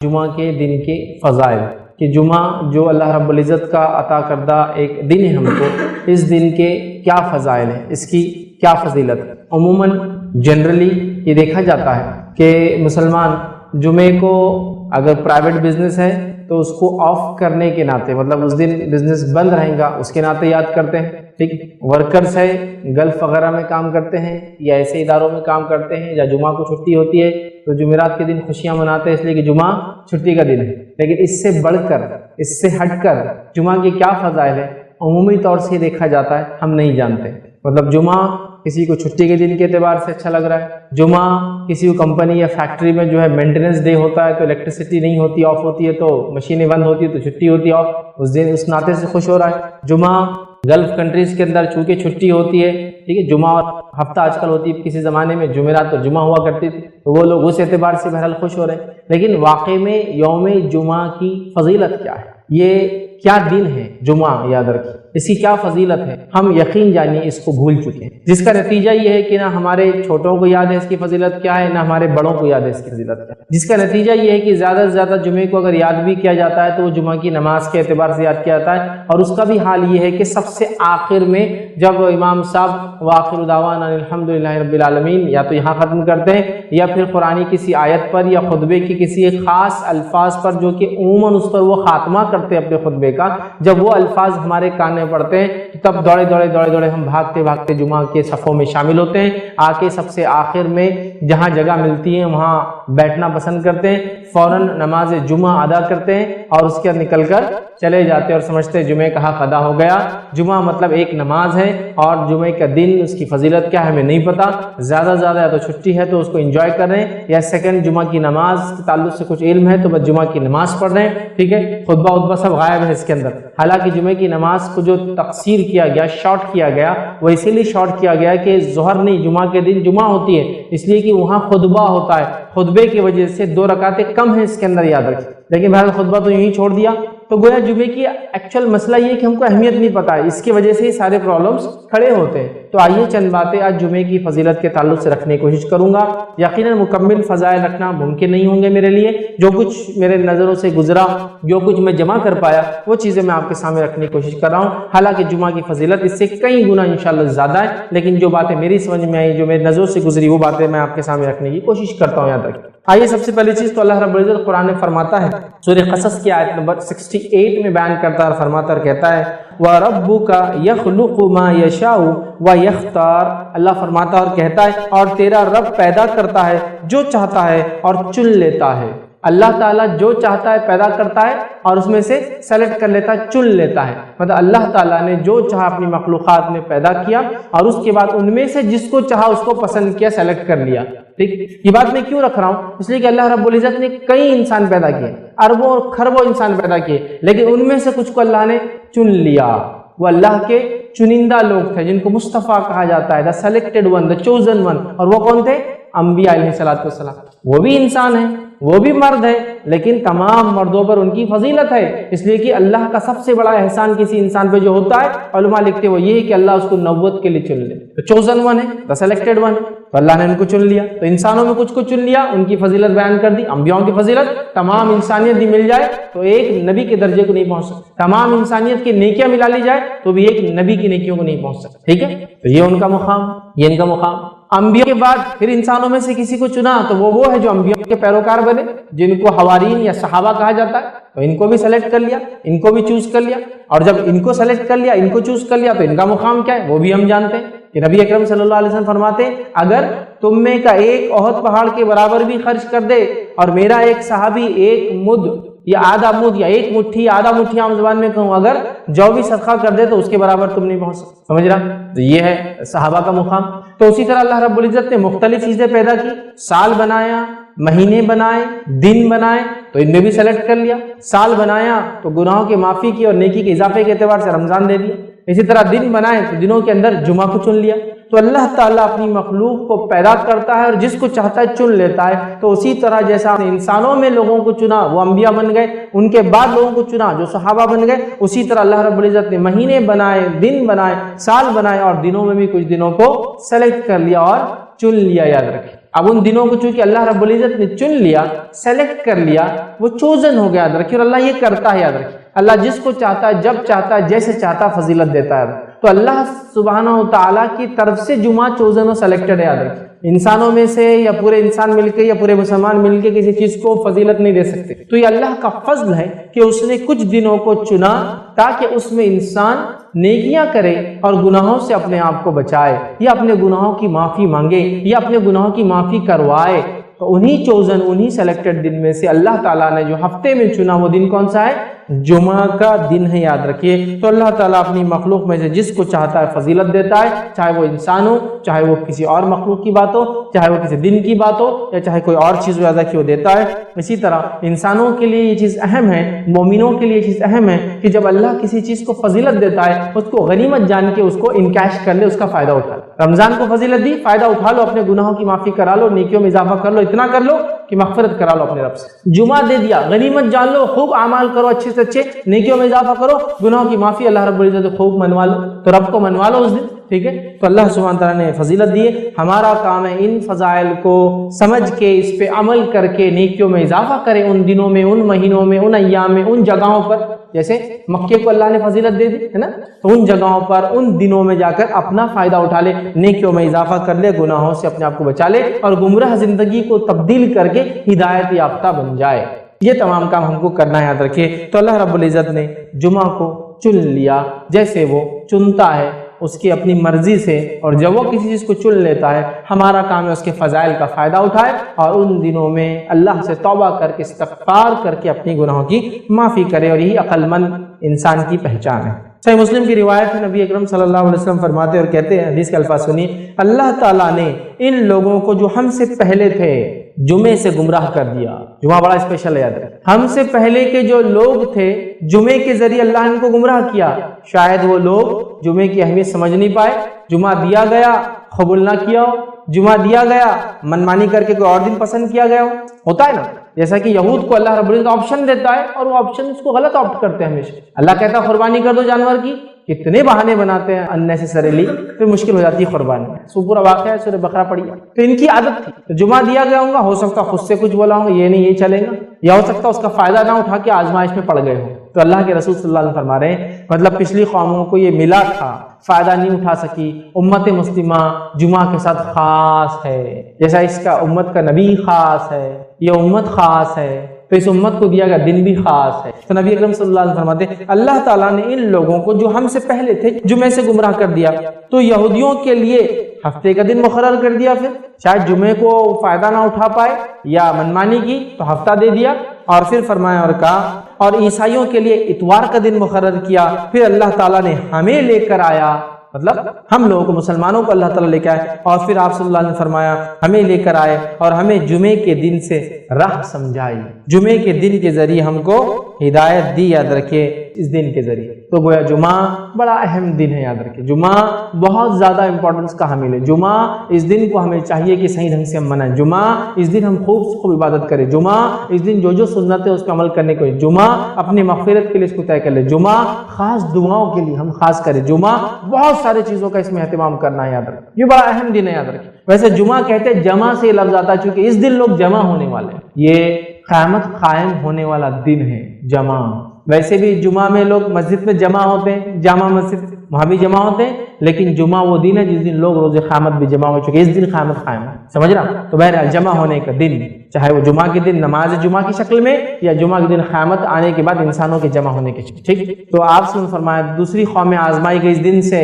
جمعہ کے دن کے فضائل کہ جمعہ جو اللہ رب العزت کا عطا کردہ ایک دن ہے ہم کو، اس دن کے کیا فضائل ہیں، اس کی کیا فضیلت ہے۔ عموماً جنرلی یہ دیکھا جاتا ہے کہ مسلمان جمعے کو اگر پرائیویٹ بزنس ہے تو اس کو آف کرنے کے ناطے، مطلب اس دن بزنس بند رہیں گا اس کے ناطے یاد کرتے ہیں، ٹھیک۔ ورکرز ہے، گلف وغیرہ میں کام کرتے ہیں یا ایسے اداروں میں کام کرتے ہیں یا جمعہ کو چھٹی ہوتی ہے تو جمعرات کے دن خوشیاں مناتے ہیں اس لیے کہ جمعہ چھٹی کا دن ہے۔ لیکن اس سے بڑھ کر، اس سے ہٹ کر جمعہ کے کیا فضائل ہے عمومی طور سے دیکھا جاتا ہے ہم نہیں جانتے۔ مطلب جمعہ کسی کو چھٹی کے دن کے اعتبار سے اچھا لگ رہا ہے، جمعہ کسی کو کمپنی یا فیکٹری میں جو ہے مینٹیننس ڈے ہوتا ہے تو الیکٹریسٹی نہیں ہوتی، آف ہوتی ہے تو مشینیں بند ہوتی ہے تو چھٹی ہوتی ہے، آف اس دن اس ناطے سے خوش ہو رہا ہے۔ جمعہ گلف کنٹریز کے اندر چونکہ چھٹی ہوتی ہے، ٹھیک ہے، جمعہ اور ہفتہ آج کل ہوتی ہے، کسی زمانے میں جمعرات تو جمعہ ہوا کرتی تھی تو وہ لوگ اس اعتبار سے بہرحال خوش ہو رہے ہیں۔ لیکن واقعی میں یوم جمعہ کی فضیلت کیا ہے، یہ کیا دن ہے جمعہ، یاد رکھیں اس کی کیا فضیلت ہے، ہم یقین جانیے اس کو بھول چکے ہیں، جس کا نتیجہ یہ ہے کہ نہ ہمارے چھوٹوں کو یاد ہے اس کی فضیلت کیا ہے، نہ ہمارے بڑوں کو یاد ہے اس کی فضیلت کیا ہے، جس کا نتیجہ یہ ہے کہ زیادہ سے زیادہ جمعے کو اگر یاد بھی کیا جاتا ہے تو وہ جمعہ کی نماز کے اعتبار سے یاد کیا جاتا ہے، اور اس کا بھی حال یہ ہے کہ سب سے آخر میں جب امام صاحب وآخر دعوانا الحمدللہ رب العالمین یا تو یہاں ختم کرتے ہیں یا پھر قرآن کسی آیت پر یا خطبے کی کسی ایک خاص الفاظ پر جو کہ عموماً اس پر وہ خاتمہ کرتے ہیں اپنے خطبے کا، جب وہ الفاظ ہمارے کان میں پڑتے ہیں تب دوڑے دوڑے ہم بھاگتے جمعہ کے صفوں میں شامل ہوتے ہیں، آ کے سب سے آخر میں جہاں جگہ ملتی ہے وہاں بیٹھنا پسند کرتے ہیں، فوراً نماز جمعہ ادا کرتے ہیں اور اس کے بعد نکل کر چلے جاتے ہیں اور سمجھتے ہیں جمعے کا حق ادا ہو گیا۔ جمعہ مطلب ایک نماز ہے اور جمعے کا دن اس کی فضیلت کیا ہے ہمیں نہیں پتا، زیادہ یا تو چھٹی ہے تو اس کو انجوائے کر رہے ہیں یا سیکنڈ جمعہ کی نماز کے تعلق سے کچھ علم ہے تو بس جمعہ کی نماز پڑھ رہے ہیں، ٹھیک ہے، خطبہ سب غائب ہے اس کے اندر۔ حالانکہ جمعے کی نماز کو جو تقصیر کیا گیا، شارٹ کیا گیا، وہ اسی لیے شارٹ کیا گیا کہ ظہر نہیں، جمعہ کے دن جمعہ ہوتی ہے اس لیے کہ وہاں خطبہ ہوتا ہے، خطبے کی وجہ سے 2 رکعتیں کم ہیں اس کے اندر، یاد رکھیں۔ لیکن بہرحال خطبہ تو یوں ہی چھوڑ دیا، تو گویا جمعے کی ایکچوئل مسئلہ یہ کہ ہم کو اہمیت نہیں پتہ ہے، اس کی وجہ سے ہی سارے پرابلمز کھڑے ہوتے ہیں۔ تو آئیے چند باتیں آج جمعے کی فضیلت کے تعلق سے رکھنے کی کوشش کروں گا۔ یقیناً مکمل فضائل رکھنا ممکن نہیں ہوں گے میرے لیے، جو کچھ میرے نظروں سے گزرا، جو کچھ میں جمع کر پایا وہ چیزیں میں آپ کے سامنے رکھنے کی کوشش کر رہا ہوں۔ حالانکہ جمعہ کی فضیلت اس سے کئی گنا انشاءاللہ زیادہ ہے، لیکن جو باتیں میری سمجھ میں آئی، جو میری نظروں سے گزری، وہ باتیں میں آپ کے سامنے رکھنے کی کوشش کرتا ہوں، یاد رکھیں۔ آئیے سب سے پہلی چیز تو اللہ رب العزت قرآن میں فرماتا ہے، سورہ قصص کی آیت نمبر 68 میں بیان کرتا ہے اور فرماتا اور کہتا ہے وَرَبُّكَ يَخْلُقُ مَا يَشَاءُ وَيَخْتَارُ، اللہ فرماتا اور کہتا ہے اور تیرا رب پیدا کرتا ہے جو چاہتا ہے اور چن لیتا ہے۔ اللہ تعالیٰ جو چاہتا ہے پیدا کرتا ہے اور اس میں سے سلیکٹ کر لیتا ہے، چن لیتا ہے۔ مطلب اللہ تعالیٰ نے جو چاہا اپنی مخلوقات میں پیدا کیا اور اس کے بعد ان میں سے جس کو چاہا اس کو پسند کیا، سلیکٹ کر لیا، ٹھیک۔ یہ بات میں کیوں رکھ رہا ہوں؟ اس لیے کہ اللہ رب العزت نے کئی انسان پیدا کیے، اربوں اور خربوں انسان پیدا کیے، لیکن ان میں سے کچھ کو اللہ نے چن لیا۔ وہ اللہ کے چنندہ لوگ تھے جن کو مصطفیٰ کہا جاتا ہے، the selected one, the chosen one, اور وہ کون تھے؟ انبیاء علیہ السلام۔ وہ بھی انسان ہیں، وہ بھی مرد ہے، لیکن تمام مردوں پر ان کی فضیلت ہے، اس لیے کہ اللہ کا سب سے بڑا احسان کسی انسان پہ جو ہوتا ہے، علماء لکھتے وہ یہ ہے کہ اللہ اس کو نبوت کے لیے چن لے، تو چوزن ون ہے، دا سلیکٹڈ ون، تو اللہ نے ان کو چن لیا۔ تو انسانوں میں کچھ کو چن لیا، ان کی فضیلت بیان کر دی۔ انبیاءوں کی فضیلت تمام انسانیت بھی مل جائے تو ایک نبی کے درجے کو نہیں پہنچ سکتا، تمام انسانیت کی نیکیاں ملا لی جائے تو بھی ایک نبی کی نیکیوں کو نہیں پہنچ سکتا، ٹھیک ہے۔ تو یہ ان کا مقام، یہ ان کا مقام۔ انبیاء کے بعد پھر انسانوں میں سے کسی کو چنا تو وہ ہے جو انبیاء کے پیروکار بنے، جن کو حوارین یا صحابہ کہا جاتا ہے، تو ان کو بھی سلیکٹ کر لیا، ان کو بھی چوز کر لیا، اور جب ان کو سلیکٹ کر لیا، ان کو چوز کر لیا، تو ان کا مقام کیا ہے وہ بھی ہم جانتے ہیں کہ نبی اکرم صلی اللہ علیہ وسلم فرماتے ہیں اگر تم میں کا ایک احد پہاڑ کے برابر بھی خرچ کر دے اور میرا ایک صحابی ایک مد یا آدھا مد یا ایک مٹھی، آدھا مٹھی عام زبان میں کہوں، اگر جو بھی صدقہ کر دے تو اس کے برابر تم نہیں پہنچ سکتے، سمجھ رہا؟ تو یہ ہے صحابہ کا مقام۔ تو اسی طرح اللہ رب العزت نے مختلف چیزیں پیدا کی، سال بنایا، مہینے بنائے، دن بنائے، تو ان نے بھی سلیکٹ کر لیا۔ سال بنایا تو گناہوں کی معافی کی اور نیکی کے اضافے کے اعتبار سے رمضان دے دیا، اسی طرح دن بنائے تو دنوں کے اندر جمعہ کو چن لیا۔ تو اللہ تعالیٰ اپنی مخلوق کو پیدا کرتا ہے اور جس کو چاہتا ہے چن لیتا ہے۔ تو اسی طرح جیسا انسانوں میں لوگوں کو چنا وہ انبیاء بن گئے، ان کے بعد لوگوں کو چنا جو صحابہ بن گئے، اسی طرح اللہ رب العزت نے مہینے بنائے، دن بنائے، سال بنائے، اور دنوں میں بھی کچھ دنوں کو سلیکٹ کر لیا اور چن لیا، یاد رکھیں۔ اب ان دنوں کو چونکہ اللہ رب العزت نے چن لیا، سلیکٹ کر لیا، وہ چوزن ہو گیا، یاد رکھیے، اور اللہ یہ کرتا ہے، یاد رکھیے، اللہ جس کو چاہتا ہے، جب چاہتا ہے، جیسے چاہتا ہے فضیلت دیتا ہے۔ تو اللہ سبحانہ و تعالیٰ کی طرف سے جمعہ چوزن و سلیکٹڈ ہے، یاد رکھیے، انسانوں میں سے یا پورے انسان مل کے یا پورے مسلمان مل کے کسی چیز کو فضیلت نہیں دے سکتے۔ تو یہ اللہ کا فضل ہے کہ اس نے کچھ دنوں کو چنا تاکہ اس میں انسان نیکیاں کرے اور گناہوں سے اپنے آپ کو بچائے، یا اپنے گناہوں کی معافی مانگے، یا اپنے گناہوں کی معافی کروائے۔ تو انہی چوزن، انہی سلیکٹڈ دن میں سے اللہ تعالیٰ نے جو ہفتے میں چنا وہ دن کون سا ہے؟ جمعہ کا دن ہے، یاد رکھیے۔ تو اللہ تعالیٰ اپنی مخلوق میں سے جس کو چاہتا ہے فضیلت دیتا ہے، چاہے وہ انسان ہو، چاہے وہ کسی اور مخلوق کی بات ہو، چاہے وہ کسی دن کی بات ہو، یا چاہے کوئی اور چیز زیادہ کی وہ دیتا ہے۔ اسی طرح انسانوں کے لیے یہ چیز اہم ہے، مومنوں کے لیے یہ چیز اہم ہے کہ جب اللہ کسی چیز کو فضیلت دیتا ہے اس کو غنیمت جان کے اس کو انکیش کر لے، اس کا فائدہ اٹھا لے۔ رمضان کو فضیلت دی، فائدہ اٹھا لو، اپنے گناہوں کی معافی کرا لو، نیکیوں میں اضافہ کر لو، اتنا کر لو کہ مغفرت کرا لو اپنے رب سے۔ جمعہ دے دیا، غنیمت جان لو، خوب اعمال کرو، اچھے سے اچھے، نیکیوں میں اضافہ کرو، گناہوں کی معافی اللہ رب العزت خوب منوا لو، تو رب کو منوا لو اس دن، ٹھیک ہے۔ تو اللہ سبحانہ تعالیٰ نے فضیلت دی ہے، ہمارا کام ہے ان فضائل کو سمجھ کے اس پہ عمل کر کے نیکیوں میں اضافہ کریں، ان دنوں میں، ان مہینوں میں، ان ایام میں، ان جگہوں پر، جیسے مکے کو اللہ نے فضیلت دے دی ہے نا، تو ان جگہوں پر، ان دنوں میں جا کر اپنا فائدہ اٹھا لے، نیکیوں میں اضافہ کر لے، گناہوں سے اپنے آپ کو بچا لے، اور گمراہ زندگی کو تبدیل کر کے ہدایت یافتہ بن جائے۔ یہ تمام کام ہم کو کرنا ہے، یاد رکھیے۔ تو اللہ رب العزت نے جمعہ کو چن لیا، جیسے وہ چنتا ہے اس کی اپنی مرضی سے، اور جب وہ کسی چیز کو چن لیتا ہے ہمارا کام ہے اس کے فضائل کا فائدہ اٹھائے، اور ان دنوں میں اللہ سے توبہ کر کے، استغفار کر کے اپنی گناہوں کی معافی کرے، اور یہی عقل مند انسان کی پہچان ہے۔ صحیح مسلم کی روایت ہے، نبی اکرم صلی اللہ علیہ وسلم فرماتے اور کہتے ہیں، حدیث کے الفاظ سنیے، اللہ تعالیٰ نے ان لوگوں کو جو ہم سے پہلے تھے جمعے سے گمراہ کر دیا۔ جمعہ بڑا اسپیشل ہے، یاد رکھیں، ہم سے پہلے کے جو لوگ تھے جمعے کے ذریعے اللہ نے ان کو گمراہ کیا۔ شاید وہ لوگ جمعے کی اہمیت سمجھ نہیں پائے، جمعہ دیا گیا قبول نہ کیا ہو، جمعہ دیا گیا منمانی کر کے کوئی اور دن پسند کیا گیا ہوتا ہے نا، جیسا کہ یہود کو اللہ رب العزت آپشن دیتا ہے اور وہ آپشن کو غلط آپٹ کرتے ہیں ہمیشہ۔ اللہ کہتا ہے قربانی کر دو جانور کی، کتنے بہانے بناتے ہیں اننیسیسریلی، پھر مشکل ہو جاتی ہے قربانی۔ سو پورا واقعہ ہے، سورہ بقرہ پڑھیے۔ تو ان کی عادت تھی، تو جمعہ دیا گیا ہوگا، ہو سکتا خود سے کچھ بولا ہوگا، یہ نہیں یہ چلے گا، یا ہو سکتا اس کا فائدہ نہ اٹھا کے آزمائش میں پڑ گئے ہوں۔ تو اللہ کے رسول صلی اللہ علیہ وسلم فرما رہے ہیں، مطلب پچھلی قوموں کو یہ ملا تھا، فائدہ نہیں اٹھا سکی، امت مسلمہ جمعہ کے ساتھ خاص ہے، جیسا اس کا امت کا نبی خاص ہے، یہ امت خاص ہے، تو اس امت کو دیا گیا دن بھی خاص ہے۔ تو نبی اکرم صلی اللہ علیہ وسلم فرماتے ہیں، اللہ تعالیٰ نے ان لوگوں کو جو ہم سے پہلے تھے جمعے سے گمراہ کر دیا، تو یہودیوں کے لیے ہفتے کا دن مقرر کر دیا، پھر شاید جمعے کو فائدہ نہ اٹھا پائے یا منمانی کی تو ہفتہ دے دیا، اور پھر فرمایا اور کہا، اور عیسائیوں کے لیے اتوار کا دن مقرر کیا، پھر اللہ تعالیٰ نے ہمیں لے کر آیا، مطلب ہم لوگوں کو، مسلمانوں کو اللہ تعالیٰ لے کے آئے، اور پھر آپ صلی اللہ علیہ وسلم نے فرمایا ہمیں لے کر آئے اور ہمیں جمعے کے دن سے راہ سمجھائی، جمعے کے دن کے ذریعے ہم کو ہدایت دی، یاد رکھے اس دن کے ذریعے۔ تو گویا جمعہ بڑا اہم دن ہے، یاد رکھے، جمعہ بہت زیادہ امپورٹنس کا حامل ہے۔ جمعہ اس دن کو ہمیں چاہیے کہ صحیح ڈھنگ سے ہم منائیں، جمعہ اس دن ہم خوب سے خوب عبادت کریں، جمعہ اس دن جو جو سنت ہے اس پہ عمل کرنے کو، جمعہ اپنی مغفرت کے لیے اس کو طے کر لے، جمعہ خاص دعاؤں کے لیے ہم خاص کریں، جمعہ بہت سارے چیزوں کا اس میں اہتمام کرنا ہے، یاد رکھیں، یہ بڑا اہم دن ہے، یاد رکھیں۔ ویسے جمعہ کہتے ہیں، جمع سے یہ لفظ آتا ہے چونکہ اس دن لوگ جمع ہونے والے ہیں، یہ قیامت قائم ہونے والا دن ہے جمعہ۔ ویسے بھی جمعہ میں لوگ مسجد میں جمع ہوتے ہیں، جامع مسجد وہاں بھی جمع ہوتے ہیں، لیکن جمعہ وہ دن ہے جس دن لوگ روز قیامت بھی جمع ہو چکے، اس دن قیامت قائم ہے، سمجھ رہا؟ تو بہرحال جمع ہونے کا دن، چاہے وہ جمعہ کے دن نماز جمعہ کی شکل میں، یا جمعہ کے دن قیامت آنے کے بعد انسانوں کے جمع ہونے کی شکل، ٹھیک؟ تو آپ سے فرمایا دوسری قومیں آزمائی گئی اس دن سے،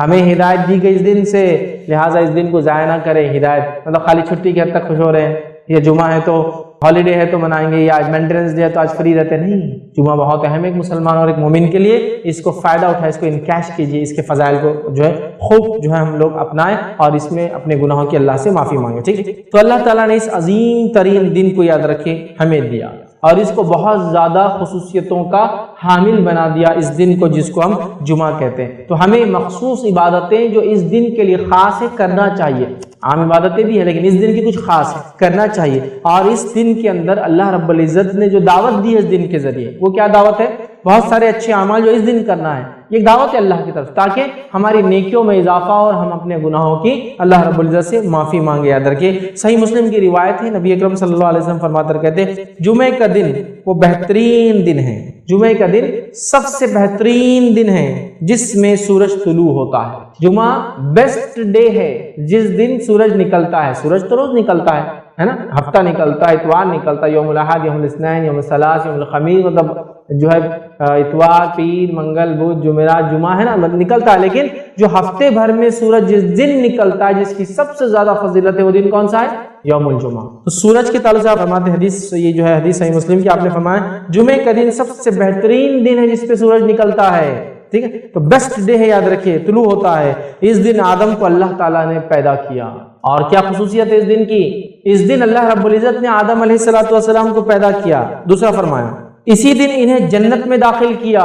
ہمیں ہدایت دی گئی اس دن سے، لہٰذا اس دن کو ضائع نہ کرے۔ ہدایت مطلب خالی چھٹی کے حد تک خوش ہو رہے ہیں، یہ جمعہ ہے تو ہالیڈے ہے تو منائیں گے، یا آج مینٹیننس ڈے ہے تو آج فری رہتے، نہیں، جمعہ بہت اہم ہے ایک مسلمان اور ایک مومن کے لیے، اس کو فائدہ اٹھائے، اس کو انکیش کیجیے، اس کے فضائل کو جو ہے خوب جو ہے ہم لوگ اپنائیں، اور اس میں اپنے گناہوں کی اللہ سے معافی مانگے، ٹھیک؟ تو اللہ تعالیٰ نے اس عظیم ترین دن کو، یاد رکھے، ہمیں دیا، اور اس کو بہت زیادہ خصوصیتوں کا حامل بنا دیا، اس دن کو جس کو ہم جمعہ کہتے ہیں۔ تو ہمیں مخصوص عبادتیں جو اس دن کے لیے خاص ہے کرنا چاہیے، عام عبادتیں بھی ہیں لیکن اس دن کی کچھ خاص ہے، کرنا چاہیے۔ اور اس دن کے اندر اللہ رب العزت نے جو دعوت دی ہے اس دن کے ذریعے، وہ کیا دعوت ہے؟ بہت سارے اچھے اعمال جو اس دن کرنا ہے، یہ ایک دعوت ہے اللہ کی طرف، تاکہ ہماری نیکیوں میں اضافہ اور ہم اپنے گناہوں کی اللہ رب العزت سے معافی مانگے۔ یاد رکھیں صحیح مسلم کی روایت ہے، نبی اکرم صلی اللہ علیہ وسلم فرماتے کہتے ہیں جمعے کا دن وہ بہترین دن ہے، جمعے کا دن سب سے بہترین دن ہے جس میں سورج طلوع ہوتا ہے۔ جمعہ بیسٹ ڈے ہے جس دن سورج نکلتا ہے، سورج تو روز نکلتا ہے نا، ہفتہ نکلتا ہے، اتوار نکلتا ہے، یوم الاحد، یوم الاثنین، یوم الثلاث، یوم الخمیس، مطلب جو ہے اتوار، پیر، منگل، بدھ، جمعرات، جمعہ ہے نا نکلتا ہے، لیکن جو ہفتے بھر میں سورج جس دن نکلتا ہے جس کی سب سے زیادہ فضیلت ہے وہ دن کون سا ہے؟ یوم الجمعہ۔ تو سورج کے تعلق سے آپ فرماتے حدیث، یہ جو ہے حدیث صحیح مسلم کی، آپ نے فرمایا جمعے کا دن سب سے بہترین دن ہے جس پہ سورج نکلتا ہے، ٹھیک ہے، تو بیسٹ ڈے ہے، یاد رکھیے طلوع ہوتا ہے۔ اس دن آدم کو اللہ تعالیٰ نے پیدا کیا، اور کیا خصوصیت ہے اس دن کی؟ اس دن اللہ رب العزت نے آدم علیہ السلام کو پیدا کیا۔ دوسرا فرمایا اسی دن انہیں جنت میں داخل کیا،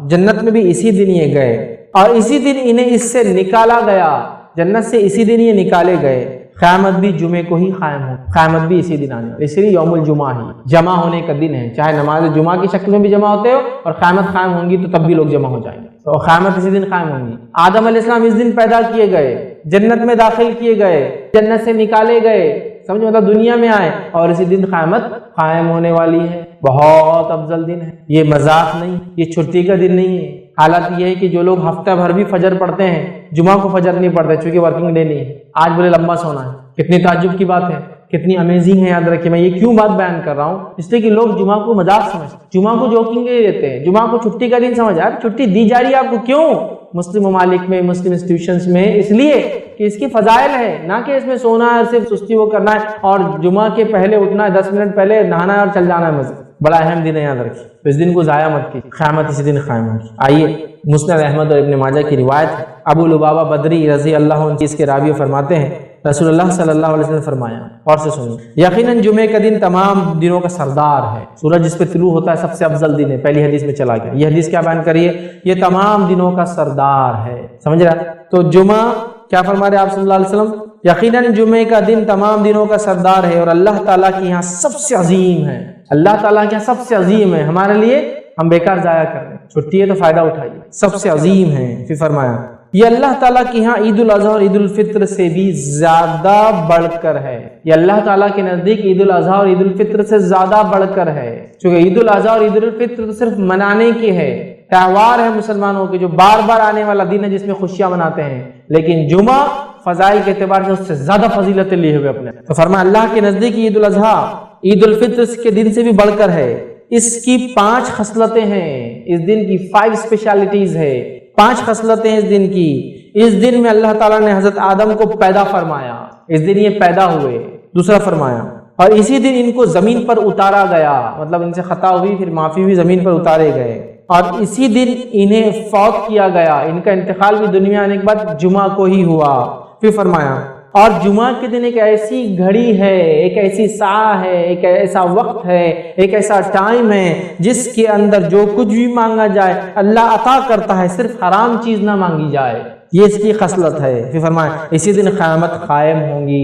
جنت میں بھی اسی دن یہ گئے، اور اسی دن انہیں اس سے نکالا گیا، جنت سے اسی دن یہ نکالے گئے۔ قیامت بھی جمعے کو ہی قائم ہو، قیامت بھی اسی دن آنے، اس لیے یوم الجمعہ ہی جمع ہونے کا دن ہے، چاہے نماز جمعہ کی شکل میں بھی جمع ہوتے ہو اور قیامت قائم ہوں گی تو تب بھی لوگ جمع ہو جائیں گے، تو قیامت اسی دن قائم ہوں گی۔ آدم علیہ السلام اس دن پیدا کیے گئے، جنت میں داخل کیے گئے، جنت سے نکالے گئے، سمجھ مطلب دنیا میں آئے، اور اسی دن قیامت قائم ہونے والی ہے۔ بہت افضل دن ہے، یہ مذاق نہیں، یہ چھٹی کا دن نہیں ہے۔ حالت یہ ہے کہ جو لوگ ہفتہ بھر بھی فجر پڑھتے ہیں، جمعہ کو فجر نہیں پڑھتے چونکہ ورکنگ ڈے نہیں ہے، آج بولے لمبا سونا ہے، کتنی تعجب کی بات ہے، کتنی امیزنگ ہے۔ یاد رکھیے میں یہ کیوں بات بیان کر رہا ہوں، اس لیے کہ لوگ جمعہ کو مذاق سمجھتے ہیں، جمعہ کو جوکنگ کے لیے لیتے ہیں، جمعہ کو چھٹی کا دن سمجھ، یار چھٹی دی جا رہی ہے آپ کو کیوں؟ مسلم ممالک میں، مسلم انسٹیٹیوشنز میں، اس لیے کہ اس کی فضائل ہے، نہ کہ اس میں سونا ہے، صرف سستی وہ کرنا ہے، اور جمعہ کے پہلے اٹھنا ہے، 10 منٹ پہلے نہانا ہے اور چل جانا ہے مسجد۔ بڑا اہم دن ہے، یاد رکھیے، تو اس دن کو ضائع مت کیجیے، قیامت اسی دن قائم ہوگی۔ آئیے مسند احمد اور ابن ماجہ کی روایت ہے، ابو لبابہ بدری رضی اللہ عنہ اس کے راوی فرماتے ہیں رسول اللہ صلی اللہ علیہ وسلم نے فرمایا، اور سے سنیں، یقیناً جمعے کا دن تمام دنوں کا سردار ہے، سورج جس پہ طلوع ہوتا ہے سب سے افضل دن ہے، پہلی حدیث میں چلا گیا، یہ حدیث کیا بیان کریے؟ یہ تمام دنوں کا سردار ہے، سمجھ رہا؟ تو جمعہ کیا فرما رہے آپ صلی اللہ علیہ وسلم؟ یقیناً جمعے کا دن تمام دنوں کا سردار ہے اور اللہ تعالیٰ کے یہاں سب سے عظیم ہے، اللہ تعالیٰ کے یہاں سب سے عظیم ہے، ہمارے لیے ہم بیکار ضائع کر رہے ہیں، چھٹی ہے تو فائدہ اٹھائیے، سب سے عظیم ہے۔ پھر فرمایا یہ اللہ تعالیٰ کے یہاں عید الاضحیٰ اور عید الفطر سے بھی زیادہ بڑھ کر ہے، یہ اللہ تعالیٰ کے نزدیک عید الاضحیٰ اور عید الفطر سے زیادہ بڑھ کر ہے، چونکہ عید الاضحیٰ اور عید الفطر تو صرف منانے کی ہے، تہوار ہے مسلمانوں کے جو بار بار آنے والا دن ہے جس میں خوشیاں مناتے ہیں، لیکن جمعہ فضائل کے اعتبار سے اس سے زیادہ فضیلتیں لیے ہوئے اپنے، تو فرمایا اللہ کے نزدیک عید الاضحیٰ عید الفطر کے دن سے بھی بڑھ کر ہے، اس کی 5 خصلتیں ہیں، اس دن کی 5 اسپیشلٹیز ہے، 5 خصلتیں اس دن کی۔ اس دن میں اللہ تعالیٰ نے حضرت آدم کو پیدا فرمایا، اس دن یہ پیدا ہوئے۔ دوسرا فرمایا اور اسی دن ان کو زمین پر اتارا گیا، مطلب ان سے خطا ہوئی پھر معافی ہوئی، زمین پر اتارے گئے، اور اسی دن انہیں فوت کیا گیا، ان کا انتقال بھی دنیا آنے کے بعد جمعہ کو ہی ہوا۔ پھر فرمایا اور جمعہ کے دن ایک ایسی گھڑی ہے، ایک ایسی ساعت ہے، ایک ایسا وقت ہے، ایک ایسا ٹائم ہے جس کے اندر جو کچھ بھی مانگا جائے اللہ عطا کرتا ہے، صرف حرام چیز نہ مانگی جائے، یہ اس کی خصلت ہے۔ پھر فرمایا اسی دن قیامت قائم ہوں گی،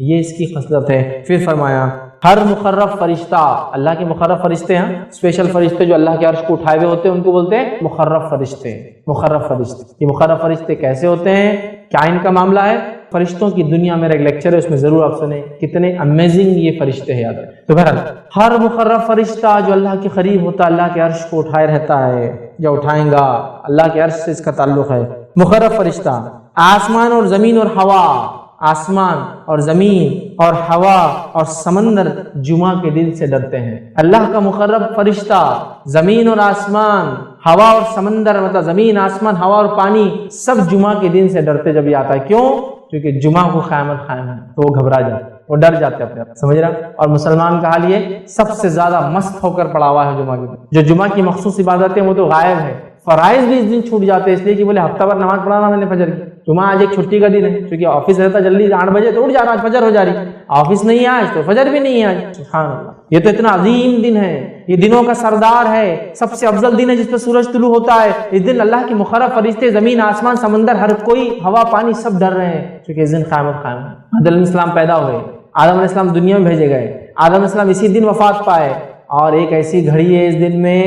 یہ اس کی خصلت ہے۔ پھر فرمایا ہر مقرب فرشتہ، اللہ کے مقرب فرشتے ہیں، اسپیشل فرشتے جو اللہ کے عرش کو اٹھائے ہوئے ہوتے ہیں ان کو بولتے ہیں مقرب فرشتے۔ مقرب فرشتے، یہ مقرب فرشتے کیسے ہوتے ہیں، کیا ان کا معاملہ ہے؟ فرشتوں کی دنیا میرا ایک لیکچر ہے، اس میں ضرور آپ سنیں، کتنے امیزنگ یہ فرشتے ہیں، یاد ہے۔ تو بہرحال ہر مقرب فرشتہ جو اللہ کے قریب ہوتا ہے اللہ کے عرش کو اٹھائے رہتا ہے یا اٹھائیں گا، اللہ کے عرش سے اس کا تعلق ہے۔ مقرب فرشتہ آسمان اور زمین اور ہوا، آسمان اور زمین اور ہوا اور سمندر جمعہ کے دن سے ڈرتے ہیں۔ اللہ کا مقرب فرشتہ زمین اور آسمان، ہوا اور سمندر، مطلب زمین، آسمان، ہوا اور پانی سب جمعہ کے دن سے ڈرتے جب یہ آتا ہے۔ کیوں؟ کیونکہ جمعہ کو قیامت قائم ہے تو وہ گھبرا جاتے، وہ ڈر جاتے اپنے آپ، سمجھ رہا؟ اور مسلمان کا حال یہ سب سے زیادہ مست ہو کر پڑا ہوا ہے جمعہ کے دن، جو جمعہ کی مخصوص عبادتیں وہ تو غائب ہے، فرائض بھی اس دن چھوٹ جاتے ہیں، اس لیے کہ بولے ہفتہ بھر نماز پڑھانا میں نے فجر کی، جمعہ آج ایک چھٹی کا دن ہے، کیونکہ آفس رہتا جلدی 8 بجے تو اٹھ جا رہا، آج فجر ہو جا رہی، آفس نہیں ہے آج تو فجر بھی نہیں ہے آج، سبحان اللہ، یہ تو اتنا عظیم دن ہے، یہ دنوں کا سردار ہے، سب سے افضل دن ہے جس پہ سورج طلوع ہوتا ہے۔ اس دن اللہ کے مقرب فرشتے زمین، آسمان، سمندر، ہر کوئی، ہوا، پانی سب ڈر رہے ہیں، کیونکہ اس دن قیامت قائم ہے۔ آدم علیہ السلام پیدا ہوئے، آدم علیہ السلام دنیا میں بھیجے گئے، آدم علیہ السلام اسی دن وفات پائے، اور ایک ایسی گھڑی ہے اس دن میں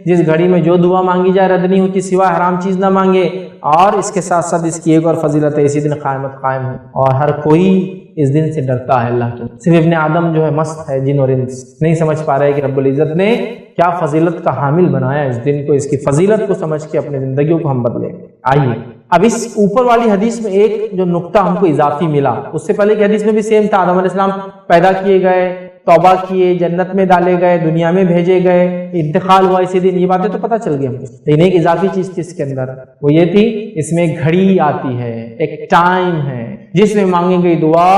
جس گھڑی میں جو دعا مانگی جائے رد نہیں ہوتی سوائے حرام چیز نہ مانگے، اور اس کے ساتھ ساتھ اس کی ایک اور فضیلت ہے، اسی دن قیامت قائم ہے اور ہر کوئی اس دن سے ڈرتا ہے اللہ کے، صرف ابن آدم جو ہے مست ہے، جن اور انس نہیں سمجھ پا رہے کہ رب العزت نے کیا فضیلت کا حامل بنایا اس دن کو، اس کی فضیلت کو سمجھ کے اپنے زندگیوں کو ہم بدلیں۔ آئیے اب اس اوپر والی حدیث میں ایک جو نقطہ ہم کو اضافی ملا، اس سے پہلے کی حدیث میں بھی سیم تھا، آدم علیہ السلام پیدا کیے گئے، توبہ کیے، جنت میں ڈالے گئے، دنیا میں بھیجے گئے، انتقال ہوا اسی دن، یہ باتیں تو پتہ چل گئی ہم کو، لیکن ایک اضافی چیز تھی اس کے اندر، وہ یہ تھی اس میں ایک گھڑی آتی ہے، ایک ٹائم ہے جس میں مانگی گئی دعا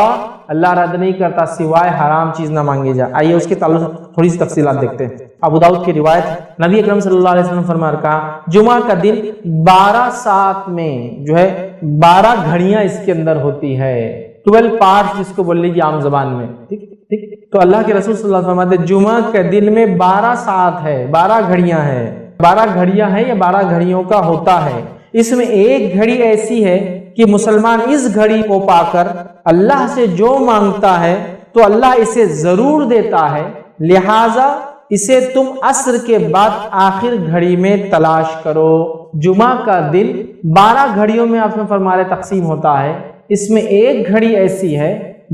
اللہ رد نہیں کرتا سوائے حرام چیز نہ مانگی جائے۔ آئیے اس کے تعلق تھوڑی سی تفصیلات دیکھتے ہیں۔ ابو داؤد کی روایت، نبی اکرم صلی اللہ علیہ وسلم فرما رہا، جمعہ کا دن 12 ساعت میں جو ہے 12 گھڑیاں اس کے اندر ہوتی ہے، 12 پارٹس جس کو بول لیجیے عام زبان میں، ٹھیک تو اللہ کے رسول صلی اللہ علیہ وسلم فرماتے جمعہ کے دن میں 12 ساعت ہے، 12 گھڑیاں ہیں، 12 گھڑیاں ہیں یا 12 گھڑیوں کا ہوتا ہے۔ اس میں ایک گھڑی ایسی ہے کہ مسلمان اس گھڑی کو پا کر اللہ سے جو مانگتا ہے تو اللہ اسے ضرور دیتا ہے، لہٰذا اسے تم عصر کے بعد آخر گھڑی میں تلاش کرو۔ جمعہ کا دن 12 گھڑیوں میں آپ نے فرما رہے تقسیم ہوتا ہے، اس میں ایک گھڑی ایسی ہے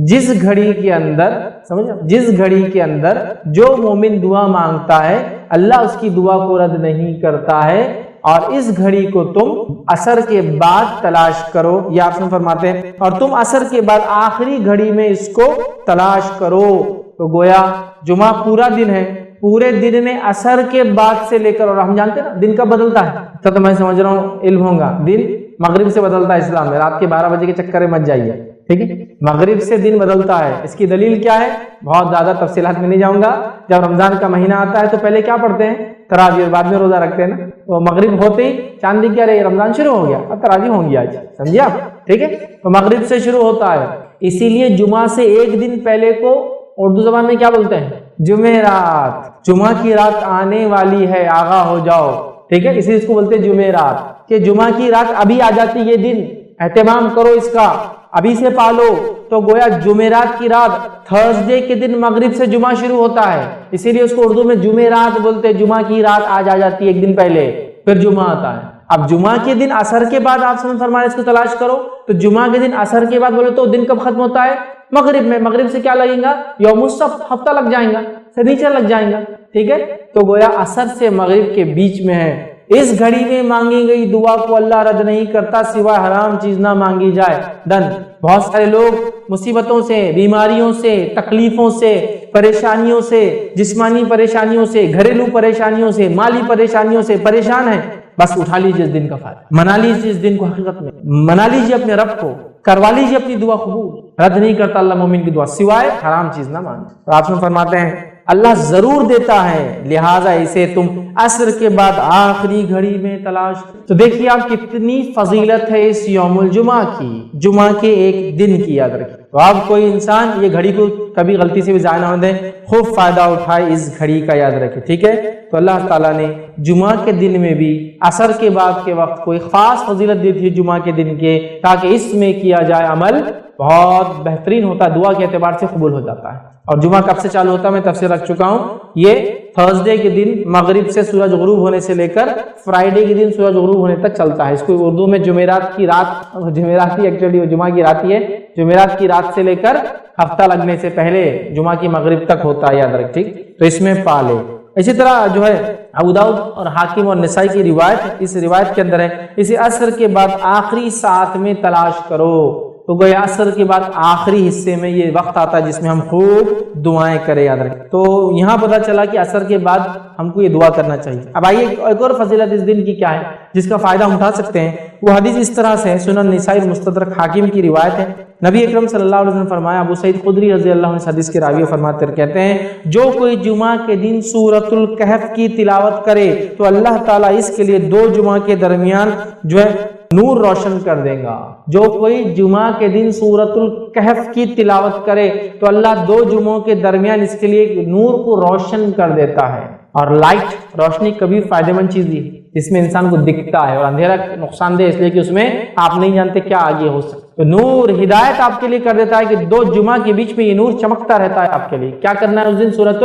جس گھڑی کے اندر سمجھا، جس گھڑی کے اندر جو مومن دعا مانگتا ہے اللہ اس کی دعا کو رد نہیں کرتا ہے، اور اس گھڑی کو تم عصر کے بعد تلاش کرو، یا آپ نے فرماتے ہیں اور تم عصر کے بعد آخری گھڑی میں اس کو تلاش کرو۔ تو گویا جمعہ پورا دن ہے، پورے دن میں عصر کے بعد سے لے کر، اور ہم جانتے ہیں نا دن کب بدلتا ہے، تو میں سمجھ رہا ہوں علم ہوگا، دن مغرب سے بدلتا ہے اسلام میں، رات کے 12 بجے کے چکر میں مت جائیے، ٹھیک ہے، مغرب سے دن بدلتا ہے۔ اس کی دلیل کیا ہے، بہت زیادہ تفصیلات میں نہیں جاؤں گا۔ جب رمضان کا مہینہ آتا ہے تو پہلے کیا پڑھتے ہیں، تراویح، بعد میں روزہ رکھتے ہیں نا، تو مغرب ہوتے ہی چاند دکھ کیا رہی، رمضان شروع ہو گیا، اب تراویح ہوں گی آج، سمجھے آپ، ٹھیک ہے، تو مغرب سے شروع ہوتا ہے، اسی لیے جمعہ سے ایک دن پہلے کو اردو زبان میں کیا بولتے ہیں، جمعرات، جمعہ کی رات آنے والی ہے، آگاہ ہو جاؤ، ٹھیک ہے، اسی اس کو بولتے ہیں جمعرات، کہ جمعہ کی رات ابھی آ جاتی، یہ دن اہتمام کرو اس کا، ابھی سے پالو۔ تو گویا جمعرات کی رات، تھرسڈے کے دن مغرب سے جمعہ شروع ہوتا ہے، اسی لیے اس کو اردو میں جمعرات بولتے ہیں، جمعہ کی رات آج آ جاتی ہے ایک دن پہلے، پھر جمعہ آتا ہے۔ اب جمعہ کے دن عصر کے بعد آپ سے فرمایا اس کو تلاش کرو، تو جمعہ کے دن عصر کے بعد بولے تو دن کب ختم ہوتا ہے، مغرب میں، مغرب سے کیا لگیں گا، یوم السبت، ہفتہ لگ جائیں گا، سنیچر لگ جائیں گا، ٹھیک ہے، تو گویا عصر سے مغرب کے بیچ میں ہے۔ اس گھڑی میں مانگی گئی دعا کو اللہ رد نہیں کرتا سوائے حرام چیز نہ مانگی جائے۔ ڈن۔ بہت سارے لوگ مصیبتوں سے، بیماریوں سے، تکلیفوں سے، پریشانیوں سے، جسمانی پریشانیوں سے، گھریلو پریشانیوں سے، مالی پریشانیوں سے پریشان ہیں، بس اٹھا لیجیے اس دن کا فائدہ، منا لیجیے اس دن کو، حقیقت میں منا لیجیے اپنے رب کو، کروا لیجیے اپنی دعا قبول، رد نہیں کرتا اللہ مومن کی دعا سوائے حرام چیز نہ مانگے۔ تو آپ فرماتے ہیں اللہ ضرور دیتا ہے، لہٰذا اسے تم عصر کے بعد آخری گھڑی میں تلاش۔ تو دیکھیے آپ کتنی فضیلت ہے اس یوم الجمعہ کی، جمعہ کے ایک دن کی، یاد رکھیے۔ تو آپ کوئی انسان یہ گھڑی کو کبھی غلطی سے بھی ضائع نہ ہونے دیں، خوب فائدہ اٹھائے اس گھڑی کا، یاد رکھیے، ٹھیک ہے۔ تو اللہ تعالیٰ نے جمعہ کے دن میں بھی عصر کے بعد کے وقت کوئی خاص فضیلت دی تھی جمعہ کے دن کے، تاکہ اس میں کیا جائے عمل بہت بہترین ہوتا ہے، دعا کے اعتبار سے قبول ہو جاتا ہے۔ اور جمعہ کب سے چالو ہوتا ہے میں تفسیر رکھ چکا ہوں، یہ تھرسڈے کے دن مغرب سے سورج غروب ہونے سے لے کر فرائیڈے کے دن سورج غروب ہونے تک چلتا ہے۔ اس کو اردو میں جمعرات کی رات، جمعرات ہی ایکچولی وہ جمعہ کی رات ہی ہے، جمعرات کی رات سے لے کر ہفتہ لگنے سے پہلے جمعہ کی مغرب تک ہوتا ہے، یاد رکھ، ٹھیک، تو اس میں پالے۔ اسی طرح جو ہے ابو داؤد اور حاکم اور نسائی کی روایت، اس روایت کے اندر ہے اسے عصر کے بعد آخری ساعت میں تلاش کرو۔ تو گویا عصر کے بعد آخری حصے میں یہ وقت آتا ہے جس میں ہم خوب دعائیں کریں، یاد رکھیں۔ تو یہاں پتہ چلا کہ عصر کے بعد ہم کو یہ دعا کرنا چاہیے۔ اب آئیے ایک اور فضیلت اس دن کی کیا ہے جس کا فائدہ ہم اٹھا سکتے ہیں، وہ حدیث اس طرح سے ہے، سنن نسائی مستدرک حاکم کی روایت ہے، نبی اکرم صلی اللہ علیہ وسلم فرمایا، ابو سعید خدری رضی اللہ عنہ اس حدیث کے راوی فرماتے کہتے ہیں، جو کوئی جمعہ کے دن سورۃ الکہف کی تلاوت کرے تو اللہ تعالیٰ اس کے لیے 2 جمعہ کے درمیان جو ہے نور روشن کر دے گا۔ جو کوئی جمعہ کے دن سورۃ الکہف کی تلاوت کرے تو اللہ 2 جمعوں کے درمیان اس کے لیے نور کو روشن کر دیتا ہے۔ اور لائٹ، روشنی کبھی فائدہ مند چیز ہے جس میں انسان کو دکھتا ہے، اور اندھیرا نقصان دہ اس لیے کہ اس میں آپ نہیں جانتے کیا آگے ہو سکتا۔ تو نور ہدایت آپ کے لیے کر دیتا ہے کہ 2 جمعہ کے بیچ میں یہ نور چمکتا رہتا ہے آپ کے لیے۔ کیا کرنا ہے اس دن؟ سورۃ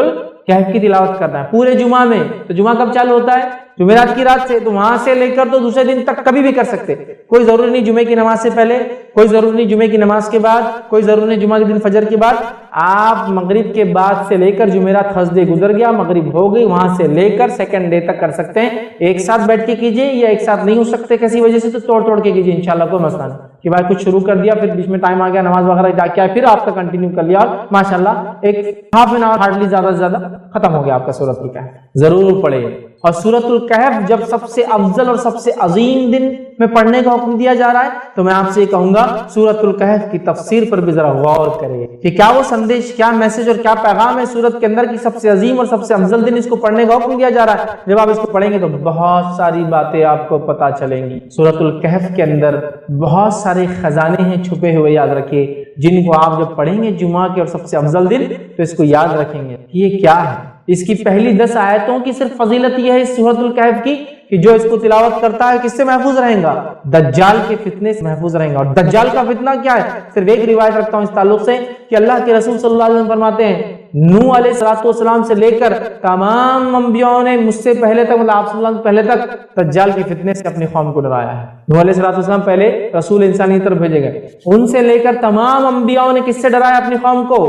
کہف کی تلاوت کرنا ہے پورے جمعہ میں. تو جمعہ کب چالو ہوتا ہے؟ جمعرات کی رات سے. تو وہاں سے لے کر تو دوسرے دن تک کبھی بھی کر سکتے. کوئی ضروری نہیں جمعے کی نماز سے پہلے، کوئی ضروری نہیں جمعے کی نماز کے بعد، کوئی ضروری نہیں جمعہ کے دن فجر کے بعد. آپ مغرب کے بعد سے لے کر جمعرات تھرسڈے گزر گیا، مغرب ہو گئی، وہاں سے لے کر سیکنڈ ڈے تک کر سکتے ہیں. ایک ساتھ بیٹھ کے کیجئے، یا ایک ساتھ نہیں ہو سکتے کسی وجہ سے تو توڑ کے کیجئے انشاءاللہ، کوئی مسئلہ نہیں کہ بھائی کچھ شروع کر دیا پھر بیچ میں ٹائم آ گیا نماز وغیرہ جا کے پھر آپ کا کنٹینیو کر لیا اور ماشاءاللہ ایک ہاف این آور ہارڈلی زیادہ سے زیادہ ختم ہو گیا آپ کا سورۃ الکہف. ضرور پڑھے. اور سورۃ الکہف جب سب سے افضل اور سب سے عظیم دن میں پڑھنے کا حکم دیا جا رہا ہے تو میں آپ سے یہ کہوں گا سورۃ الکہف کی تفسیر پر بھی ذرا غور کریں کہ کیا وہ سندیش، کیا میسج اور کیا پیغام ہے سورت کے اندر کی سب سے عظیم اور سب سے افضل دن اس کو پڑھنے کا حکم دیا جا رہا ہے. جب آپ اس کو پڑھیں گے تو بہت ساری باتیں آپ کو پتہ چلیں گی. سورۃ الکہف کے اندر بہت سارے خزانے ہیں چھپے ہوئے، یاد رکھیے، جن کو آپ جب پڑھیں گے جمعہ کے اور سب سے افضل دن تو اس کو یاد رکھیں گے کہ یہ کیا ہے. اس کی پہلی 10 آیتوں کی صرف فضیلت یہ ہے اس سورۃ الکہف کی کہ جو اس کو تلاوت کرتا ہے کس سے محفوظ رہیں گا؟ دجال کے فتنے سے محفوظ رہیں گا. اور دجال کا فتنہ کیا ہے؟ صرف ایک روایت رکھتا ہوں اس تعلق سے کہ اللہ کے رسول صلی اللہ علیہ وسلم فرماتے ہیں نوح علیہ السلام سے لے کر تمام انبیاءوں نے مجھ سے پہلے تک، مطلب آپ صلی اللہ علیہ وسلم پہلے تک دجال کے فتنے سے اپنی قوم کو ڈرایا ہے. نوح علیہ السلام پہلے رسول انسانی طرف بھیجے گئے، ان سے لے کر تمام انبیاءوں نے کس سے ڈرایا اپنی قوم کو؟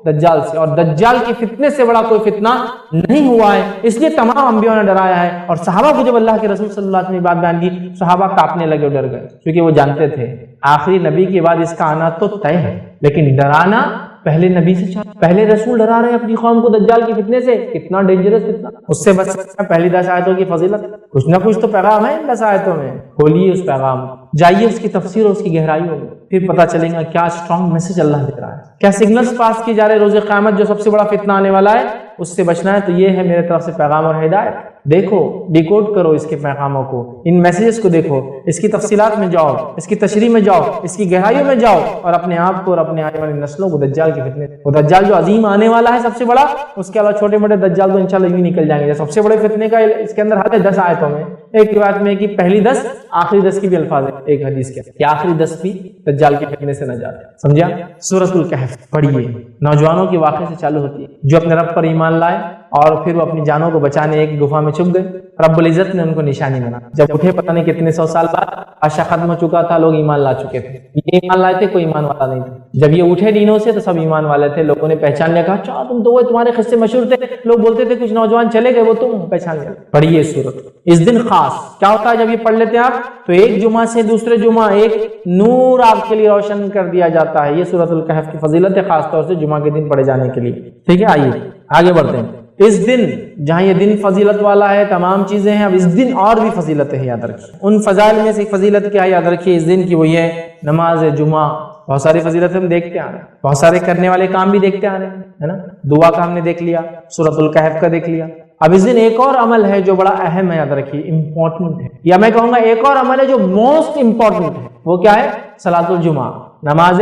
دجال سے. اور دجال کے فتنے سے بڑا کوئی فتنہ نہیں ہوا ہے، اس لیے تمام انبیاءوں نے ڈرایا ہے. اور صحابہ کو جب اللہ کے رسول صلی اللہ علیہ وسلم نے بات بیان کی صحابہ کانپنے لگے اور ڈر گئے، کیونکہ وہ جانتے تھے آخری نبی کے بعد اس کا آنا تو طے ہے، لیکن ڈرانا پہلے نبی سے چاہتا. پہلے رسول ڈرا رہے ہیں اپنی قوم کو دجال کے فتنے سے، کتنا ڈینجرس فتنہ، اس سے بچ سکتے ہیں. پہلی 10 آیتوں کی فضیلت، کچھ نہ کچھ تو پیغام ہے ان 10 آیتوں میں. کھولیے اس پیغام، جائیے اس کی تفسیر اور اس کی گہرائیوں میں، پھر پتہ چلے گا کیا اسٹرانگ میسج اللہ دے رہا ہے، کیا سگنلز پاس کی جا رہے ہیں. روز قیامت جو سب سے بڑا فتنہ آنے والا ہے اس سے بچنا ہے تو یہ ہے میرے طرف سے پیغام اور ہدایت. دیکھو، ڈیکوڈ کرو اس کے پیغاموں کو، ان میسیجز کو دیکھو، اس کی تفصیلات میں جاؤ، اس کی تشریح میں جاؤ، اس کی گہرائیوں میں جاؤ، اور اپنے آپ کو اور اپنے آنے والی نسلوں کو دجال کے فتنے، وہ دجال جو عظیم آنے والا ہے سب سے بڑا، اس کے علاوہ چھوٹے موٹے دجال تو انشاءاللہ یوں نکل جائیں گے. سب سے بڑے فتنے کا اس کے اندر حد ہے 10 آیتوں میں. ایک روایت میں کہ پہلی 10 آخری 10 کی بھی الفاظ ہے ایک حدیث کے کہ آخری 10 بھی دجال کے فتنے سے نجات ہے. سمجھا؟ سورۃ الکہف پڑھیے. نوجوانوں کے واقعے سے چالو ہوتی ہے جو اپنے رب پر ایمان لائے اور پھر وہ اپنی جانوں کو بچانے ایک گفا میں چھپ گئے. رب العزت نے ان کو نشانی بنا. جب اٹھے پتہ نہیں کتنے 100 سال بعد، عرصہ ختم ہو چکا تھا، لوگ ایمان لا چکے تھے. یہ ایمان لائے تھے، کوئی ایمان والا نہیں تھا. جب یہ اٹھے دینوں سے تو سب ایمان والے تھے. لوگوں نے پہچان لیا، کہا اچھا تم تو وہ، تمہارے قصے مشہور تھے، لوگ بولتے تھے کچھ نوجوان چلے گئے وہ تم پہچان لیا. پڑھیے سورت. اس دن خاص کیا ہوتا ہے جب یہ پڑھ لیتے ہیں آپ تو ایک جمعہ سے دوسرے جمعہ ایک نور آپ کے لیے روشن کر دیا جاتا ہے. یہ سورۃ الکہف کی فضیلت ہے خاص طور سے جمعہ کے دن پڑھے جانے کے لیے. ٹھیک ہے، آئیے آگے بڑھتے ہیں. اس دن جہاں یہ دن فضیلت والا ہے، تمام چیزیں ہیں، اب اس دن اور بھی فضیلت ہے، یاد رکھیے. ان فضائل میں سے ایک فضیلت کیا ہے یاد رکھیے اس دن کی، وہ یہ ہے نماز جمعہ. بہت ساری فضیلت ہم دیکھتے آ رہے ہیں، بہت سارے کرنے والے کام بھی دیکھتے آ رہے ہیں، ہے نا. دعا کا ہم نے دیکھ لیا، سورۃ الکہف کا دیکھ لیا. اب اس دن ایک اور عمل ہے جو بڑا اہم ہے، یاد رکھیے، امپورٹنٹ ہے، یا میں کہوں گا ایک اور عمل ہے جو موسٹ امپورٹنٹ ہے. وہ کیا ہے؟ صلاۃ الجمعہ، نماز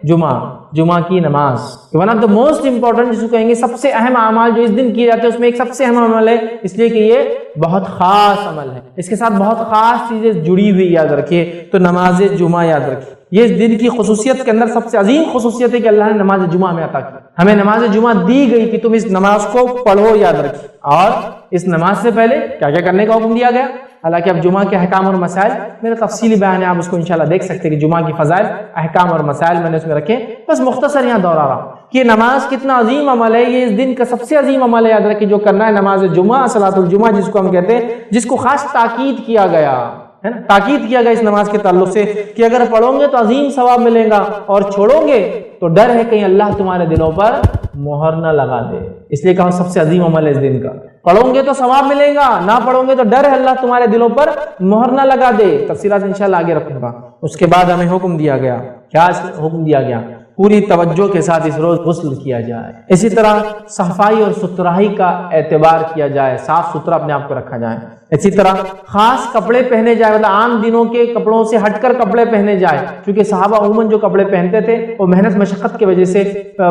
جمعہ، جمعہ کی نماز. One of the most important جس کو کہیں گے سب سے اہم اعمال جو اس دن کیے جاتے ہیں اس میں ایک سب سے اہم عمل ہے، اس لیے کہ یہ بہت خاص عمل ہے، اس کے ساتھ بہت خاص چیزیں جڑی ہوئی، یاد رکھیے. تو نماز جمعہ یاد رکھیے، یہ اس دن کی خصوصیت کے اندر سب سے عظیم خصوصیت ہے کہ اللہ نے نماز جمعہ میں عطا کی. ہمیں نماز جمعہ دی گئی کہ تم اس نماز کو پڑھو، یاد رکھیے. اور اس نماز سے پہلے کیا کیا کرنے کا حکم دیا گیا؟ حالانکہ اب جمعہ کے احکام اور مسائل میرا تفصیلی بیان ہے، آپ اس کو انشاءاللہ دیکھ سکتے ہیں کہ جمعہ کی فضائل، احکام اور مسائل میں نے اس میں رکھے. بس مختصر یہاں دہرا رہا کہ یہ نماز کتنا عظیم عمل ہے. یہ اس دن کا سب سے عظیم عمل ہے، یاد رکھیے، جو کرنا ہے نماز جمعہ، صلاۃ الجمعہ جس کو ہم کہتے ہیں، جس کو خاص تاکید کیا گیا ہے نا، تاکید کیا گیا اس نماز کے تعلق سے کہ اگر پڑھو گے تو عظیم ثواب ملے گا، اور چھوڑو گے تو ڈر ہے کہیں اللہ تمہارے دلوں پر مہر نہ لگا دے. اس لیے کہا سب سے عظیم عمل ہے اس دن کا. پڑھو گے تو ثواب ملے گا، نہ پڑھو گے تو ڈر ہے اللہ تمہارے دلوں پر مہر نہ لگا دے. تفصیلات انشاءاللہ آگے رکھوں گا. اس کے بعد ہمیں حکم دیا گیا، کیا حکم دیا گیا؟ پوری توجہ کے ساتھ اس روز غسل کیا جائے. اسی طرح صفائی اور ستھرائی کا اعتبار کیا جائے، صاف ستھرا اپنے آپ کو رکھا جائے. اسی طرح خاص کپڑے پہنے جائے، مطلب عام دنوں کے کپڑوں سے ہٹ کر کپڑے پہنے جائے، کیونکہ صحابہ عموماً جو کپڑے پہنتے تھے وہ محنت مشقت کی وجہ سے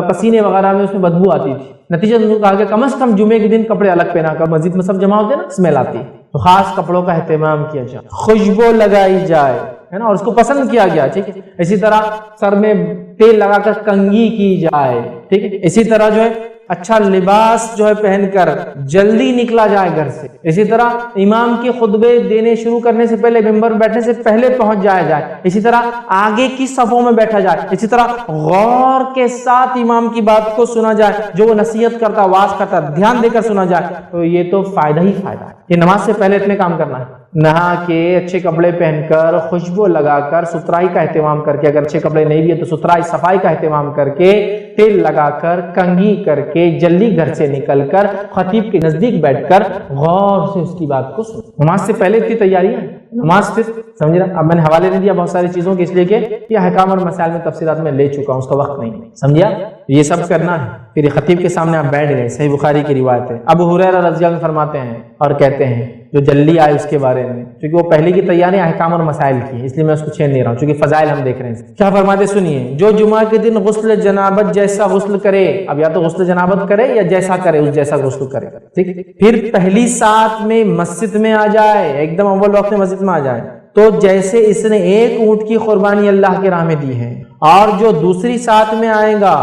پسینے وغیرہ میں اس میں بدبو آتی تھی. نتیجہ انہوں نے کہا کہ کم از کم جمعے کے دن کپڑے الگ پہنا کر، مسجد میں سب جمع ہوتے ہیں نا، اسمیل آتی ہے، تو خاص کپڑوں کا اہتمام کیا جائے. خوشبو لگائی جائے، ہے نا، اور اس کو پسند کیا گیا. ٹھیک ہے. اسی طرح سر میں تیل لگا کر کنگھی کی جائے. ٹھیک ہے. اسی طرح جو ہے اچھا لباس جو ہے پہن کر جلدی نکلا جائے گھر سے. اسی طرح امام کے خطبے دینے شروع کرنے سے پہلے ممبر پر بیٹھنے سے پہلے پہنچ جایا جائے. اسی طرح آگے کی صفوں میں بیٹھا جائے. اسی طرح غور کے ساتھ امام کی بات کو سنا جائے, جو وہ نصیحت کرتا, واعظ کرتا, دھیان دے کر سنا جائے. تو یہ تو فائدہ ہی فائدہ ہے. یہ نماز سے پہلے اتنے کام کرنا ہے. نہا کے اچھے کپڑے پہن کر, خوشبو لگا کر, ستھرائی کا اہتمام کر کے, اگر اچھے کپڑے نہیں بھی ہے تو ستھرائی صفائی کا اہتمام کر کے, تیل لگا کر, کنگھی کر کے, جلدی گھر سے نکل کر خطیب کے نزدیک بیٹھ کر غور سے اس کی بات کو سن. نماز سے پہلے اتنی تیاری ہے. نماز پھر سمجھ رہا, اب میں نے حوالے نہیں دیا بہت ساری چیزوں کے, اس لیے کہ یہ احکام اور مسائل میں تفصیلات میں لے چکا ہوں, اس کا وقت نہیں. سمجھا, یہ سب کرنا ہے. پھر خطیب کے سامنے آپ بیٹھ گئے. صحیح بخاری کی روایت ہے, ابو ہریرہ رضی اللہ عنہ فرماتے ہیں اور کہتے ہیں جو جلدی آئے اس کے بارے میں, کیونکہ وہ پہلے کی تیاری احکام اور مسائل کی, اس لیے میں اس کو چھیڑ نہیں رہا ہوں, چونکہ فضائل ہم دیکھ رہے ہیں. کیا فرماتے سنیے, جو جمعہ کے دن غسل جنابت جیسا غسل کرے, اب یا تو غسل جنابت کرے یا جیسا کرے اس جیسا غسل کرے, ٹھیک. پھر پہلی ساتھ میں مسجد میں آ جائے, ایک دم اول وقت میں مسجد میں آ جائے, تو جیسے اس نے ایک اونٹ کی قربانی اللہ کے راہ میں دی ہے, اور جو دوسری ساتھ میں آئے گا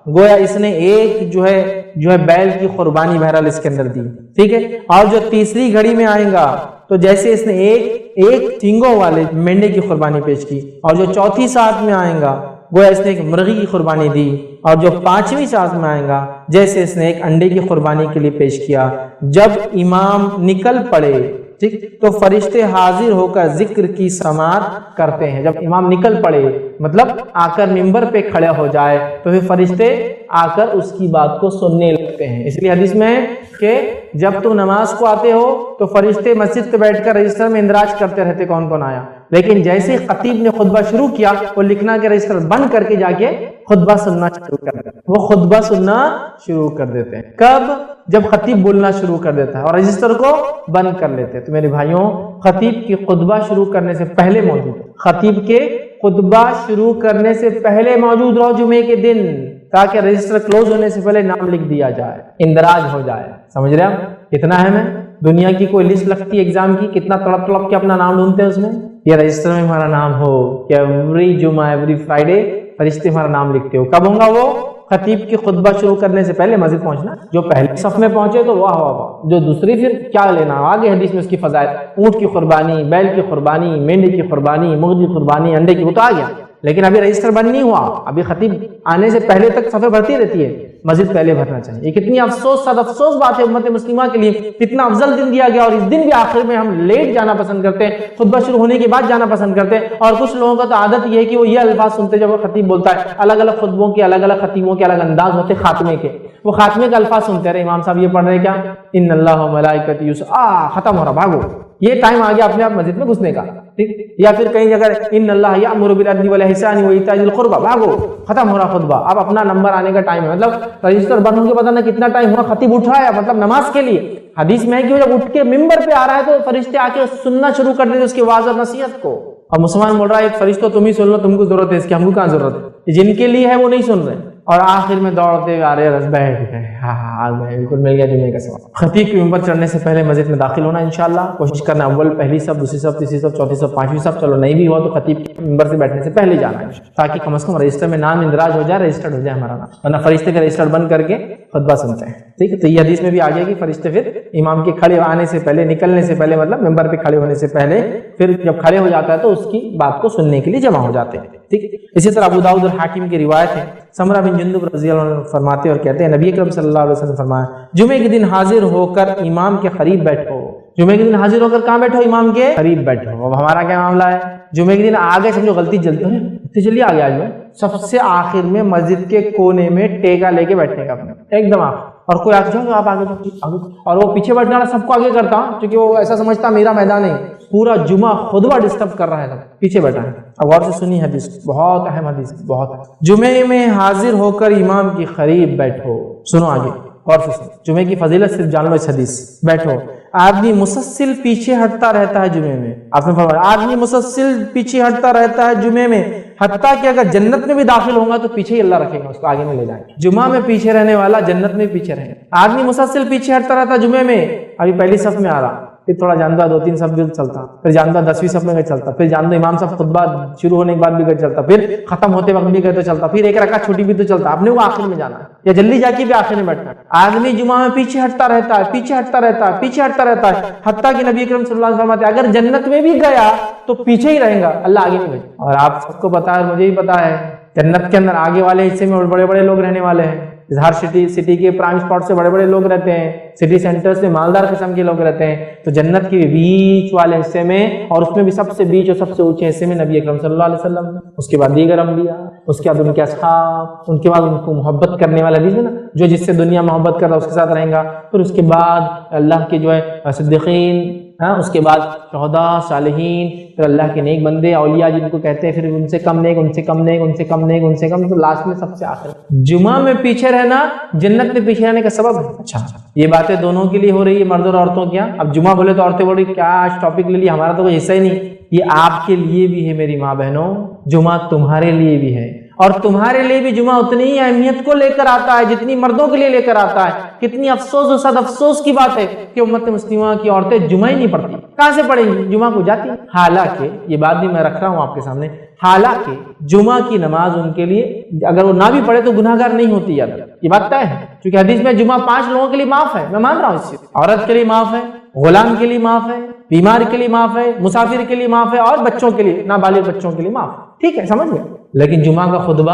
گویا اس نے ایک جو ہے بیل کی قربانی بہرحال اس کے اندر دی, ٹھیک ہے. اور جو تیسری گھڑی میں آئے گا تو جیسے اس نے ایک سینگوں والے مینڈے کی قربانی پیش کی, اور جو چوتھی ساتھ میں آئے گا گویا اس نے ایک مرغی کی قربانی دی, اور جو پانچویں ساتھ میں آئے گا جیسے اس نے ایک انڈے کی قربانی کے لیے پیش کیا. جب امام نکل پڑے, ٹھیک, تو فرشتے حاضر ہو کر ذکر کی سماعت کرتے ہیں. جب امام نکل پڑے مطلب آ کر ممبر پہ کھڑے ہو جائے تو پھر فرشتے آ کر اس کی بات کو سننے لگتے ہیں. اس لیے حدیث میں ہے کہ جب تم نماز کو آتے ہو تو فرشتے مسجد پہ بیٹھ کر رجسٹر میں اندراج کرتے رہتے کون کون آیا, لیکن جیسے خطیب نے خطبہ شروع کیا وہ لکھنا کہ رجسٹر بند کر کے جا کے خطبہ سننا شروع کر دیتے. وہ خطبہ سننا شروع کر دیتے ہیں کب, جب خطیب بولنا شروع کر دیتا ہے, اور رجسٹر کو بند کر لیتے ہیں. تو میرے بھائیوں, خطیب کی خطبہ شروع کرنے سے پہلے موجود, خطیب کے خطبہ شروع کرنے سے پہلے موجود رہو جمعے کے دن, تاکہ رجسٹر کلوز ہونے سے پہلے نام لکھ دیا جائے, اندراج ہو جائے. سمجھ رہے ہیں کتنا اہم ہے. دنیا کی کوئی لسٹ لگتی ہے ایگزام کی, کتنا تڑپ تڑپ کے اپنا نام ڈھونڈتے ہیں اس میں, یہ رجسٹر میں ہمارا نام ہو کہ ایوری جمعہ ایوری فرائیڈے فرشتے ہمارا نام لکھتے ہو. کب ہوگا وہ, خطیب کی خطبہ شروع کرنے سے پہلے مسجد پہنچنا. جو پہلے صف میں پہنچے تو واہ واہ واہ, جو دوسری پھر کیا لینا, آگے حدیث میں اس کی فضائل, اونٹ کی قربانی, بیل کی قربانی, مینڈے کی قربانی, مرغی کی قربانی, انڈے کی, وہ تو آ گیا. لیکن ابھی رجسٹر بند نہیں ہوا, ابھی خطیب آنے سے پہلے تک صفیں بھرتی رہتی ہے, مسجد پہلے بھرنا چاہیے. یہ کتنی افسوس بات ہے امت مسلمہ کے لیے, کتنا افضل دن دیا گیا, اور اس دن بھی آخر میں ہم لیٹ جانا پسند کرتے ہیں, خطبہ شروع ہونے کے بعد جانا پسند کرتے ہیں. اور کچھ لوگوں کا تو عادت یہ ہے کہ وہ یہ الفاظ سنتے جب وہ خطیب بولتا ہے, الگ الگ خطبوں کے الگ الگ خطیبوں کے الگ انداز ہوتے, خاتمے کے وہ خاتمے کے الفاظ سنتے رہے, امام صاحب یہ پڑھ رہے کیا, ان اللہ و ملائکتہ ختم ہو رہا, بھاگو, یہ ٹائم آ گیا اپنے آپ مسجد میں گھسنے کا, ٹھیک. یا پھر کہیں جگہ ان اللہ یامر بالعدل والاحسان وایتاء ذی القربى, بھاگو, ختم ہو رہا خطبہ, اب اپنا نمبر آنے کا ٹائم ہے. مطلب رجسٹر بند ہونے کے پتہ نہ کتنا ٹائم ہوا, خطیب اٹھایا مطلب نماز کے لیے. حدیث میں ہے کہ جب اٹھ کے ممبر پہ آ رہا ہے تو فرشتے آ کے سننا شروع کر دیتے اس کی واعظ اور نصیحت کو. اور مسلمان بول رہا ہے ایک فرشتہ تم ہی سن لو, تم کو ضرورت ہے اس کی, ہم کو کہاں ضرورت ہے, جن کے لیے ہے وہ نہیں سن رہے, اور آخر میں دوڑتے ہوئے آ رہے رس بیٹھ گئے, ہاں بالکل مل گیا جمعے کا سوال. خطیب کے ممبر چڑھنے سے پہلے مسجد میں داخل ہونا انشاءاللہ کوشش کرنا, اول پہلی صف, دوسری صف, تیسری صف, چوتھی صف, پانچویں صف, چلو نہیں بھی ہوا تو خطیب کے ممبر سے بیٹھنے سے پہلے جانا ہے, تاکہ کم از کم رجسٹر میں نام اندراج ہو جائے, رجسٹرڈ ہو جائے ہمارا نام, ورنہ فرشتے کا رجسٹر بند کر کے خطبہ سنتے ہیں, ٹھیک ہے. تو یہ حدیث میں بھی آ گیا کہ فرشتے پھر امام کے کھڑے آنے سے پہلے, نکلنے سے پہلے, مطلب ممبر پہ کھڑے ہونے سے پہلے, پھر جب کھڑے ہو جاتا ہے تو اس کی بات کو سننے کے لیے جمع ہو جاتے ہیں, ٹھیک. اسی طرح ابو داؤد اور حاکم کی روایت ہے, سمرہ بن جندب رضی اللہ عنہ فرماتے اور کہتے ہیں نبی اکرم صلی اللہ علیہ وسلم فرمایا, جمعے کے دن حاضر ہو کر امام کے قریب بیٹھو. جمعے کے دن حاضر ہو کر کہاں بیٹھو, امام کے قریب بیٹھو. اب ہمارا کیا معاملہ ہے, جمعے کے دن آگے سمجھو غلطی جلدی ہے, چلیے آگے آج میں سب سے آخر میں مسجد کے کونے میں ٹیکا لے کے بیٹھنے کا, اپنے ایک دم آخر, اور کوئی آگے جاؤ آپ آگے جاؤ, اور وہ پیچھے بیٹھنے والا سب کو آگے کرتا, کیونکہ وہ ایسا سمجھتا میرا میدان ہے, پورا جمعہ خطبہ ڈسٹرب کر رہا ہے, پیچھے بیٹھا ہے. اب غور سے سنی حدیث, بہت اہم حدیث, بہت. جمعے میں حاضر ہو کر امام کے قریب بیٹھو. سنو آگے غور سے سنو, جمعے کی فضیلت صرف جان لو اس حدیث. بیٹھو, آدمی مسلسل پیچھے ہٹتا رہتا ہے جمعے میں, آپ نے فرمایا آدمی مسلسل پیچھے ہٹتا رہتا ہے جمعے میں, حتیٰ کہ اگر جنت میں بھی داخل ہوگا تو پیچھے ہی اللہ رکھے گا, اس کو آگے میں لے جائیں. جمعہ میں پیچھے رہنے والا جنت میں پیچھے رہے. آدمی مسلسل پیچھے ہٹتا رہتا ہے جمعے میں, ابھی پہلی صف میں آ رہا, پھر تھوڑا جانتا 2-3 صف بھی چلتا، پھر جانتا 10ویں صف میں چلتا، پھر جانتا امام صاحب خطبہ شروع ہونے کے بعد بھی چلتا، پھر ختم ہوتے وقت بھی گئے تو چلتا، پھر ایک رکعت چھوٹی بھی تو چلتا، آپ نے وہ آخر میں جانا ہے یا جلدی جا کے بھی آخر میں بیٹھنا ہے۔ آدمی جمعہ میں پیچھے ہٹتا رہتا ہے، پیچھے ہٹتا رہتا ہے، پیچھے ہٹتا رہتا ہے، حتیٰ کہ نبی اکرم صلی اللہ علیہ وسلم فرماتے ہیں اگر جنت میں بھی گیا تو پیچھے ہی رہیں گا، اللہ آگے نہیں بھیجے۔ اور آپ سب کو پتا ہے، مجھے بھی پتا ہے، جنت کے اندر آگے والے حصے میں بڑے بڑے لوگ رہنے والے ہیں، ہر سٹی کے پرائم اسپاٹ سے بڑے بڑے لوگ رہتے ہیں، سٹی سینٹر سے مالدار قسم کے لوگ رہتے ہیں، تو جنت کے بیچ والے حصے میں، اور اس میں بھی سب سے بیچ اور سب سے اونچے حصے میں نبی اکرم صلی اللہ علیہ وسلم، اس کے بعد دیگر انبیاء، اس کے بعد ان کے اصحاب، ان کے بعد ان کو محبت کرنے والا حدیث ہے نا، جو جس سے دنیا محبت کر رہا اس کے ساتھ رہیں گا، پھر اس کے بعد اللہ کے جو ہے صدیقین، اس کے بعد شہداء، صالحین، پھر اللہ کے نیک بندے، اولیاء جن کو کہتے ہیں، پھر ان سے کم نیک، ان سے کم نیک، ان سے کم نیک، ان سے کم، تو لاسٹ میں سب سے آخر۔ جمعہ میں پیچھے رہنا جنت میں پیچھے رہنے کا سبب ہے۔ اچھا، یہ باتیں دونوں کے لیے ہو رہی ہے، مرد اور عورتوں کیا؟ اب جمعہ بولے تو عورتیں بول رہی کیا آج ٹاپک لے لیا، ہمارا تو کوئی حصہ ہی نہیں۔ یہ آپ کے لیے بھی ہے میری ماں بہنوں، جمعہ تمہارے لیے بھی ہے، اور تمہارے لیے بھی جمعہ اتنی ہی اہمیت کو لے کر آتا ہے جتنی مردوں کے لیے لے کر آتا ہے۔ کتنی افسوس و صد افسوس کی بات ہے کہ امت مسلمہ کی عورتیں جمعہ ہی نہیں پڑھتی، کہاں سے پڑھیں گی؟ جمعہ کو جاتی۔ حالانکہ یہ بات بھی میں رکھ رہا ہوں آپ کے سامنے، حالانکہ جمعہ کی نماز ان کے لیے اگر وہ نہ بھی پڑھے تو گناہ گار نہیں ہوتی، یاد یہ بات طے ہے، کیونکہ حدیث میں جمعہ 5 لوگوں کے لیے معاف ہے، میں مان رہا ہوں اس چیز، عورت کے لیے معاف ہے، غلام کے لیے معاف ہے، بیمار کے لیے معاف ہے، مسافر کے لیے معاف ہے، اور بچوں کے لیے، نابالغ بچوں کے لیے معاف ہے، ٹھیک ہے، سمجھ گئے؟ لیکن جمعہ کا خطبہ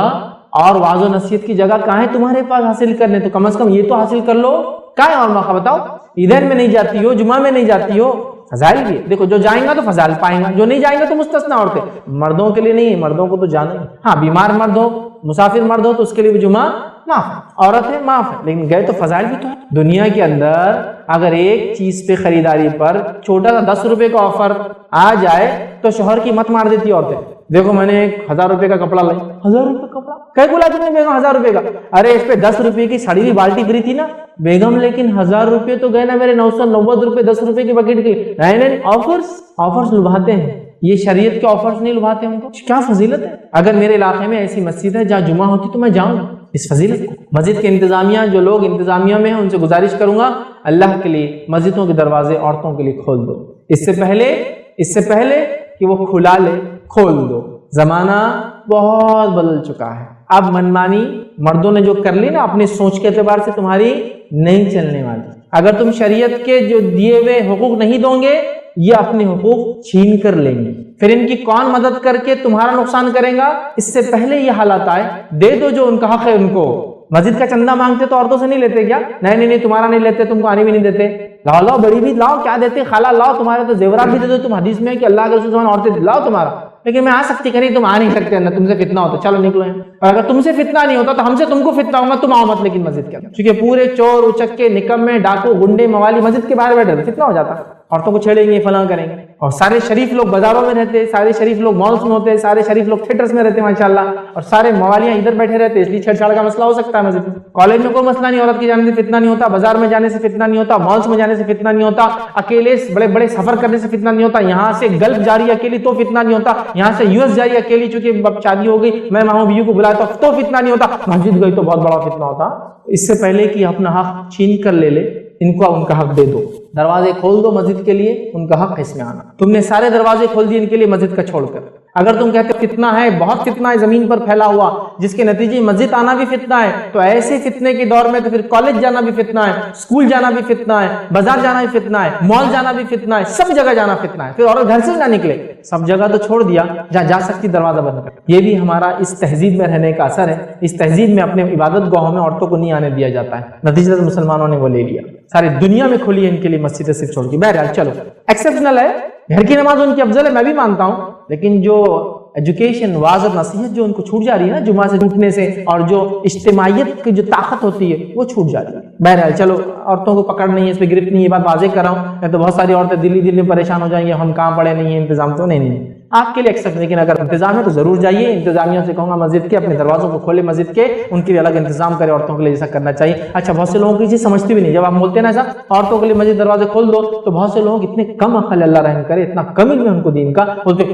اور واعظ و نصیحت کی جگہ کہاں ہے تمہارے پاس حاصل کرنے؟ تو کم از کم یہ تو حاصل کر لو، کہاں ہے اور موقع بتاؤ؟ عیدین میں نہیں جاتی ہو، جمعہ میں نہیں جاتی ہو، فضائل بھی ہے، دیکھو جو جائیں گا تو فضائل پائیں گا، جو نہیں جائیں گا تو مستثنا عورتیں، مردوں کے لیے نہیں ہے، مردوں کو تو جانا ہی، ہاں بیمار مرد ہو، مسافر مرد ہو تو اس کے لیے بھی جمعہ معاف ہے، عورت ہے معاف ہے، لیکن گئے تو فضائل بھی تو ہے۔ دنیا کے اندر اگر ایک چیز پہ خریداری پر چھوٹا سا 10 روپے کا آفر آ جائے تو شوہر کی مت مار دیتی عورتیں، دیکھو میں نے 1000 روپے کا کپڑا لائی، 1000 روپے کا کپڑا کہے بولا تم نے بیگم 1000 روپے کا؟ ارے اس پہ 10 روپے کی سڑی ہوئی بالٹی گری تھی نا بیگم، لیکن 1000 روپے تو گئے نا میرے 990 روپے 10 روپے کی بکیٹ کے لیے۔ نہیں آفرز لبھاتے ہیں، یہ شریعت کے آفرز نہیں لبھاتے ان کو، کیا فضیلت ہے؟ اگر میرے علاقے میں ایسی مسجد ہے جہاں جمعہ ہوتی تو میں جاؤں گا، اس فضیلت کو۔ مسجد کے انتظامیہ، جو لوگ انتظامیہ میں ہیں ان سے گزارش کروں گا اللہ کے لیے مسجدوں کے دروازے عورتوں کے لیے کھول دو، اس سے پہلے کہ وہ کھلا لے کھول دو۔ زمانہ بہت بدل چکا ہے، اب منمانی مردوں نے جو کر لی نا اپنی سوچ کے اعتبار سے تمہاری نہیں چلنے والی۔ اگر تم شریعت کے جو دیے ہوئے حقوق نہیں دو گے یہ اپنے حقوق چھین کر لیں گے، پھر ان کی کون مدد کر کے تمہارا نقصان کرے گا؟ اس سے پہلے یہ حالات آئے، دے دو جو ان کا حق ہے ان کو۔ مسجد کا چندہ مانگتے تو عورتوں سے نہیں لیتے کیا؟ نہیں تمہارا نہیں لیتے، تم کو آنے بھی نہیں دیتے، لاؤ بڑی بھی لاؤ، کیا دیتے؟ خالہ لاؤ، تمہارے تو زیورات بھی دے دو، تم حدیث میں ہے کہ اللہ کے رسول عورتیں لاؤ تمہارا، لیکن میں آ سکتی کہیں تم آ نہیں سکتے نا، تم سے فتنہ ہوتا، چلو نکلو ہیں، اور اگر تم سے فتنہ نہیں ہوتا تو ہم سے تم کو فتنہ ہوگا، تم آؤ مت لیکن مسجد کے اندر، کیونکہ پورے چور اچکے نکمے ڈاکو گنڈے موالی مسجد کے باہر بیٹھے فتنہ ہو جاتا، عورتوں کو چھیڑیں گے فلاں کریں گے، اور سارے شریف لوگ بازاروں میں رہتے، سارے شریف لوگ مالس میں ہوتے، سارے شریف لوگ تھیٹرز میں رہتے ماشاءاللہ، اور سارے موالیاں ادھر بیٹھے رہتے، اس لیے چھیڑ چھاڑ کا مسئلہ ہو سکتا ہے مسجد میں۔ کالج میں کوئی مسئلہ نہیں، عورت کی جانے سے فتنہ نہیں ہوتا، بازار میں جانے سے فتنہ نہیں ہوتا، مالس میں جانے سے فتنہ نہیں ہوتا، اکیلے بڑے سفر کرنے سے فتنہ نہیں ہوتا، یہاں سے گلف جاری اکیلی تو فتنہ نہیں ہوتا، یہاں سے US جاری اکیلی چونکہ اب شادی ہو گئی میں ماما بیوی کو بلاتا تو فتنہ نہیں ہوتا، مسجد گئی تو بہت بڑا فتنہ ہوتا۔ اس سے پہلے کہ اپنا حق چھین کر لے ان کو ان کا حق دے دو، دروازے کھول دو مسجد کے لیے، ان کا حق اس میں آنا۔ تم نے سارے دروازے کھول دیے ان کے لیے مسجد کا چھوڑ کر، اگر تم کہتے فتنہ ہے، بہت فتنہ ہے زمین پر پھیلا ہوا جس کے نتیجے مسجد آنا بھی فتنہ ہے، تو ایسے فتنے کے دور میں تو پھر کالج جانا بھی فتنہ ہے، اسکول جانا بھی فتنہ ہے، بازار جانا بھی فتنہ ہے، مال جانا بھی فتنہ ہے، سب جگہ جانا فتنہ ہے، پھر عورت گھر سے نہ نکلے، سب جگہ تو چھوڑ دیا، جہاں جا سکتی دروازہ بند کر۔ یہ بھی ہمارا اس تہذیب میں رہنے کا اثر ہے، اس تہذیب میں اپنے عبادت گاہوں میں عورتوں کو نہیں آنے دیا جاتا ہے، نتیجہ مسلمانوں نے وہ لے لیا، ساری دنیا میں کھلی ہے ان کے لیے مسجدیں صرف چھوڑ کے۔ بہرحال چلو ایکسیپشنل ہے، گھر کی نماز ان کی افضل ہے، میں بھی مانتا ہوں، لیکن جو ایجوکیشن، واعظ اور نصیحت جو ان کو چھوٹ جا رہی ہے نا جمعہ سے چھوٹنے سے، اور جو اجتماعیت کی جو طاقت ہوتی ہے وہ چھوٹ جا رہی ہے۔ بہرحال چلو عورتوں کو پکڑ نہیں ہے، اس پہ گرفت نہیں ہے، یہ بات واضح کر رہا ہوں، میں تو بہت ساری عورتیں دلی میں پریشان ہو جائیں گے، ہم کہاں پڑے نہیں ہیں، انتظام تو نہیں آپ کے لیے ایکسپٹ، لیکن اگر انتظام ہے تو ضرور جائیے، انتظامیہ سے کہوں گا مسجد کے اپنے دروازوں کو کھولے، مسجد کے ان کے لیے الگ انتظام کرے، عورتوں کے لیے جیسا کرنا چاہیے۔ اچھا بہت سے لوگوں کی چیز سمجھتی بھی نہیں، جب آپ بولتے ہیں نا صاحب عورتوں کے لیے مسجد دروازے کھول دو تو بہت سے لوگ اتنے کم عقل، اللہ رحم کرے، اتنا کم علم ہے ان کو دین کا، بولتے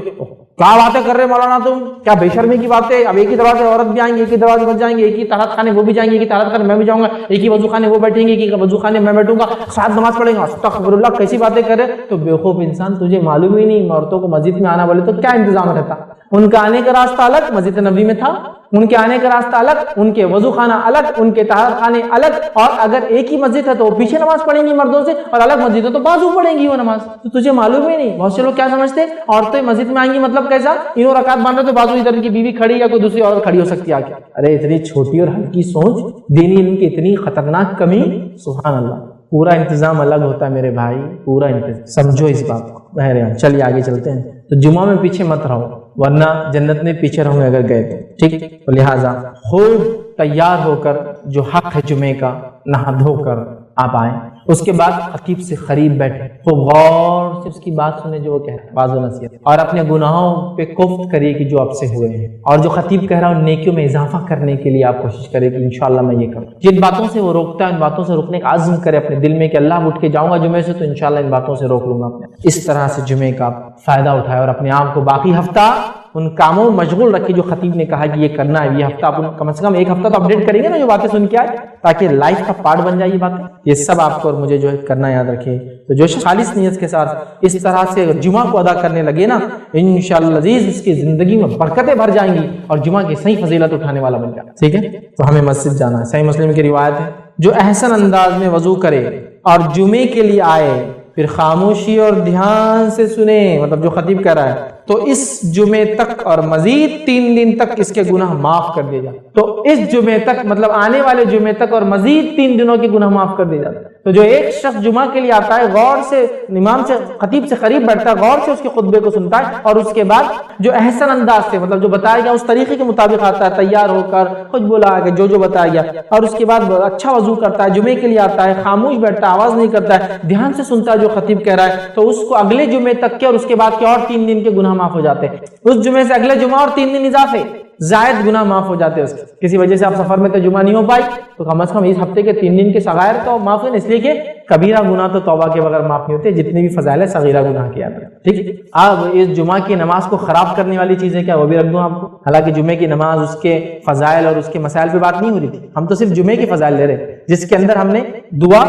کیا باتیں کر رہے مولانا تم، کیا بے شرمی کی باتیں، اب ایک ہی دروازے عورت بھی آئیں گے، ایک ہی دروازے بچ جائیں گے، ایک ہی طہارت خانے وہ بھی جائیں گے، ایک ہی طہارت خانے میں بھی جاؤں گا، ایک ہی وضو خانے وہ بیٹھیں گے، ایک ہی وضو خانے میں بیٹھوں گا، ساتھ نماز پڑھیں گا، استغفر اللہ، کیسی باتیں کر رہے. تو بیوقوف انسان، تجھے معلوم ہی نہیں عورتوں کو مسجد میں آنا بولے تو کیا انتظام رہتا. ان کا آنے کا راستہ الگ مسجد نبی میں تھا، ان کے آنے کا راستہ الگ، ان کے وضو خانہ الگ، ان کے طہارت خانے الگ. اور اگر ایک ہی مسجد ہے تو وہ پیچھے نماز پڑھیں گی مردوں سے، اور الگ مسجد ہے تو بازو پڑھیں گی وہ نماز. تو تجھے معلوم ہی نہیں. بہت سے لوگ کیا سمجھتے ہیں عورتیں مسجد میں آئیں گی مطلب کیسا، انہوں رکعت باندھ رہے تو بازو ادھر کی بیوی کھڑی یا کوئی دوسری عورت کھڑی ہو سکتی ہے آگے. ارے اتنی چھوٹی اور ہلکی سوچ، دینی علم کی اتنی خطرناک کمی. سبحان اللہ. پورا انتظام الگ ہوتا ہے میرے بھائی، پورا انتظام سمجھو اس بات کو. بہرحال چلیے آگے چلتے ہیں. تو جمعہ میں پیچھے مت رہو ورنہ جنت میں پیچھے رہوں گے اگر گئے تو ٹھیک. تو لہٰذا خوب تیار ہو کر جو حق ہے جمعے کا نہا دھو کر آپ آئیں. اس کے بعد خطیب سے قریب بیٹھے، خوب غور سے اس کی بات سنیں جو وہ کہہ رہا ہے، واضح نصیحت، اور اپنے گناہوں پہ کوفت کریے کہ جو آپ سے ہوئے ہیں، اور جو خطیب کہہ رہا ہے نیکیوں میں اضافہ کرنے کے لیے آپ کوشش کریں کہ انشاءاللہ میں یہ کروں. جن باتوں سے وہ روکتا ہے ان باتوں سے روکنے کا عزم کرے اپنے دل میں کہ اللہ اٹھ کے جاؤں گا جمعے سے تو انشاءاللہ ان باتوں سے روک لوں گا. اس طرح سے جمعے کا فائدہ اٹھائے اور اپنے آپ کو باقی ہفتہ ان کاموں میں مشغول رکھے جو خطیب نے کہا کہ یہ کرنا ہے. یہ ہفتہ آپ کم از کم ایک ہفتہ تو اپڈیٹ کریں گے نا جو باتیں سن کے آئے، تاکہ لائف کا پارٹ بن جائے یہ باتیں. یہ سب آپ کو اور مجھے جو ہے کرنا یاد رکھے. تو جو خالص نیت کے ساتھ اس طرح سے جمعہ کو ادا کرنے لگے نا، انشاءاللہ عزیز اس کی زندگی میں برکتیں بھر جائیں گی اور جمعہ کی صحیح فضیلت اٹھانے والا بن جائے. ٹھیک ہے. تو ہمیں مسجد جانا ہے. صحیح مسلم کی روایت ہے، جو احسن انداز میں وضو کرے اور جمعے کے لیے آئے پھر خاموشی اور دھیان سے سنے، مطلب جو خطیب کہہ رہا ہے، تو اس جمعے تک اور مزید 3 دن تک اس کے گناہ معاف کر دیے جاتے. تو اس جمعے تک مطلب آنے والے جمعے تک اور مزید 3 دنوں کے گناہ معاف کر دیے جاتے. تو جو ایک شخص جمعہ کے لیے آتا ہے، غور سے امام سے خطیب سے قریب بیٹھتا ہے، غور سے اس کے خطبے کو سنتا ہے، اور اس کے بعد جو احسن انداز سے مطلب جو بتایا گیا اس طریقے کے مطابق آتا ہے، تیار ہو کر خود بولا کہ جو بتایا گیا، اور اس کے بعد اچھا وضو کرتا ہے، جمعے کے لیے آتا ہے، خاموش بیٹھتا ہے، آواز نہیں کرتا ہے، دھیان سے سنتا ہے جو خطیب کہہ رہا ہے، تو اس کو اگلے جمعے تک کے اور اس کے بعد کے اور 3 دن کے گناہ معاف ہو جاتے ہیں. اس جمعے سے اگلے جمعہ اور 3 دن اضافے زائد گناہ معاف ہو جاتے ہیں. کسی وجہ سے آپ سفر میں تو جمعہ نہیں ہو پائی تو کم از کم اس ہفتے کے 3 دن کے صغائر تو معاف ہوئے، اس لیے کہ کبیرہ گناہ تو توبہ کے بغیر معاف نہیں ہوتے، جتنے بھی فضائل ہے صغیرہ گناہ کیا جاتے ہیں. ٹھیک. اب اس جمعہ کی نماز کو خراب کرنے والی چیزیں کیا وہ بھی رکھ دوں آپ کو. حالانکہ جمعے کی نماز اس کے فضائل اور اس کے مسائل پہ بات نہیں ہو رہی تھی، ہم تو صرف جمعے کی فضائل لے رہے جس کے اندر ہم نے دعا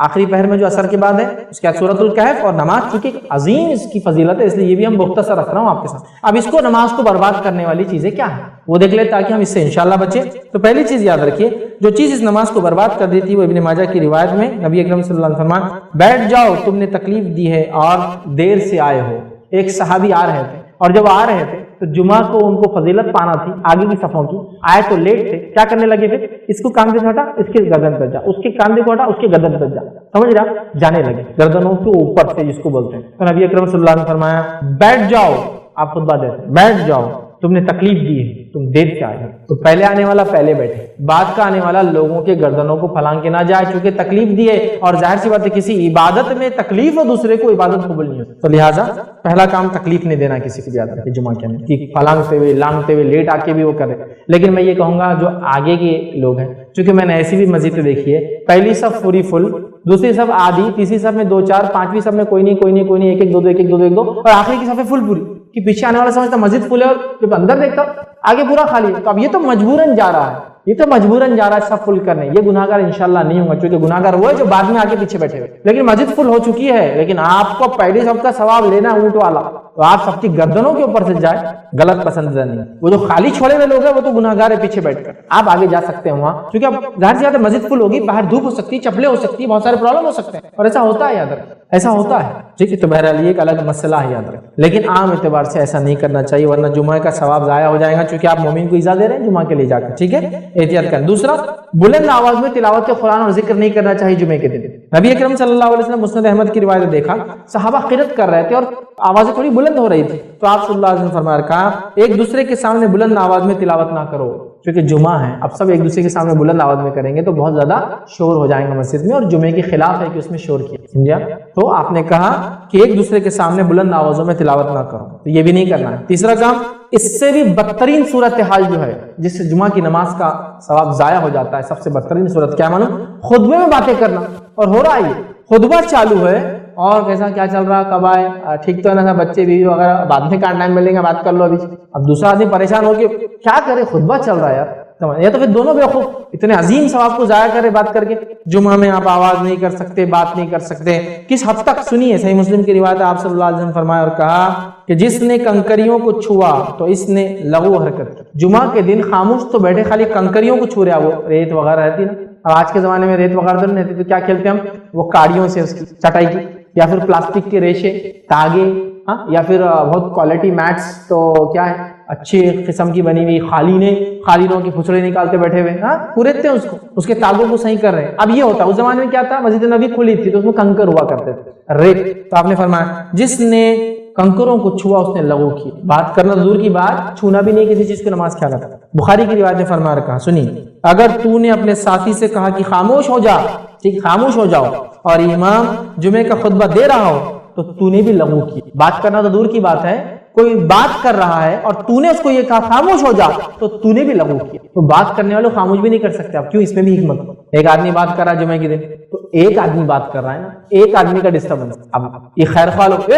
آخری پہر میں جو اثر کے بعد ہے اس کے بعد سورۃ الکہف اور نماز، چونکہ عظیم اس کی فضیلت ہے اس لیے یہ بھی ہم مختصر رکھ رہا ہوں آپ کے ساتھ. اب اس کو نماز کو برباد کرنے والی چیزیں کیا ہیں وہ دیکھ لیں تاکہ ہم اس سے انشاءاللہ بچیں. تو پہلی چیز یاد رکھیے جو چیز اس نماز کو برباد کر دیتی وہ ابن ماجہ کی روایت میں نبی اکرم صلی اللہ علیہ وسلم فرمایا، بیٹھ جاؤ تم نے تکلیف دی ہے اور دیر سے آئے ہو. ایک صحابی آ رہے تھے اور جب آ رہے تھے تو جمعہ کو ان کو فضیلت پانا تھی، آگے کی صفوں کی آئے تو لیٹ تھے، کیا کرنے لگے پھر اس کو کاندھے سے ہٹا اس کے گردن پر جا، اس کے کاندھے کو ہٹا اس کے گردن پر جا، سمجھ رہا، جانے لگے گردنوں کے اوپر سے جس کو بولتے ہیں. تو نبی اکرم صلی اللہ علیہ وسلم نے فرمایا بیٹھ جاؤ، آپ خطبہ دیتے بیٹھ جاؤ تم نے تکلیف دی ہے، تم دیر سے آئے. تو پہلے آنے والا پہلے بیٹھے، بعد کا آنے والا لوگوں کے گردنوں کو پھلانگ کے نہ جائے، چونکہ تکلیف دی ہے اور ظاہر سی بات ہے کسی عبادت میں تکلیف ہو دوسرے کو عبادت قبول نہیں ہوتی. تو لہٰذا پہلا کام تکلیف نہیں دینا کسی کو یاد رکھے جمعہ کے اندر کہ پھلانگتے ہوئے لانگتے ہوئے لیٹ آ کے بھی وہ کرے. لیکن میں یہ کہوں گا جو آگے کے لوگ ہیں، چونکہ میں نے ایسی بھی مسجد دیکھی ہے پہلی صف پوری فل، دوسری صف آدھی، تیسری صف میں 2 4، پانچویں صف میں کوئی نہیں، ایک ایک دو دو، اور آخری کی صفیں فل پوری کہ پیچھے آنے والا سمجھتا مسجد فل ہے اور جب اندر دیکھتا آگے پورا خالی ہے. تو اب یہ تو مجبوراً جا رہا ہے، یہ تو مجبوراً جا رہا ہے سب فل کرنے. یہ گناہگار انشاءاللہ نہیں ہوگا، کیونکہ گناہگار وہ ہے جو بعد میں آگے پیچھے بیٹھے ہوئے. لیکن مسجد فل ہو چکی ہے لیکن آپ کو پہلی صف کا ثواب لینا اونٹ والا، تو آپ سب کی گردنوں کے اوپر سے جائے غلط پسندیدہ نہیں. وہ جو خالی چھوڑے ہوئے لوگ ہیں وہ تو گناہگار ہے پیچھے بیٹھ کر، آپ آگے جا سکتے ہیں وہاں، کیونکہ اب ظاہر سی بات ہے مسجد فل ہوگی، باہر دھوپ ہو سکتی ہے، چپلیں ہو سکتی ہے، بہت سارے پرابلم ہو سکتے ہیں، اور ایسا ہوتا ہے یاد رکھ، ایسا ہوتا ہے. ٹھیک ہے. تو بہرحال یہ ایک الگ مسئلہ ہے یاد رکھ، لیکن عام اعتبار سے ایسا نہیں کرنا چاہیے ورنہ جمعہ کا ثواب ضائع ہو جائے گا، چونکہ آپ مومن کو ایذا دے رہے ہیں جمعہ کے لیے جا کر. ٹھیک ہے. احتیاط کریں. دوسرا بلند آواز میں تلاوت قرآن اور ذکر نہیں کرنا چاہیے جمعے کے دن. نبی اکرم صلی اللہ علیہ وسلم مسند احمد کی روایت دیکھا صحابہ قرات کر رہے تھے اور آوازیں تھوڑی بلند ہو رہی تھی، تو آپ صلی اللہ علیہ وسلم فرمایا کہا ایک دوسرے کے سامنے بلند آواز میں تلاوت نہ کرو، کیونکہ جمعہ ہے. اب سب ایک دوسرے کے سامنے بلند آواز میں کریں گے تو بہت زیادہ شور ہو جائیں گا مسجد میں، اور جمعے کے خلاف ہے کہ اس میں شور کیا. سمجھا؟ تو آپ نے کہا کہ ایک دوسرے کے سامنے بلند آوازوں میں تلاوت نہ کرو، تو یہ بھی نہیں کرنا ہے. تیسرا کام، اس سے بھی بدترین صورتحال جو ہے جس سے جمعہ کی نماز کا ثواب ضائع ہو جاتا ہے، سب سے بدترین صورت کیا معلوم؟ خطبے میں باتیں کرنا. اور ہو رہا ہے خطبہ چالو ہے اور کیسا کیا چل رہا, کب آئے, ٹھیک تو ہے نا, بچے بیوی وغیرہ بعد میں ٹائم ملیں گے, بات کر لو ابھی. اب دوسرا آدمی پریشان ہو کے کیا کرے, خطبہ چل رہا ہے یار, یا تو پھر دونوں بیوقوف اتنے عظیم ثواب کو ضائع کرے بات کر کے. جمعہ میں آپ آواز نہیں کر سکتے, بات نہیں کر سکتے, کس حد تک سنیے. صحیح مسلم کی روایت ہے, آپ صلی اللہ علیہ وسلم فرمایا اور کہا کہ جس نے کنکریوں کو چھوا تو اس نے لغو حرکت کی. جمعہ کے دن خاموش تو بیٹھے, خالی کنکریوں کو چھو رہا, وہ ریت وغیرہ رہتی نا, اب آج کے زمانے میں ریت وغیرہ نہیں رہتی تو کیا کھیلتے ہم, وہ کاڑیوں سے اس کی چٹائی کی, یا پھر پلاسٹک کے ریشے, تاگے, یا پھر بہت کوالٹی میٹس, تو کیا ہے اچھی قسم کی بنی ہوئی خالینوں کی پھسڑے نکالتے بیٹھے ہوئے, پورےتے ہیں اس کو, اس کے تاگوں کو صحیح کر رہے ہیں. اب یہ ہوتا اس زمانے میں کیا تھا, مسجد نبی کھلی تھی تو اس میں کنکر ہوا کرتے تھے, ریت. تو آپ نے فرمایا جس نے کنکروں کو چھوا اس نے لغو کی. بات کرنا دور کی بات, چھونا بھی نہیں کسی چیز کو نماز کیا کرتا. بخاری کی روایت میں فرما رکھا, سنیے, اگر تو نے اپنے ساتھی سے کہا کہ خاموش ہو جا, ٹھیک, خاموش ہو جاؤ, اور امام جمعے کا خطبہ دے رہا ہو تو تو نے بھی لغو کی. بات کرنا تو دور کی بات ہے, کوئی بات کر رہا ہے اور تو نے اس کو یہ کہا خاموش ہو جا تو تو نے بھی لغو کیا. تو بات کرنے والے خاموش بھی نہیں کر سکتے. اب کیوں, اس میں بھی حکمت. ایک آدمی بات کر رہا ہے جمعے کے دن, تو ایک آدمی بات کر رہا ہے نا, ایک آدمی کا ڈسٹربنس. اب یہ خیر خواہ لوگ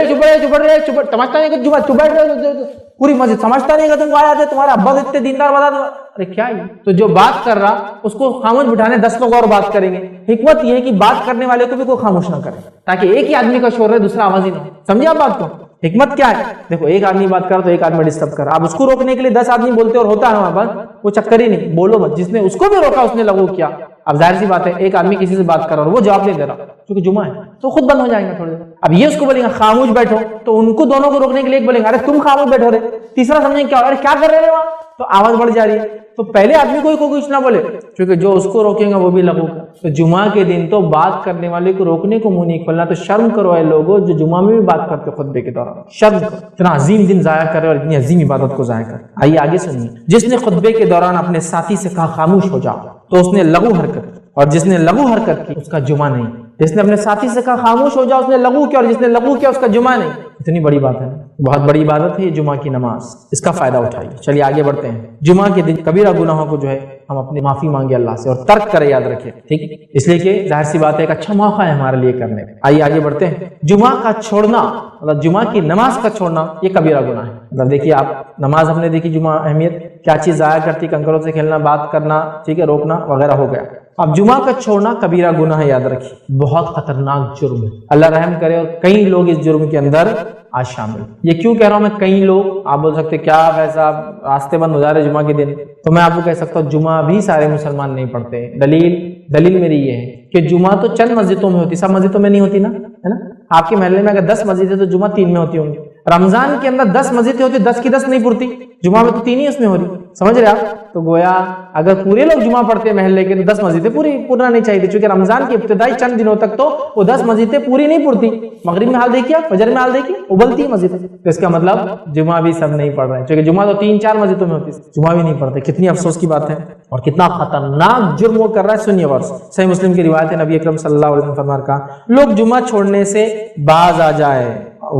سمجھتا نہیں کہ پوری مسجد سمجھتا نہیں کہ تم کو آیا تھے, تمہارا ابا اتنے دیندار بتا دو, ارے کیا ہے. تو جو بات کر رہا اس کو خاموش بٹھانے 10 لوگ اور بات کریں گے. حکمت یہ ہے کہ بات کرنے والے کو بھی کوئی خاموش نہ کرے, تاکہ ایک ہی آدمی کا شور رہے, دوسرا آواز ہی نہ ہو. سمجھے آپ بات کو, حکمت کیا ہے. دیکھو ایک آدمی بات کر تو ایک آدمی ڈسٹرب کر رہا, اب اس کو روکنے کے لیے 10 آدمی بولتے اور ہوتا ہے ہمارے پاس, وہ چکر ہی نہیں, بولو مت. جس نے اس کو بھی روکا اس نے لغو کیا. اب ظاہر سی بات ہے ایک آدمی کسی سے بات کر رہا اور وہ جواب نہیں دے رہا کیونکہ جمعہ ہے, تو خود بند ہو جائیں گے تھوڑی دیر. اب یہ اس کو بولیں گے خاموش بیٹھو, تو ان کو دونوں کو روکنے کے لیے ایک بولیں گے ارے تم خاموش بیٹھو رہے, تیسرا سمجھیں کیا, ارے کیا کر رہے ہیں وہاں, تو آواز بڑھ جا رہی ہے. تو پہلے آدمی کوئی کچھ نہ بولے, کیونکہ جو اس کو روکیں گا وہ بھی لغو کا. تو جمعہ کے دن تو بات کرنے والے کو روکنے کو منہ نہیں کھولنا. تو شرم کرو اے لوگوں جو جمعہ میں بھی بات کرتے خطبے کے دوران, شرم کرو. اتنا عظیم دن ضائع کرے اور اتنی عظیم عبادت کو ضائع کرے. آئیے آگے سنیے. جس نے خطبے کے دوران اپنے ساتھی سے کہا خاموش ہو جا تو اس نے لغو حرکت کی, اور جس نے لغو حرکت کی اس کا جمعہ نہیں. جس نے اپنے ساتھی سے کہا خاموش ہو جا اس نے لغو کیا, اور جس نے لغو کیا اس کا جمعہ نہیں. اتنی بڑی بات ہے, بہت بڑی عبادت ہے یہ جمعہ کی نماز, اس کا فائدہ اٹھائیے. چلیے آگے بڑھتے ہیں. جمعہ کے دن کبیرہ گناہوں کو جو ہے ہم اپنی معافی مانگے اللہ سے, اور ترک کرے, یاد رکھیں, ٹھیک, اس لیے کہ ظاہر سی بات ہے ایک اچھا موقع ہے ہمارے لیے کرنے کا. آئیے آگے بڑھتے ہیں. جمعہ کا چھوڑنا, مطلب جمعہ کی نماز کا چھوڑنا, یہ کبیرہ گناہ ہے. مطلب دیکھیے آپ نماز ہم نے دیکھی, جمعہ اہمیت کیا چیز ضائع کرتی, کنکروں سے کھیلنا, بات کرنا, ٹھیک ہے, روکنا وغیرہ ہو گیا. اب جمعہ کا چھوڑنا کبیرہ گناہ ہے, یاد رکھیے, بہت خطرناک جرم ہے. اللہ رحم کرے اور کئی لوگ اس جرم کے اندر آج شامل. یہ کیوں کہہ رہا ہوں میں کئی لوگ, آپ بول سکتے کیا ویسا راستے بند ہو جا رہے جمعہ کے دن, تو میں آپ کو کہہ سکتا ہوں جمعہ بھی سارے مسلمان نہیں پڑھتے. دلیل میری یہ ہے کہ جمعہ تو چند مسجدوں میں ہوتی, سب مسجدوں میں نہیں ہوتی نا, ہے نا. آپ کے محلے میں اگر 10 مسجد ہے تو جمعہ 3 میں ہوتی ہوں گی. رمضان کے اندر 10 مسجدیں ہوتی, 10 کی 10 نہیں پڑتی, جمعہ میں تو 3 ہی اس میں ہو رہی. سمجھ رہے آپ. تو گویا اگر پورے لوگ جمعہ پڑھتے ہیں محلے کے تو 10 مسجدیں پورا نہیں چاہیے, چونکہ رمضان کی ابتدائی چند دنوں تک تو وہ 10 مسجدیں پوری نہیں پڑتی. مغرب میں حال دیکھیے, فجر میں حال دیکھیے, ابلتی ہے مسجدیں. تو اس کا مطلب جمعہ بھی سب نہیں پڑھ رہے ہیں, کیونکہ جمعہ تو 3-4 مسجدوں میں ہوتی ہے, جمعہ بھی نہیں پڑھتے. کتنی افسوس کی بات ہے اور کتنا خطرناک جرم وہ کر رہا ہے. سنیے ورس, صحیح مسلم کی روایت ہے, نبی اکرم صلی اللہ علیہ وسلم فرمایا کہا لوگ جمعہ چھوڑنے سے باز آ جائے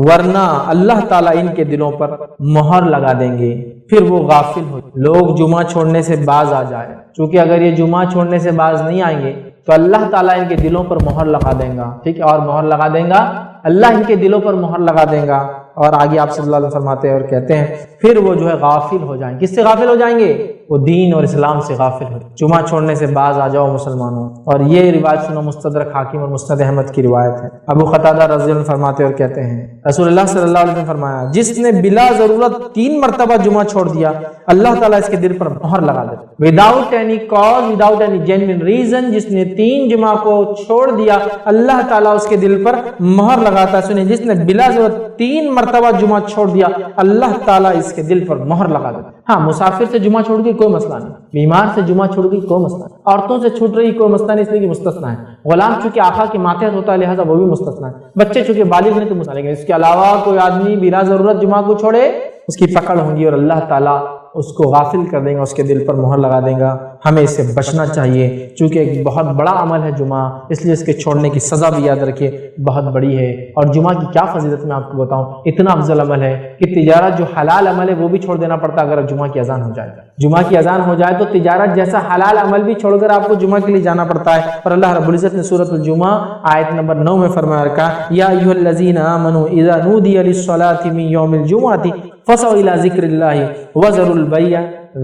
ورنہ اللہ تعالیٰ ان کے دلوں پر مہر لگا دیں گے پھر وہ غافل ہو. لوگ جمعہ چھوڑنے سے باز آ جائے, چونکہ اگر یہ جمعہ چھوڑنے سے باز نہیں آئیں گے تو اللہ تعالیٰ ان کے دلوں پر مہر لگا دیں گا. ٹھیک ہے, اور مہر لگا دیں گا, اللہ ان کے دلوں پر مہر لگا دیں گا. اور آگے آپ صلی اللہ علیہ وسلم فرماتے ہیں اور کہتے ہیں پھر وہ جو ہے غافل ہو جائیں. کس سے غافل ہو جائیں گے؟ وہ دین اور اسلام سے غافل ہو. جمعہ چھوڑنے سے باز آ جاؤ مسلمانوں. اور یہ روایت سنو, مستدرک حاکم اور مسند احمد کی روایت ہے. ابو قتادہ رضی اللہ عنہ فرماتے اور کہتے ہیں رسول اللہ صلی اللہ علیہ وسلم فرمایا جس نے بلا ضرورت 3 مرتبہ جمعہ چھوڑ دیا اللہ تعالیٰ اس کے دل پر مہر لگا دے. Without any cause, without any genuine reason, جس نے 3 جمعہ کو چھوڑ دیا اللہ تعالیٰ اس کے دل پر مہر لگاتا ہے. سنیں, جس نے بلا ضرورت 3 مرتبہ جمعہ چھوڑ دیا اللہ تعالیٰ اس کے دل پر مہر لگا دیتا. ہاں, مسافر سے جمعہ چھوڑ گئی کوئی مسئلہ نہیں, بیمار سے جمعہ چھوڑ گئی کوئی مسئلہ نہیں, عورتوں سے چھوٹ رہی کوئی مسئلہ نہیں, اس لیے کہ مستثنا ہے. غلام چونکہ آقا کے ماتحت ہوتا ہے لہذا وہ بھی مستثنا ہے. بچے چونکہ بالغ نہیں تو مسئلہ. لیکن اس کے علاوہ کوئی آدمی بلا ضرورت جمعہ کو چھوڑے اس کی پکڑ ہوں گی اور اللہ تعالیٰ اس کو غافل کر دیں گا، اس کے دل پر مہر لگا دیں گا۔ ہمیں اس سے بچنا چاہیے، چونکہ ایک بہت بڑا عمل ہے جمعہ، اس لیے اس کے چھوڑنے کی سزا بھی یاد رکھیے بہت بڑی ہے۔ اور جمعہ کی کیا فضیلت میں آپ کو بتاؤں، اتنا افضل عمل ہے کہ تجارت جو حلال عمل ہے وہ بھی چھوڑ دینا پڑتا اگر جمعہ کی اذان ہو جائے۔ جمعہ کی اذان ہو جائے تو تجارت جیسا حلال عمل بھی چھوڑ کر آپ کو جمعہ کے لیے جانا پڑتا ہے۔ اور اللہ رب العزت نے سورۃ الجمعہ آیت نمبر 9 میں فرمایا رکھا، یا ایھا الذین آمنوا اذا نودی للصلاۃ من یوم الجمعۃ فاسعوا الی ذکر اللہ وذروا البیع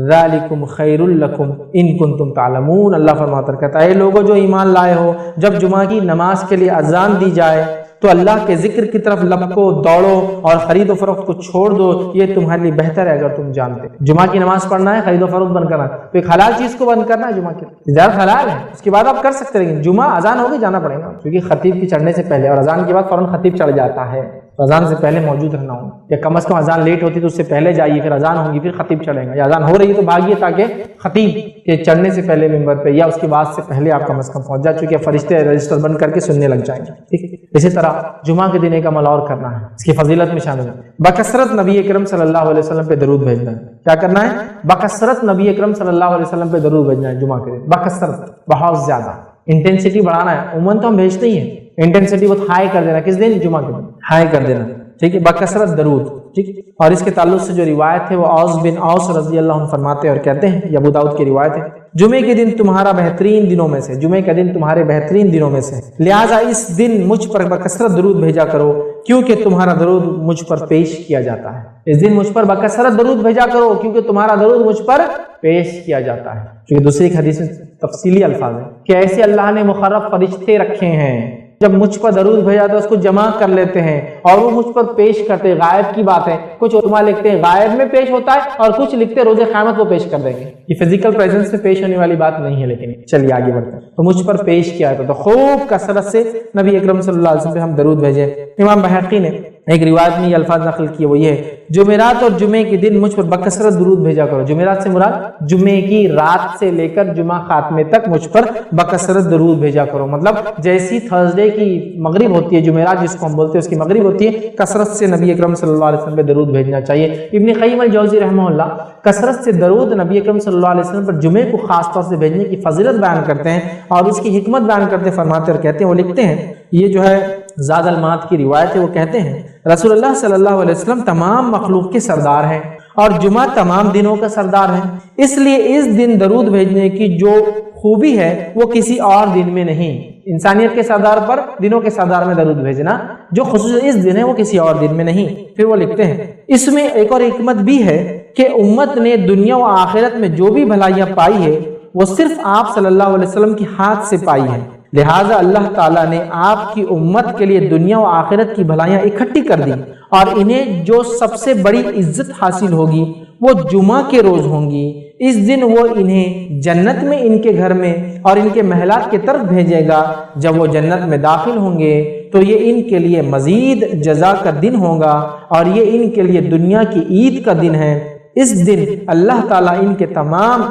ذالکم خیر لکم ان کنتم تعلمون۔ اللہ فرماتا کہتا ہے، اے لوگوں جو ایمان لائے ہو، جب جمعہ کی نماز کے لیے اذان دی جائے تو اللہ کے ذکر کی طرف لپکو، دوڑو اور خرید و فروخت کو چھوڑ دو، یہ تمہارے لیے بہتر ہے اگر تم جانتے۔ جمعہ کی نماز پڑھنا ہے، خرید و فروخت بند کرنا ہے، تو ایک حلال چیز کو بند کرنا ہے جمعہ کی تجارت حلال ہے، اس کے بعد آپ کر سکتے، لیکن جمعہ اذان ہوگی جانا پڑے گا، کیونکہ خطیب کی چڑھنے سے پہلے اور اذان کے بعد فوراً خطیب چڑھ جاتا ہے، اذان سے پہلے موجود رہنا ہوگا، یا کم از کم اذان لیٹ ہوتی تو اس سے پہلے جائیے، پھر اذان ہوگی پھر خطیب چڑھیں گا، یا اذان ہو رہی ہے تو بھاگیے تاکہ خطیب کے چڑھنے سے پہلے ممبر پہ یا اس کے بعد سے پہلے آپ کم از کم پہنچ جائے، چونکہ فرشتے رجسٹر بند کر کے سننے لگ جائیں گے۔ ٹھیک ہے، اسی طرح جمعہ کے دن ایک عمل اور کرنا ہے، اس کی فضیلت میں شامل ہے، بکثرت نبی اکرم صلی اللہ علیہ وسلم پہ درود بھیجنا ہے۔ کیا کرنا ہے؟ بکثرت نبی اکرم صلی اللہ علیہ وسلم پہ درود بھیجنا ہے جمعہ کے دن، بکثرت، بہت زیادہ، انٹینسٹی بڑھانا ہے۔ عموماً تو ہم بھیجتے ہی ہیں، انٹینسٹی بہت ہائی کر دینا، کس دن؟ جمعہ کے دن ہائی کر دینا، ٹھیک ہے، بکثرت درود، ٹھیک۔ اور اس کے تعلق سے جو روایت ہے وہ اوس بن اوس رضی اللہ عنہ فرماتے ہیں اور کہتے ہیں، یہ ابو داؤد کی روایت ہے، جمعے کے دن تمہارا بہترین دنوں میں سے، جمعے کا دن تمہارے بہترین دنوں میں سے، لہٰذا اس دن مجھ پر بکثرت درود بھیجا کرو کیونکہ تمہارا درود مجھ پر پیش کیا جاتا ہے۔ اس دن مجھ پر بکثرت درود بھیجا کرو کیونکہ تمہارا درود مجھ پر پیش کیا جاتا ہے۔ کیونکہ دوسری ایک حدیث میں تفصیلی الفاظ ہیں کہ ایسے اللہ نے مقرب فرشتے رکھے ہیں، جب مجھ پر درود بھیجا تو اس کو جمع کر لیتے ہیں اور وہ مجھ پر پیش کرتے ہیں۔ غائب کی بات ہے، کچھ علماء لکھتے ہیں غائب میں پیش ہوتا ہے اور کچھ لکھتے ہیں روز قیامت وہ پیش کر دیں گے، یہ فزیکل پریزنس میں پیش ہونے والی بات نہیں ہے، لیکن چلیے آگے بڑھتے ہیں۔ تو مجھ پر پیش کیا ہے تو خوب کثرت سے نبی اکرم صلی اللہ علیہ وسلم پہ ہم درود بھیجیں۔ امام بحقی نے ایک روایت میں یہ الفاظ نقل کیے، وہ یہ ہے، جمعرات اور جمعے کے دن مجھ پر بکثرت درود بھیجا کرو۔ جمعرات سے مراد جمعے کی رات سے لے کر جمعہ خاتمے تک مجھ پر بکثرت درود بھیجا کرو، مطلب جیسی تھرسڈے کی مغرب ہوتی ہے، جمعرات جس کو ہم بولتے ہیں اس کی مغرب ہوتی ہے، کثرت سے نبی اکرم صلی اللہ علیہ وسلم پہ درود بھیجنا چاہیے۔ ابن قیم الجوزی رحمہ اللہ کثرت سے درود نبی اکرم صلی اللہ علیہ وسلم پر جمعے کو خاص طور سے بھیجنے کی فضیلت بیان کرتے ہیں اور اس کی حکمت بیان کرتے فرماتے اور کہتے ہیں، وہ لکھتے ہیں، یہ جو ہے زاد المعاد کی روایت ہے، وہ کہتے ہیں رسول اللہ صلی اللہ علیہ وسلم تمام مخلوق کے سردار ہیں اور جمعہ تمام دنوں کا سردار ہے، اس لیے اس دن درود بھیجنے کی جو خوبی ہے وہ کسی اور دن میں نہیں۔ انسانیت کے سردار پر دنوں کے سردار میں درود بھیجنا جو خصوص اس دن ہے وہ کسی اور دن میں نہیں۔ پھر وہ لکھتے ہیں، اس میں ایک اور حکمت بھی ہے کہ امت نے دنیا و آخرت میں جو بھی بھلائیاں پائی ہے وہ صرف آپ صلی اللہ علیہ وسلم کے ہاتھ سے پائی ہے، لہٰذا اللہ تعالیٰ نے آپ کی امت کے لیے دنیا و آخرت کی بھلائیاں اکٹھی کر دی اور انہیں جو سب سے بڑی عزت حاصل ہوگی وہ جمعہ کے روز ہوں گی۔ اس دن وہ انہیں جنت میں ان کے گھر میں اور ان کے محلات کی طرف بھیجے گا، جب وہ جنت میں داخل ہوں گے تو یہ ان کے لیے مزید جزا کا دن ہوگا اور یہ ان کے لیے دنیا کی عید کا دن ہے۔ اس دن اللہ تعالیٰ ان کے تمام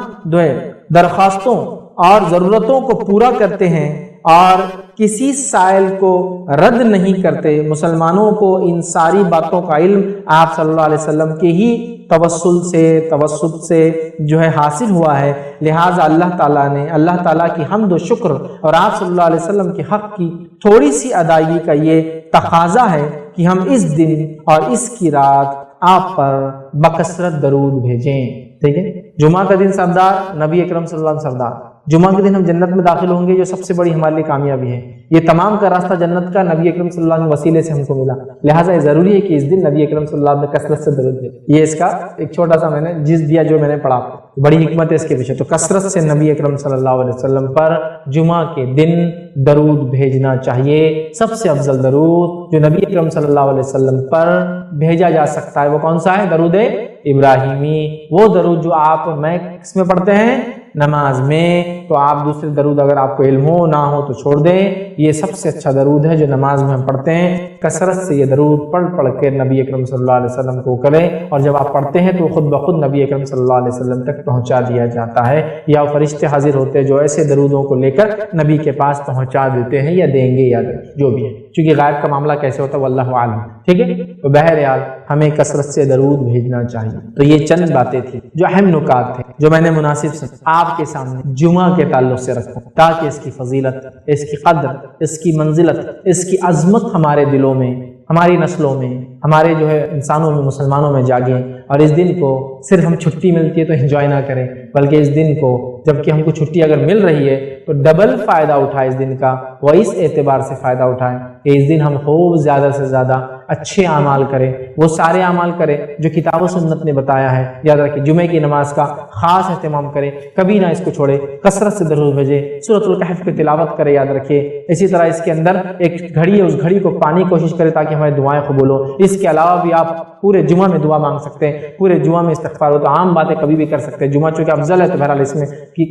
درخواستوں اور ضرورتوں کو پورا کرتے ہیں اور کسی سائل کو رد نہیں کرتے۔ مسلمانوں کو ان ساری باتوں کا علم آپ صلی اللہ علیہ وسلم کے ہی توسط سے جو ہے حاصل ہوا ہے، لہٰذا اللہ تعالیٰ کی حمد و شکر اور آپ صلی اللہ علیہ وسلم کے حق کی تھوڑی سی ادائیگی کا یہ تقاضا ہے کہ ہم اس دن اور اس کی رات آپ پر بکثرت درود بھیجیں۔ ٹھیک ہے، جمعہ کا دن سردار، نبی اکرم صلی اللہ علیہ وسلم سردار، جمعہ کے دن ہم جنت میں داخل ہوں گے، جو سب سے بڑی ہمارے لیے کامیابی ہے۔ یہ تمام کا راستہ جنت کا نبی اکرم صلی اللہ علیہ وسلم وسیلے سے ہم کو ملا، لہٰذا یہ ضروری ہے کہ اس دن نبی اکرم صلی اللہ علیہ وسلم نے کثرت سے درود بھیجے۔ یہ اس کا ایک چھوٹا سا میں نے جز دیا جو میں نے پڑھا، بڑی حکمت ہے اس کے پیچھے۔ تو کثرت سے نبی اکرم صلی اللہ علیہ وسلم پر جمعہ کے دن درود بھیجنا چاہیے۔ سب سے افضل درود جو نبی اکرم صلی اللہ علیہ وسلم پر بھیجا جا سکتا ہے وہ کون سا ہے؟ درود ابراہیمی، وہ درود جو آپ میں کس میں پڑھتے ہیں؟ نماز میں۔ تو آپ دوسرے درود اگر آپ کو علم ہو نہ ہو تو چھوڑ دیں، یہ سب سے اچھا درود ہے جو نماز میں ہم پڑھتے ہیں۔ کثرت سے یہ درود پڑھ کے نبی اکرم صلی اللہ علیہ وسلم کو کریں، اور جب آپ پڑھتے ہیں تو خود بخود نبی اکرم صلی اللہ علیہ وسلم تک پہنچا دیا جاتا ہے، یا فرشتے حاضر ہوتے ہیں جو ایسے درودوں کو لے کر نبی کے پاس پہنچا دیتے ہیں یا دیں گے یا جو بھی ہے۔ چونکہ غائب کا معاملہ کیسے ہوتا ہے واللہ عالم، ٹھیک ہے؟ تو بہرحال ہمیں کثرت سے درود بھیجنا چاہیے۔ تو یہ چند باتیں تھیں جو اہم نکات تھے جو میں نے مناسب آپ کے سامنے جمعہ کے تعلق سے رکھوں، تاکہ اس کی فضیلت، اس کی قدر، اس کی منزلت، اس کی عظمت ہمارے دلوں میں، ہماری نسلوں میں، ہمارے جو ہے انسانوں میں، مسلمانوں میں جاگیں، اور اس دن کو صرف ہم چھٹی ملتی ہے تو انجوائے نہ کریں، بلکہ اس دن کو جبکہ ہم کو چھٹی اگر مل رہی ہے تو ڈبل فائدہ اٹھائیں اس دن کا، وہ اس اعتبار سے فائدہ اٹھائیں کہ اس دن ہم خوب زیادہ سے زیادہ اچھے اعمال کریں، وہ سارے اعمال کریں جو کتاب و سنت نے بتایا ہے۔ یاد رکھیں جمعے کی نماز کا خاص اہتمام کریں، کبھی نہ اس کو چھوڑیں، کثرت سے درود بھیجیں، سورۃ الکہف کی تلاوت کریں، یاد رکھیے۔ اسی طرح اس کے اندر ایک گھڑی ہے، اس گھڑی کو پانی کوشش کریں تاکہ ہماری دعائیں قبول ہو۔ اس کے علاوہ بھی آپ پورے جمعہ میں دعا مانگ سکتے ہیں، پورے جمعہ میں استغفار ہو، تو عام باتیں کبھی بھی کر سکتے ہیں، جمعہ چونکہ افضل ہے تو بہرحال اس میں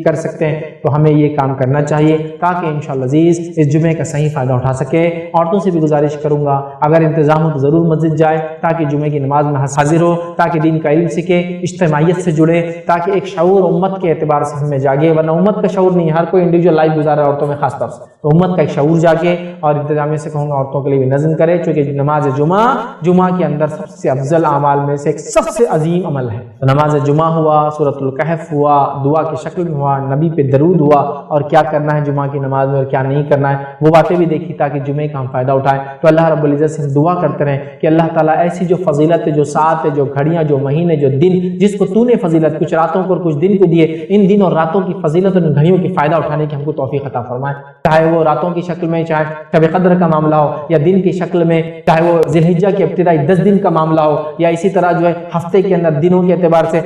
کر سکتے ہیں۔ تو ہمیں یہ کام کرنا چاہیے تاکہ انشاءاللہ عزیز اس جمعے کا صحیح فائدہ اٹھا سکے۔ عورتوں سے بھی گزارش کروں گا اگر انتظام ہو تو ضرور مسجد جائے تاکہ جمعے کی نماز میں حاضر ہو، تاکہ دین کا علم سیکھے، اجتماعیت سے جڑے، تاکہ ایک شعور امت کے اعتبار سے ہم میں جاگے، ورنہ امت کا شعور نہیں، ہر کوئی انڈیویجول لائف گزارا ہے عورتوں میں خاص طور سے، تو امت کا ایک شعور جاگے۔ اور انتظامیہ سے کہوں گا عورتوں کے لیے بھی نظم کرے، چونکہ نماز جمعہ کے اندر سب سے افضل اعمال میں سے ایک سب سے عظیم عمل ہے۔ تو نماز جمعہ ہوا، سورۃ الکہف ہوا، دعا کی شکل میں ہوا، نبی پہ درود ہوا، اور کیا کرنا ہے جمعہ کی نماز میں اور کیا نہیں کرنا ہے وہ باتیں بھی دیکھی تاکہ جمعے کا ہم فائدہ اٹھائیں۔ تو اللہ رب العزت سے ہم دعا کرتے رہیں کہ اللہ تعالیٰ ایسی جو فضیلت ہے، جو ساتھ ہے، جو گھڑیاں، جو مہینے، جو دن جس کو تو نے فضیلت کچھ راتوں کو اور کچھ دن کو دیے، ان دن اور راتوں کی فضیلت اور ان گھڑیوں کی فائدہ اٹھانے کی ہم کو توفیق عطا فرمائے، چاہے وہ راتوں کی شکل میں، چاہے شب قدر کا معاملہ ہو، یا دن کی شکل میں، چاہے وہ ذی الحجہ کے ابتدائی 10 دن کا معاملہ ہو، یا اسی طرح جو ہے ہفتے کے اندر دنوں کے اعتبار سے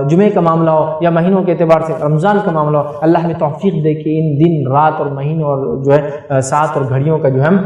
جمعے کا معاملہ ہو، یا مہینوں کے اعتبار سے رمضان کا معاملہ ہو۔ اللہ ہمیں توفیق دے کہ ان دن، رات اور مہینوں اور جو ہے ساتھ اور گھڑیوں کا جو ہم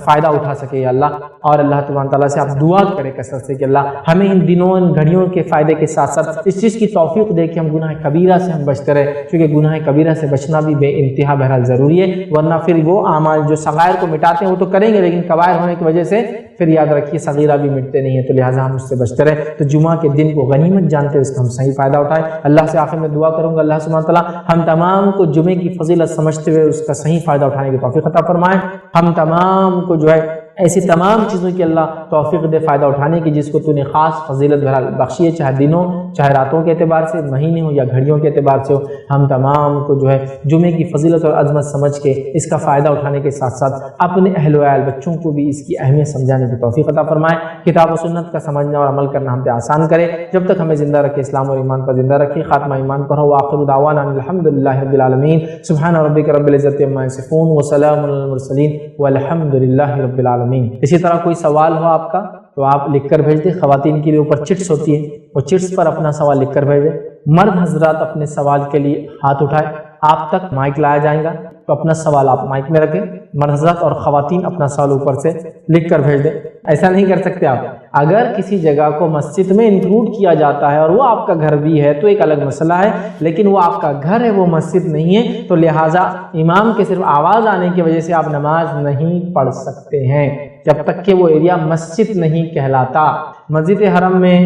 فائدہ اٹھا سکے یا اللہ۔ اور اللہ تبارک تعالیٰ سے آپ دعا کرے کثرت سے کہ اللہ ہمیں ان دنوں، ان گھڑیوں کے فائدے کے ساتھ ساتھ اس چیز کی توفیق دے کہ ہم گناہ کبیرہ سے ہم بچتے رہے، کیونکہ گناہ کبیرہ سے بچنا بھی بے انتہا بہرحال ضروری ہے، ورنہ پھر وہ اعمال جو صغائر کو مٹاتے ہیں وہ تو کریں گے، لیکن کبائر ہونے کی وجہ سے پھر یاد رکھیے صغیرہ بھی مٹتے نہیں ہیں، تو لہٰذا ہم اس سے بچتے رہے۔ تو جمعہ کے دن کو غنیمت جانتے ہوئے اس کا ہم صحیح فائدہ اٹھائیں۔ اللہ سے آخر میں دعا کروں گا اللہ سبحانہ تعالیٰ ہم تمام کو جمعے کی فضیلت سمجھتے ہوئے اس کا صحیح فائدہ اٹھانے کی توفیق عطا فرمائے۔ ہم تمام کو جو ہے ایسی تمام چیزوں کی اللہ توفیق دے فائدہ اٹھانے کی جس کو تو نے خاص فضیلت بہرحال بخشی ہے، چاہے دنوں، چاہے راتوں کے اعتبار سے، مہینے ہو یا گھڑیوں کے اعتبار سے ہو۔ ہم تمام کو جو ہے جمعے کی فضیلت اور عظمت سمجھ کے اس کا فائدہ اٹھانے کے ساتھ ساتھ اپنے اہل و عیال بچوں کو بھی اس کی اہمیت سمجھانے کی توفیق عطا فرمائے۔ کتاب و سنت کا سمجھنا اور عمل کرنا ہم پہ آسان کرے، جب تک ہمیں زندہ رکھے اسلام اور ایمان پر زندہ رکھے، خاتمہ ایمان پر ہو۔ وآخر دعوانا الحمدللہ رب العالمین، سبحان ربک رب العزت عما یصفون وسلام علی المرسلین والحمدللہ رب العالمین۔ اسی طرح کوئی سوال ہو آپ کا تو آپ لکھ کر بھیج دیں، خواتین کے لیے اوپر چٹس ہوتی ہیں، وہ چٹس پر اپنا سوال لکھ کر بھیج دیں۔ مرد حضرات اپنے سوال کے لیے ہاتھ اٹھائے، آپ تک مائک لایا جائے گا تو اپنا سوال آپ مائک میں رکھیں، مرد حضرات اور خواتین اپنا سوال اوپر سے لکھ کر بھیج دیں۔ ایسا نہیں کر سکتے آپ، اگر کسی جگہ کو مسجد میں انکلوڈ کیا جاتا ہے اور وہ آپ کا گھر بھی ہے تو ایک الگ مسئلہ ہے، لیکن وہ آپ کا گھر ہے، وہ مسجد نہیں ہے، تو لہٰذا امام کے صرف آواز آنے کی وجہ سے آپ نماز نہیں پڑھ سکتے ہیں جب تک کہ وہ ایریا مسجد نہیں کہلاتا۔ مسجد حرم میں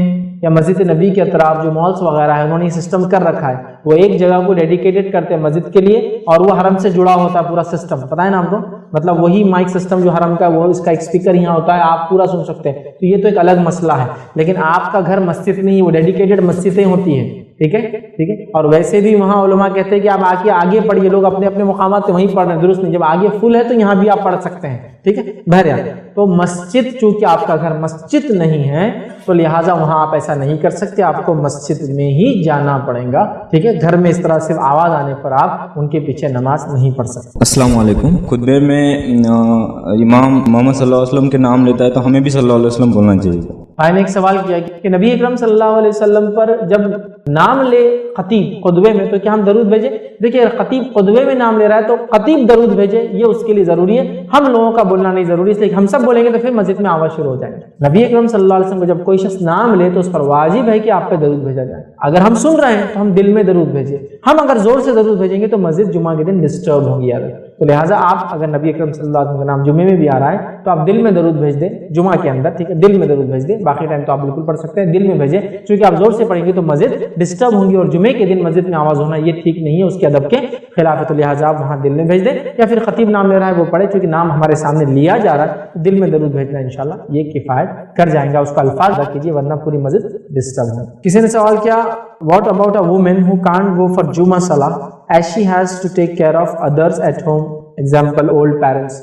یا مسجد نبی کے اطراف جو مالس وغیرہ ہے انہوں نے یہ سسٹم کر رکھا ہے، وہ ایک جگہ کو ڈیڈیکیٹڈ کرتے ہیں مسجد کے لیے اور وہ حرم سے جڑا ہوتا ہے پورا سسٹم، پتہ ہے نا آپ کو، مطلب وہی مائک سسٹم جو حرم کا، وہ اس کا ایک اسپیکر یہاں ہوتا ہے، آپ پورا سن سکتے ہیں، تو یہ تو ایک الگ مسئلہ ہے۔ لیکن آپ کا گھر مسجد نہیں، وہ ڈیڈیکیٹڈ مسجدیں ہوتی ہیں، ٹھیک ہے ٹھیک ہے۔ اور ویسے بھی وہاں علماء کہتے ہیں کہ آپ آگے پڑھیے، لوگ اپنے اپنے مقامات سے وہیں پڑھ رہے ہیں، درست نہیں، جب آگے فل ہے تو یہاں بھی آپ پڑھ سکتے ہیں، ٹھیک ہے بہرحال۔ تو مسجد چونکہ آپ کا گھر مسجد نہیں ہے تو لہٰذا وہاں آپ ایسا نہیں کر سکتے، آپ کو مسجد میں ہی جانا پڑے گا، ٹھیک ہے۔ گھر میں اس طرح صرف آواز آنے پر آپ ان کے پیچھے نماز نہیں پڑھ سکتے۔ السلام علیکم۔ خطبے میں امام محمد صلی اللہ علیہ وسلم کے نام لیتا ہے تو ہمیں بھی صلی اللہ علیہ وسلم بولنا چاہیے۔ بھائی نے ایک سوال کیا کہ نبی اکرم صلی اللہ علیہ وسلم پر جب نام لے خطیب خطبے میں تو کیا ہم درود بھیجیں؟ دیکھیے خطیب خطبے میں نام لے رہا ہے تو خطیب درود بھیجے، یہ اس کے لیے ضروری ہے، ہم لوگوں کا بولنا نہیں ضروری، اس لیے ہم سب بولیں گے تو پھر مسجد میں آواز شروع ہو جائے گی۔ نبی اکرم صلی اللہ علیہ وسلم کو جب کوئی شخص نام لے تو اس پر واجب ہے کہ آپ پہ درود بھیجا جائے۔ اگر ہم سن رہے ہیں تو ہم دل میں درود بھیجیں، ہم اگر زور سے درود بھیجیں گے تو مسجد جمعہ کے دن ڈسٹرب ہوگی، یاد تو لہٰذا آپ اگر نبی اکرم صلی اللہ علیہ وسلم کا نام جمعے میں بھی آ رہا ہے تو آپ دل میں درود بھیج دیں جمعہ کے اندر، ٹھیک ہے، دل میں درود بھیج دیں، باقی ٹائم تو آپ بالکل پڑھ سکتے ہیں، دل میں بھیجیں، چونکہ آپ زور سے پڑھیں گے تو مسجد ڈسٹرب ہوں گی اور جمعے کے دن مسجد میں آواز ہونا یہ ٹھیک نہیں ہے، اس کے ادب کے خلاف ہے، تو لہٰذا آپ وہاں دل میں بھیج دیں، یا پھر خطیب نام لے رہا ہے وہ پڑھے، چونکہ نام ہمارے سامنے لیا جا رہا ہے، دل میں درود بھیجنا انشاءاللہ یہ کفایت کر جائیں گا، اس کا الفاظ رکھ کیجیے ورنہ پوری مسجد ڈسٹرب ہے۔ کسی نے سوال کیا what about a woman who can't go for جمعہ صلاح as she has to take care of others at home, example old parents,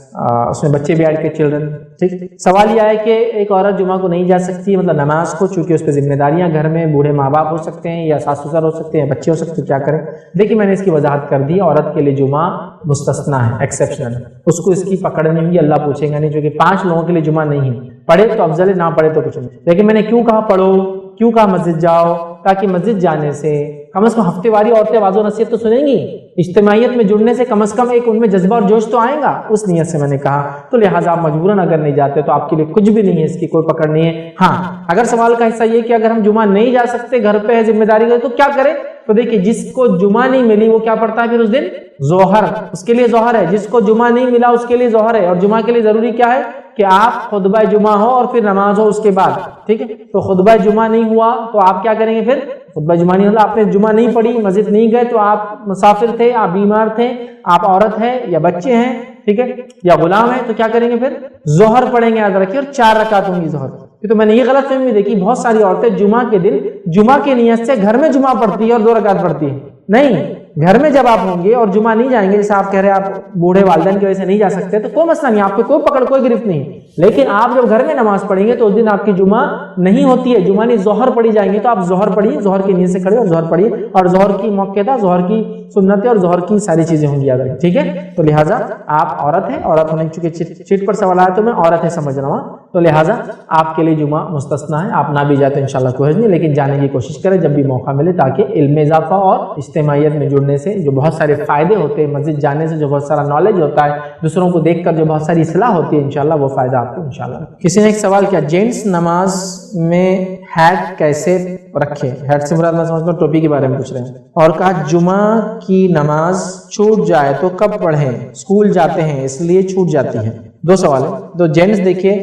اس میں بچے بھی ایڈ کے چلڈرن، ٹھیک۔ سوال یہ ہے کہ ایک عورت جمعہ کو نہیں جا سکتی مطلب نماز کو، چونکہ اس پہ ذمہ داریاں گھر میں بوڑھے ماں باپ ہو سکتے ہیں یا ساس سسر ہو سکتے ہیں، بچے ہو سکتے ہیں، کیا کریں؟ دیکھیے میں نے اس کی وضاحت کر دی، عورت کے لیے جمعہ مستثنا ہے، ایکسیپشنل، اس کو اس کی پکڑ نہیں ہوگی، اللہ پوچھے گا نہیں، چونکہ 5 لوگوں کے لیے جمعہ نہیں ہے، پڑھے تو افضل ہے، نہ پڑھے تو کچھ نہیں۔ لیکن میں نے کیوں کہا پڑھو، کیوں کہا مسجد جاؤ؟ تاکہ مسجد جانے سے کم از کم ہفتے واری عورتیں واضح و نصیحت تو سنیں گی، اجتماعیت میں جڑنے سے کم از کم ایک ان میں جذبہ اور جوش تو آئے گا، اس نیت سے میں نے کہا۔ تو لہٰذا آپ مجبوراً اگر نہیں جاتے تو آپ کے لیے کچھ بھی نہیں ہے، اس کی کوئی پکڑ نہیں ہے۔ ہاں اگر سوال کا حصہ یہ کہ اگر ہم جمعہ نہیں جا سکتے، گھر پہ ہے، ذمہ داری ہے، تو کیا کریں؟ تو دیکھیے جس کو جمعہ نہیں ملی وہ کیا پڑھتا ہے پھر اس دن؟ ظہر، اس کے لیے ظہر ہے۔ جس کو جمعہ نہیں ملا اس کے لیے ظہر ہے، اور جمعہ کے لیے ضروری کیا ہے کہ آپ خطبہ جمعہ ہو اور پھر نماز ہو اس کے بعد، ٹھیک ہے۔ تو خطبہ جمعہ نہیں ہوا تو آپ کیا کریں گے پھر؟ خطبہ جمعہ نہیں ہوگا، آپ نے جمعہ نہیں پڑھی، مسجد نہیں گئے، تو آپ مسافر تھے، آپ بیمار تھے، آپ عورت ہیں یا بچے ہیں، ٹھیک ہے، یا غلام ہیں، تو کیا کریں گے پھر؟ ظہر پڑھیں گے، یاد رکھیے، اور 4 رکعت ہوں گی ظہر۔ تو میں نے یہ غلط فہمی دیکھی، بہت ساری عورتیں جمعہ کے دن جمعہ کی نیت سے گھر میں جمعہ پڑھتی ہے اور 2 رکعت پڑھتی ہے۔ نہیں، گھر میں جب آپ ہوں گے اور جمعہ نہیں جائیں گے، جیسے آپ کہہ رہے ہیں آپ بوڑھے والدین کی وجہ سے نہیں جا سکتے، تو کوئی مسئلہ نہیں، آپ کو کوئی پکڑ کوئی گرفت نہیں، لیکن آپ جب گھر میں نماز پڑھیں گے تو اس دن آپ کی جمعہ نہیں ہوتی ہے، جمعہ نہیں ظہر پڑھی جائیں گے، تو آپ ظہر پڑھیے، ظہر کی نیت سے کھڑے اور ظہر پڑھیے، اور ظہر کی موقع ظہر کی سنتیں اور ظہر کی ساری چیزیں ہوں گی، یاد رکھیں، ٹھیک ہے۔ تو لہٰذا آپ عورت ہیں، عورت ہونے چونکہ چٹ پر سوال آیا تو میں عورت ہے سمجھ رہا ہوں، تو لہٰذا آپ کے لیے جمعہ مستثنا ہے، آپ نہ بھی جاتے انشاءاللہ کوئی حرج نہیں، لیکن جانے کی کوشش کریں جب بھی موقع ملے، تاکہ علم میں اضافہ اور اجتماعیت میں جڑنے سے جو بہت سارے فائدے ہوتے ہیں، مسجد جانے سے جو بہت سارا نالج ہوتا ہے، دوسروں کو دیکھ کر جو بہت ساری اصلاح ہوتی ہے، انشاءاللہ وہ فائدہ آپ کو انشاءاللہ۔ کسی نے ایک سوال کیا جینٹس نماز میں ہیٹ کیسے رکھے؟ ہیٹ سے مراد میں سمجھتا ہوں ٹوپی کے بارے میں پوچھ رہے ہیں، اور کہا جمعہ کی نماز چھوٹ جائے تو کب پڑھیں؟ اسکول جاتے ہیں اس لیے چھوٹ جاتی ہے۔ 2 سوال ہیں۔ تو جینٹس دیکھیے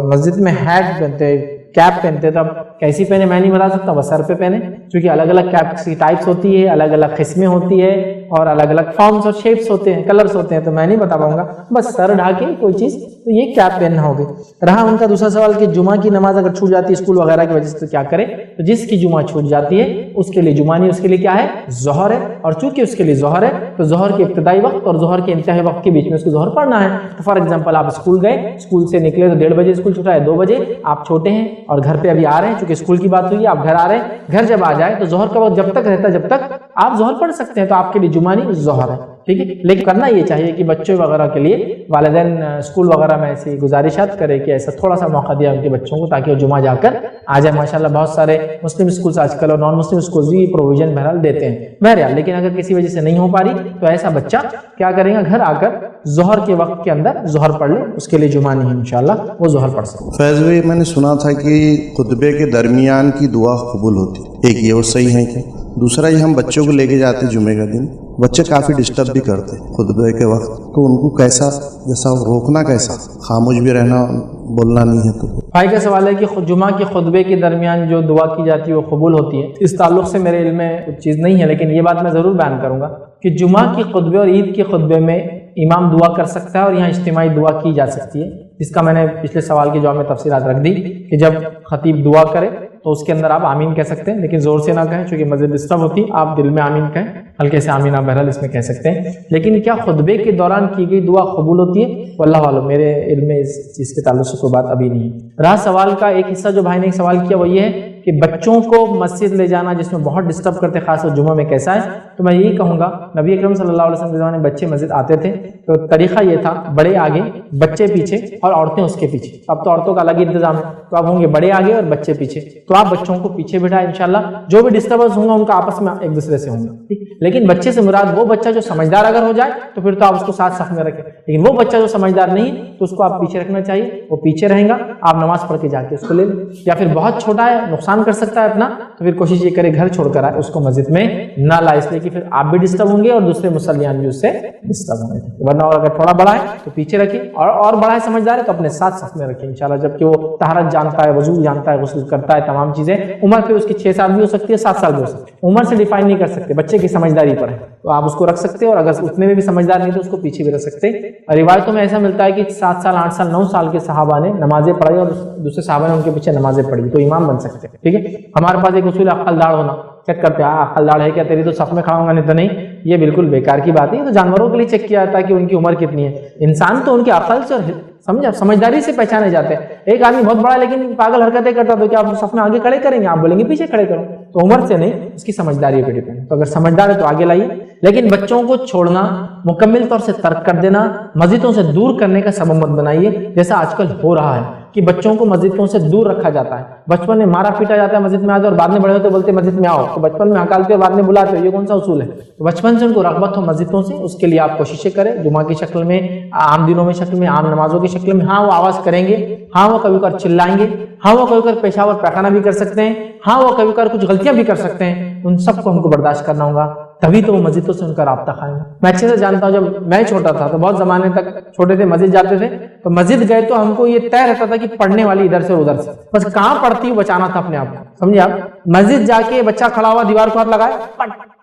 مسجد میں ہیٹ پہنتے، کیپ پہنتے، تو اب کیسی پہنے میں نہیں بتا سکتا، بس سر پہ پہنے، کیونکہ الگ الگ کیپ کی ٹائپس ہوتی ہے، الگ الگ قسمیں ہوتی ہے، اور الگ الگ فارمز اور شیپس ہوتے ہیں، کلرز ہوتے ہیں، تو میں نہیں بتا پاؤں گا، بس سر ڈھانکے کوئی چیز، تو یہ کیپ پہننا ہوگی۔ رہا ان کا دوسرا سوال کہ جمعہ کی نماز اگر چھوٹ جاتی ہے اسکول وغیرہ کی وجہ سے تو کیا کرے؟ تو جس کی جمعہ چھوٹ جاتی ہے اس کے لیے جمعہ نہیں، اس کے لیے کیا ہے؟ ظہر ہے، اور چونکہ اس کے لیے ظہر ہے تو ظہر کے ابتدائی وقت اور ظہر کے انتہائی وقت کے بیچ میں اس کو ظہر پڑھنا ہے۔ تو فار ایگزامپل آپ اسکول گئے، اسکول سے نکلے تو 1:30 بجے اسکول چھوٹا ہے، 2 بجے آپ چھوٹے ہیں اور گھر پہ ابھی آ رہے ہیں، چونکہ اسکول کی بات ہوئی ہے، آپ گھر آ رہے ہیں، گھر جب آ جائے تو ظہر کا وقت جب تک رہتا ہے جب تک آپ ظہر پڑھ سکتے ہیں، تو آپ کے لیے جمعہ نہیں ظہر ہے، ٹھیک ہے۔ لیکن کرنا یہ چاہیے کہ بچوں وغیرہ کے لیے والدین اسکول وغیرہ میں ایسی گزارشات کرے کہ ایسا تھوڑا سا موقع دیا ان کے بچوں کو، تاکہ وہ جمعہ جا کر آ جائے۔ ماشاءاللہ بہت سارے مسلم اسکولس آج کل اور نان مسلم اسکولس بھی پروویژن بہرحال دیتے ہیں، بہرحال لیکن اگر کسی وجہ سے نہیں ہو پا رہی تو ایسا بچہ کیا کرے گا؟ گھر آ کر ظہر کے وقت کے اندر ظہر پڑھ لے، اس کے لیے جمعہ نہیں ہے، انشاءاللہ وہ ظہر پڑھ سکتے۔ فیض بھائی میں نے سنا تھا کہ خطبے کے درمیان کی دعا قبول ہوتی، ایک یہ وہ صحیح ہے کہ دوسرا یہ ہم بچوں کو لے کے جاتے جمعے کا دن، بچے کافی ڈسٹرب بھی کرتے خطبے کے وقت، تو ان کو کیسا جیسا روکنا، کیسا خاموش بھی رہنا، بولنا نہیں ہے؟ تو بھائی کا سوال ہے کہ جمعہ کے خطبے کے درمیان جو دعا کی جاتی ہے وہ قبول ہوتی ہے، اس تعلق سے میرے علم میں کچھ چیز نہیں ہے، لیکن یہ بات میں ضرور بیان کروں گا کہ جمعہ کے خطبے اور عید کے خطبے میں امام دعا کر سکتا ہے اور یہاں اجتماعی دعا کی جا سکتی ہے، جس کا میں نے پچھلے سوال کے جواب میں تفصیلات رکھ دی کہ جب خطیب دعا کرے تو اس کے اندر آپ آمین کہہ سکتے ہیں، لیکن زور سے نہ کہیں چونکہ مسجد ڈسٹرب ہوتی، آپ دل میں آمین کہیں، ہلکے سے آمین آپ بہرحال اس میں کہہ سکتے ہیں۔ لیکن کیا خطبے کے دوران کی گئی دعا قبول ہوتی ہے؟ واللہ عالم، میرے علم میں اس چیز کے تعلق سے کوئی بات ابھی نہیں ہے۔ رہا سوال کا ایک حصہ جو بھائی نے ایک سوال کیا وہ یہ ہے کہ بچوں کو مسجد لے جانا جس میں بہت ڈسٹرب کرتے خاص طور جمعہ میں کیسا ہے؟ تو میں یہی کہوں گا نبی اکرم صلی اللہ علیہ وسلم کے زمانے میں بچے مسجد آتے تھے تو طریقہ یہ تھا بڑے آگے بچے پیچھے اور عورتیں اس کے پیچھے، اب تو عورتوں کا الگ ہی انتظام ہے، تو اب ہوں گے بڑے آگے اور بچے پیچھے، تو آپ بچوں کو پیچھے بٹھائیں، انشاءاللہ جو بھی ڈسٹربنس ہوں گا ان کا آپس میں ایک دوسرے سے ہوں گا، ٹھیک۔ لیکن بچے سے مراد وہ بچہ جو سمجھدار اگر ہو جائے تو پھر تو آپ اس کو ساتھ صف میں رکھیں، لیکن وہ بچہ جو سمجھدار نہیں تو اس کو آپ پیچھے رکھنا چاہیے، وہ پیچھے رہیں گا، آپ نماز پڑھ کے جا کے اس کو لے لیں۔ یا پھر بہت چھوٹا ہے، نقصان کر سکتا ہے اپنا، تو پھر کوشش یہ کرے گھر چھوڑ کر آئے، اس کو مسجد میں نہ لائے، اس لیے کہ پھر آپ بھی ڈسٹرب ہوں گے اور دوسرے مصلیان بھی اس سے ڈسٹرب ہوں گے۔ ورنہ اگر تھوڑا بڑا ہے تو پیچھے رکھیں، اور بڑا ہے سمجھدار ہے تو اپنے ساتھ صف میں رکھیں انشاءاللہ، جبکہ وہ طہارت جانتا ہے، وضو جانتا ہے، غسل کرتا ہے، تمام چیزیں۔ عمر پھر اس کی 6 سال بھی ہو سکتی ہے، 7 سال بھی ہو سکتی ہے، عمر سے ڈیفائن نہیں کر سکتے، بچے کی سمجھداری پر ہے تو آپ اس کو رکھ سکتے ہیں، اور اگر اتنے میں بھی سمجھدار نہیں تو اس کو پیچھے بھی رکھ سکتے ہیں۔ اور روایتوں میں ایسا ملتا ہے کہ 7 سال 8 سال 9 سال کے صحابہ نے نمازیں پڑھی اور دوسرے صحابہ نے ان کے پیچھے نمازیں پڑھی، تو امام بن سکتے ہیں۔ ٹھیک ہے، ہمارے پاس ایک اصول عقل داڑ ہونا، چیک کرتے ہیں عقل داڑ ہے کیا تیری، تو صف میں کھڑا ہوں گا، نہیں تو نہیں، یہ بالکل بیکار کی بات ہے۔ یہ تو جانوروں کے لیے چیک کیا جاتا ہے کہ ان کی عمر کتنی ہے، انسان تو ان کی عقل سے اور سمجھداری سے پہچانے جاتے ہیں۔ ایک آدمی بہت بڑا لیکن پاگل حرکتیں کرتا تو کیا آپ صف میں آگے کھڑے کریں گے؟ آپ بولیں گے پیچھے کھڑے کرو، تو عمر سے نہیں، اس کی سمجھداری پہ ڈیپینڈ۔ تو اگر سمجھدار ہے تو آگے لائیے، لیکن بچوں کو چھوڑنا، مکمل طور سے ترک کر دینا، مسجدوں سے دور کرنے کا سبب مت بنائیے، جیسا آج کل ہو رہا ہے کہ بچوں کو مسجدوں سے دور رکھا جاتا ہے، بچپن میں مارا پیٹا جاتا ہے مسجد میں آتے، اور بعد میں بڑے ہوتے بولتے مسجد میں آؤ، تو بچپن میں ہکالتے اور بعد میں بلاتے ہو، یہ کون سا اصول ہے؟ تو بچپن سے ان کو رغبت ہو مسجدوں سے، اس کے لیے آپ کوششیں کریں، جمعہ کی شکل میں، عام دنوں میں شکل میں، عام نمازوں کی شکل میں۔ ہاں وہ آواز کریں گے، ہاں وہ کبھی کبھار چلائیں گے، ہاں وہ کبھی کبھار پیشاب اور پیخانہ بھی کر سکتے ہیں، ہاں وہ کبھی کبھار کچھ غلطیاں بھی کر سکتے ہیں، ان سب کو ہم کو برداشت کرنا ہوگا، تبھی تو وہ مسجدوں سے ان کا رابطہ قائم ہے۔ میں اچھے سے جانتا ہوں، جب میں چھوٹا تھا تو بہت زمانے تک چھوٹے تھے مسجد جاتے تھے، تو مسجد گئے تو ہم کو یہ طے رہتا تھا کہ پڑھنے والی ادھر سے ادھر سے، بس کہاں پڑھتی بچانا تھا اپنے آپ کو، سمجھے آپ؟ مسجد جا کے بچہ کھڑا ہوا دیوار کو ہاتھ لگائے،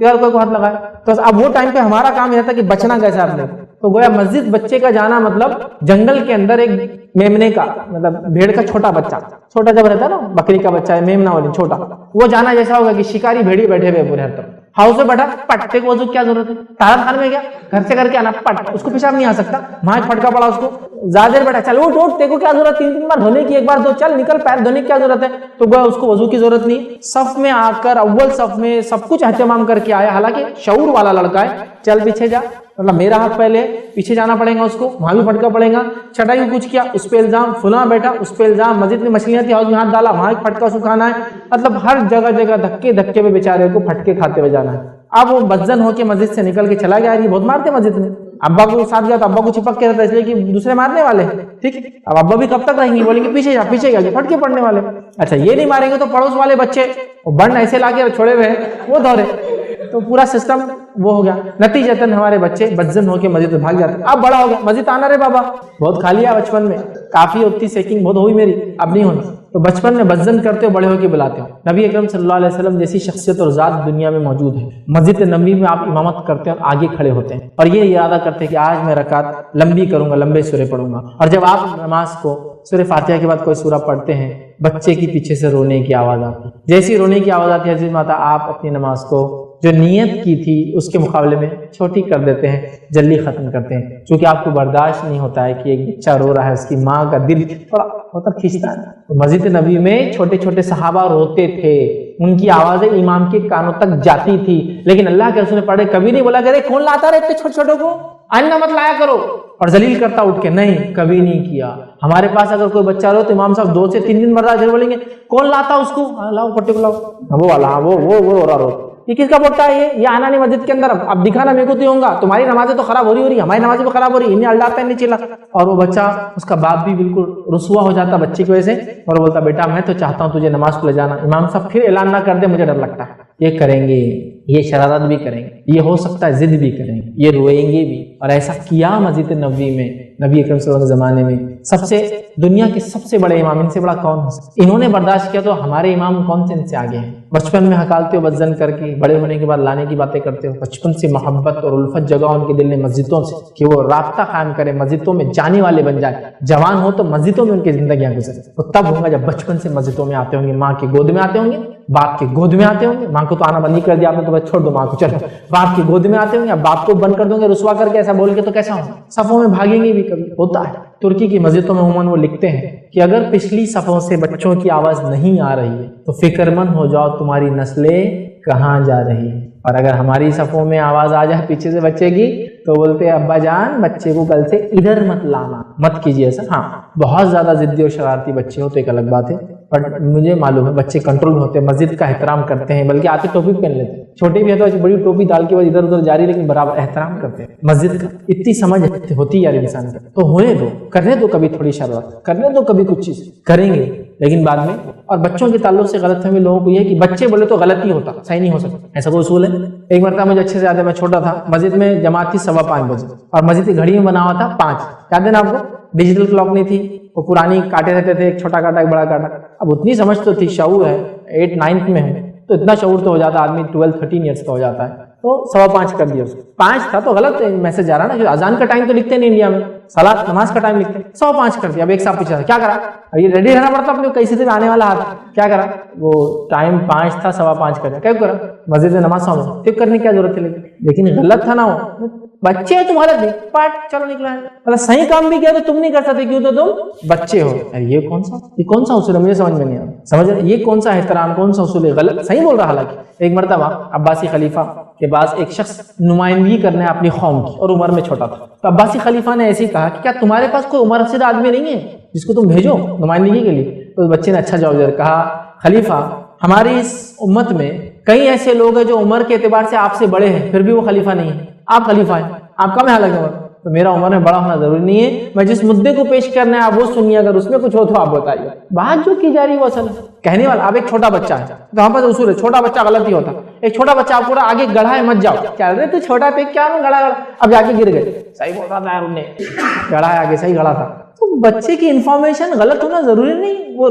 دیوار کو ہاتھ لگائے، تو اب وہ ٹائم پہ ہمارا کام یہ تھا کہ بچنا کیسے آپ نے، تو گویا مسجد بچے کا جانا مطلب جنگل کے اندر ایک میمنے کا، مطلب بھیڑ کا چھوٹا بچہ، چھوٹا جب رہتا ہے نا، بکری کا بچہ ہے، میمنا والی چھوٹا، وہ جانا جیسا ہوگا کہ شکاری بھیڑی بیٹھے ہوئے پورے ہر طرف، ہاؤس میں بیٹھا پٹتے کو وضو کیا ضرورت ہے، طہارت خانے میں گیا گھر سے کر کے آنا، پٹ، اس کو پیشاب نہیں آ سکتا، وہاں ایک پھٹکا پڑا اس کو، زیادہ دیر بیٹھا، چل اٹھ اٹھ، تیرے کو کیا ضرورت، 3 بار دھونے کی، ایک بار دو، چل نکل، پیر دھونے کی کیا ضرورت ہے، تو گویا اس کو وضو کی ضرورت نہیں۔ صف میں آ کر اول صف میں سب کچھ اہتمام کر کے آیا، حالانکہ شعور والا لڑکا ہے، چل پیچھے جا، مطلب میرا ہاتھ پہلے، پیچھے جانا پڑے گا اس کو، وہاں بھی پھٹکا پڑے گا، چٹائی کو کچھ کیا اس پہ الزام، فلاں بیٹھا اس پہ الزام، مسجد میں مچھلیاں تھی ہاؤس میں ہاتھ ڈالا، وہاں ایک پھٹکا سکھانا ہے، مطلب ہر جگہ جگہ دھکے دھکے پہ بیچارے کو پھٹکے کھاتے ہوئے جانا ہے۔ اب وہ بدزن ہو کے مسجد سے نکل کے چلا گیا، یہ بہت مارتے مسجد میں، ابا کو ساتھ گیا تو ابا کو چپک کے رہتا ہے، اس لیے کہ دوسرے مارنے والے، ٹھیک ہے، اب ابا بھی کب تک رہیں گے، بولیں گے پیچھے جا پیچھے گیا، پھٹکے پڑنے والے، اچھا یہ نہیں ماریں گے تو پڑوس والے بچے بن ایسے لا کے چھوڑے ہوئے ہیں وہ دورے، تو پورا سسٹم وہ ہو گیا، نتیجتاً ہمارے بچے بدزن ہو کے مسجد میں بھاگ جاتے۔ اب بڑا ہو گیا، مسجد آنا رے بابا، بہت کھا لیا بچپن میں، کافی ہوتی سیکنگ بہت ہوئی میری، اب نہیں ہونی، تو بچپن میں بدزن کرتے ہو، بڑے ہو کے بلاتے ہو۔ نبی اکرم صلی اللہ علیہ وسلم جیسی شخصیت اور ذات دنیا میں موجود ہے، مسجد نبوی میں آپ امامت کرتے ہیں اور آگے کھڑے ہوتے ہیں، اور یہ ارادہ کرتے ہیں کہ آج میں رکعت لمبی کروں گا، لمبے سورے پڑھوں گا، اور جب آپ نماز کو سورہ فاتحہ کے بعد کوئی سورہ پڑھتے ہیں، بچے کی پیچھے سے رونے کی آواز آتی، جیسی رونے کی آواز آتی ہے عزیز ماتا، آپ اپنی نماز کو جو نیت کی تھی اس کے مقابلے میں چھوٹی کر دیتے ہیں، جلدی ختم کرتے ہیں، چونکہ آپ کو برداشت نہیں ہوتا ہے کہ ایک بچہ رو رہا ہے، اس کی ماں کا دل تھوڑا ہوتا کھینچتا ہے۔ تو مسجد نبی میں چھوٹے چھوٹے صحابہ روتے تھے، ان کی آوازیں امام کے کانوں تک جاتی تھی، لیکن اللہ کے رسول نے پڑھے کبھی نہیں بولا کہ کون لاتا رہے اتنے چھوٹے چھوٹوں کو، آئندہ مت لایا کرو، اور ذلیل کرتا اٹھ کے، نہیں کبھی نہیں کیا۔ ہمارے پاس اگر کوئی بچہ رو تو امام صاحب 2 سے 3 دن برداشت بولیں گے کون لاتا اس کو، لاؤ پٹے کو لاؤ، وہ والا وہ رو رہا رو، یہ کس کا پوتا ہے، یہ آنا نہیں مسجد کے اندر، اب دکھانا میرے کو تو ہوں گا، تمہاری نمازیں تو خراب ہو رہی ہماری نمازیں بھی خراب ہو رہی، انہیں اللہ پہننے چلا، اور وہ بچہ، اس کا باپ بھی بالکل رسوا ہو جاتا بچے کی وجہ سے، اور بولتا بیٹا میں تو چاہتا ہوں تجھے نماز کو لے جانا، امام صاحب پھر اعلان نہ کر دے مجھے ڈر لگتا ہے، یہ کریں گے، یہ شرارت بھی کریں گے، یہ ہو سکتا ہے ضد بھی کریں گے، یہ روئیں گے بھی، اور ایسا کیا مسجد نبوی میں نبی اکرم صلی اللہ علیہ وسلم کے زمانے میں، سب سے دنیا کے سب سے بڑے امام، ان سے بڑا کون ہو سکتا، انہوں نے برداشت کیا، تو ہمارے امام کون سے ان سے آگے ہیں؟ بچپن میں ہکالتے ہو بدزن کر کے، بڑے ہونے کے بعد لانے کی باتیں کرتے ہو، بچپن سے محبت اور الفت جگہ ان کے دل میں مسجدوں سے، کہ وہ رابطہ قائم کرے، مسجدوں میں جانے والے بن جائے، جوان ہو تو مسجدوں میں ان کی زندگیاں گزرے، وہ تب ہوں گا جب بچپن سے مسجدوں میں آتے ہوں گے، ماں کی گود میں آتے ہوں گے، باپ کی گود میں آتے ہوں گے، ماں کو تو آنا بند نہیں کر دیا آپ نے تو بس چھوڑ دو ماں کو، چلو باپ کی گود میں آتے ہوں گے، اب باپ کو بند کر دوں گے رسوا کر کے، ایسا بول کے تو کیسا ہوں، صفوں میں بھاگیں گے بھی، کبھی ہوتا ہے۔ ترکی کی مسجدوں میں عموماً وہ لکھتے ہیں کہ اگر پچھلی صفوں سے بچوں کی آواز نہیں آ رہی ہے تو فکر مند ہو جاؤ تمہاری نسلیں کہاں جا رہی ہے، اور اگر ہماری صفوں میں آواز آ جائے پیچھے سے بچے کی تو بولتے ہیں ابا جان بچے کو کل سے ادھر مت لانا، مت کیجیے ایسا۔ ہاں بہت زیادہ ضدی اور شرارتی بچے ہو تو ایک الگ بات ہے، بٹ مجھے معلوم ہے بچے کنٹرول ہوتے ہیں, مسجد کا احترام کرتے ہیں, بلکہ آتے ٹوپی پہن لیتے ہیں, چھوٹے بھی ہے تو بڑی ٹوپی ڈال کے بعد ادھر ادھر جاری, لیکن برابر احترام کرتے ہیں مسجد کا. اتنی سمجھ ہوتی ہے یار انسان کا, تو ہونے دو, کرنے دو کبھی تھوڑی شرارت, کرنے دو کبھی کچھ چیز کریں گے, لیکن بعد میں. اور بچوں کے تعلق سے غلط فہمی لوگوں کو یہ ہے کہ بچے بولے تو غلط ہی ہوتا, صحیح نہیں ہو سکتا, ایسا کوئی اصول ہے. ایک مرتبہ مجھے اچھے سے یاد ہے, میں چھوٹا تھا, مسجد میں جماعت تھی 5:15 بجے, اور مسجد کی گھڑی میں بنا ہوا تھا 5, یاد ہے نا آپ کو, ڈیجیٹل کلاک نہیں تھی, وہ پرانی کاٹے رہتے تھے, ایک چھوٹا کاٹا ایک بڑا کاٹا. اب اتنی سمجھ تو تھی, شعور ہے, 8-9 میں ہوں تو اتنا شعور تو ہو جاتا آدمی, 12-13 ایئرس کا ہو جاتا ہے, تو 5:15 کر دیا اس کو. 5 تھا تو غلط میسج آ رہا نا, اذان کا ٹائم تو لکھتے نہیں انڈیا میں, صلاۃ نماز کا ٹائم لکھتے ہیں, 5:15 کر دیا. اب ایک صاحب پیچھے کیا کرا, اب یہ ریڈی رہنا پڑتا اپنے کیسے سے آنے والا ہاتھ, کیا کرا, وہ ٹائم 5 تھا 5:15 کر دیا. کیا کرا, مسجد میں نماز سامنے ٹک کرنے کی کیا ضرورت ہے, لیکن غلط تھا نا وہ, بچے ہیں تم غلط نہیں, پاٹ چلو نکلا ہے, مطلب صحیح کام بھی کیا تو تم نہیں کر سکتے, کیوں تو تم بچے ہو. یہ کون سا اصول ہے, مجھے سمجھ میں نہیں آتا, سمجھ یہ کون سا احترام, کون سا اصول ہے, غلط صحیح بول رہا. حالانکہ ایک مرتبہ عباسی خلیفہ کے پاس ایک شخص نمائندگی کرنے اپنی قوم کی, اور عمر میں چھوٹا تھا, تو عباسی خلیفہ نے ایسے ہی کہا کہ کیا تمہارے پاس کوئی عمر رسید آدمی نہیں ہے جس کو تم بھیجو نمائندگی کے لیے. تو اس بچے نے اچھا جواب دیا, کہا خلیفہ ہماری اس امت میں کئی ایسے لوگ ہیں جو عمر کے اعتبار سے آپ سے بڑے ہیں, پھر بھی وہ خلیفہ نہیں ہے, آپ خلیفہ ہیں, آپ کا میں حالت عمر, تو میرا عمر میں بڑا ہونا ضروری نہیں ہے, میں جس مدعے کو پیش کرنا ہے آپ وہ سنیے, اگر اس میں کچھ ہو تو آپ بتائیے. بات جو کی جا رہی ہے وہ اصل کہنے والا, اب ایک چھوٹا بچہ ہے, تو ہم پر اصول ہے چھوٹا بچہ غلط ہی ہوتا, ایک چھوٹا بچہ آپ پورا آگے گڑھا ہے مت جاؤ, کیا رہے تو چھوٹا پہ کیا گڑھا, اب جا کے گر گئے, صحیح بول رہا تھا انہیں, گڑھا ہے آگے, صحیح گڑھا تھا. تو بچے کی انفارمیشن غلط ہونا ضروری نہیں, وہ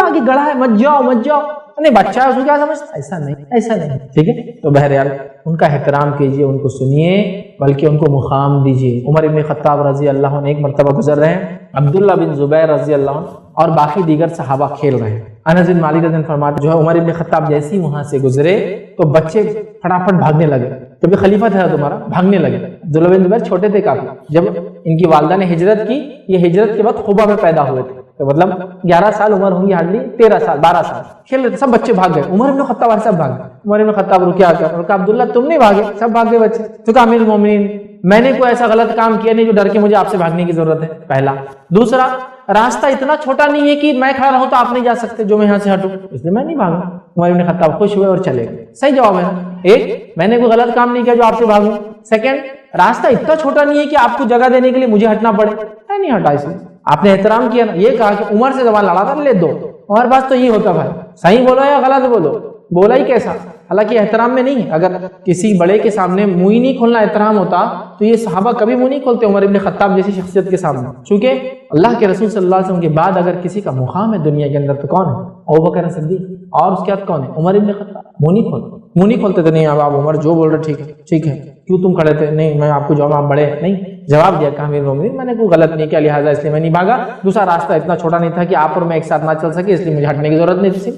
آگے گڑھا ہے مت جاؤ مت جاؤ, نہیں بچہ ہے اس کو کیا سمجھتا, ایسا نہیں, ٹھیک ہے. تو بہرحال ان کا احترام کیجیے, ان کو سنیے, بلکہ ان کو مقام دیجیے. عمر ابن خطاب رضی اللہ عنہ ایک مرتبہ گزر رہے ہیں, عبداللہ بن زبیر رضی اللہ عنہ اور باقی دیگر صحابہ کھیل رہے ہیں. انس بن مالک رضی اللہ عنہ فرماتے جو ہے عمر ابن خطاب جیسے ہی وہاں سے گزرے تو بچے فٹافٹ بھاگنے لگے, کیونکہ خلیفہ تھا تمہارا, بھاگنے لگے. عبداللہ بن زبیر چھوٹے تھے کافی, جب ان کی والدہ نے ہجرت کی, یہ ہجرت کے وقت خبا میں پیدا ہوئے تھے, تو مطلب 11 سال عمر ہوں گی, ہارڈلی 13 سال 12 سال کھیل رہے تھے, سب بچے بھاگ گئے. عمر بن خطاب سب بھاگ گئے. عمر بن خطاب رکیا کر, کہا عبداللہ تم نہیں بھاگے, سب بھاگ گئے بچے. تو کہا امیر المومنین میں نے کوئی ایسا غلط کام کیا نہیں جو ڈر کے مجھے آپ سے بھاگنے کی ضرورت ہے, پہلا. دوسرا, راستہ اتنا چھوٹا نہیں ہے کہ میں کھڑا رہوں تو آپ نہیں جا سکتے جو میں یہاں سے ہٹوں, اس لیے میں نہیں بھاگا. عمر بن خطاب خوش ہوئے اور چلے گئے. صحیح جواب ہے, ایک میں نے کوئی غلط کام نہیں کیا جو آپ سے بھاگوں. سیکنڈ, راستہ اتنا چھوٹا نہیں ہے کہ آپ کو جگہ دینے کے لیے مجھے ہٹنا پڑے, میں نہیں ہٹا, اس لیے آپ نے احترام کیا نا. یہ کہا کہ عمر سے زبان لڑا تھا, لے دو. ہمارے پاس تو یہ ہوتا بھائی, صحیح بولو یا غلط بولو, بولا ہی کیسا, حالانکہ احترام میں نہیں ہے. اگر کسی بڑے کے سامنے منہ ہی نہیں کھولنا احترام ہوتا تو یہ صحابہ کبھی منہ نہیں کھولتے عمر ابن خطاب جیسی شخصیت کے سامنے, چونکہ اللہ کے رسول صلی اللہ علیہ وسلم کے بعد اگر کسی کا مقام ہے دنیا کے اندر تو کون ہے, ابوبکر صدیق, اور اس کے بعد کون ہے, عمر ابن خطاب. منہ نہیں کھولتے تھے, نہیں اب عمر جو بول رہے ٹھیک ہے, کیوں تم کھڑے تھے, نہیں میں آپ کو جواب, آپ بڑے نہیں, جواب دیا, کہا امیر المومنین میں نے کوئی غلط نہیں کیا, لہٰذا اس لیے میں نہیں بھاگا. دوسرا, راستہ اتنا چھوٹا نہیں تھا کہ آپ اور میں ایک ساتھ نہ چل سکے, اس لیے مجھے ہٹنے کی ضرورت نہیں تھی.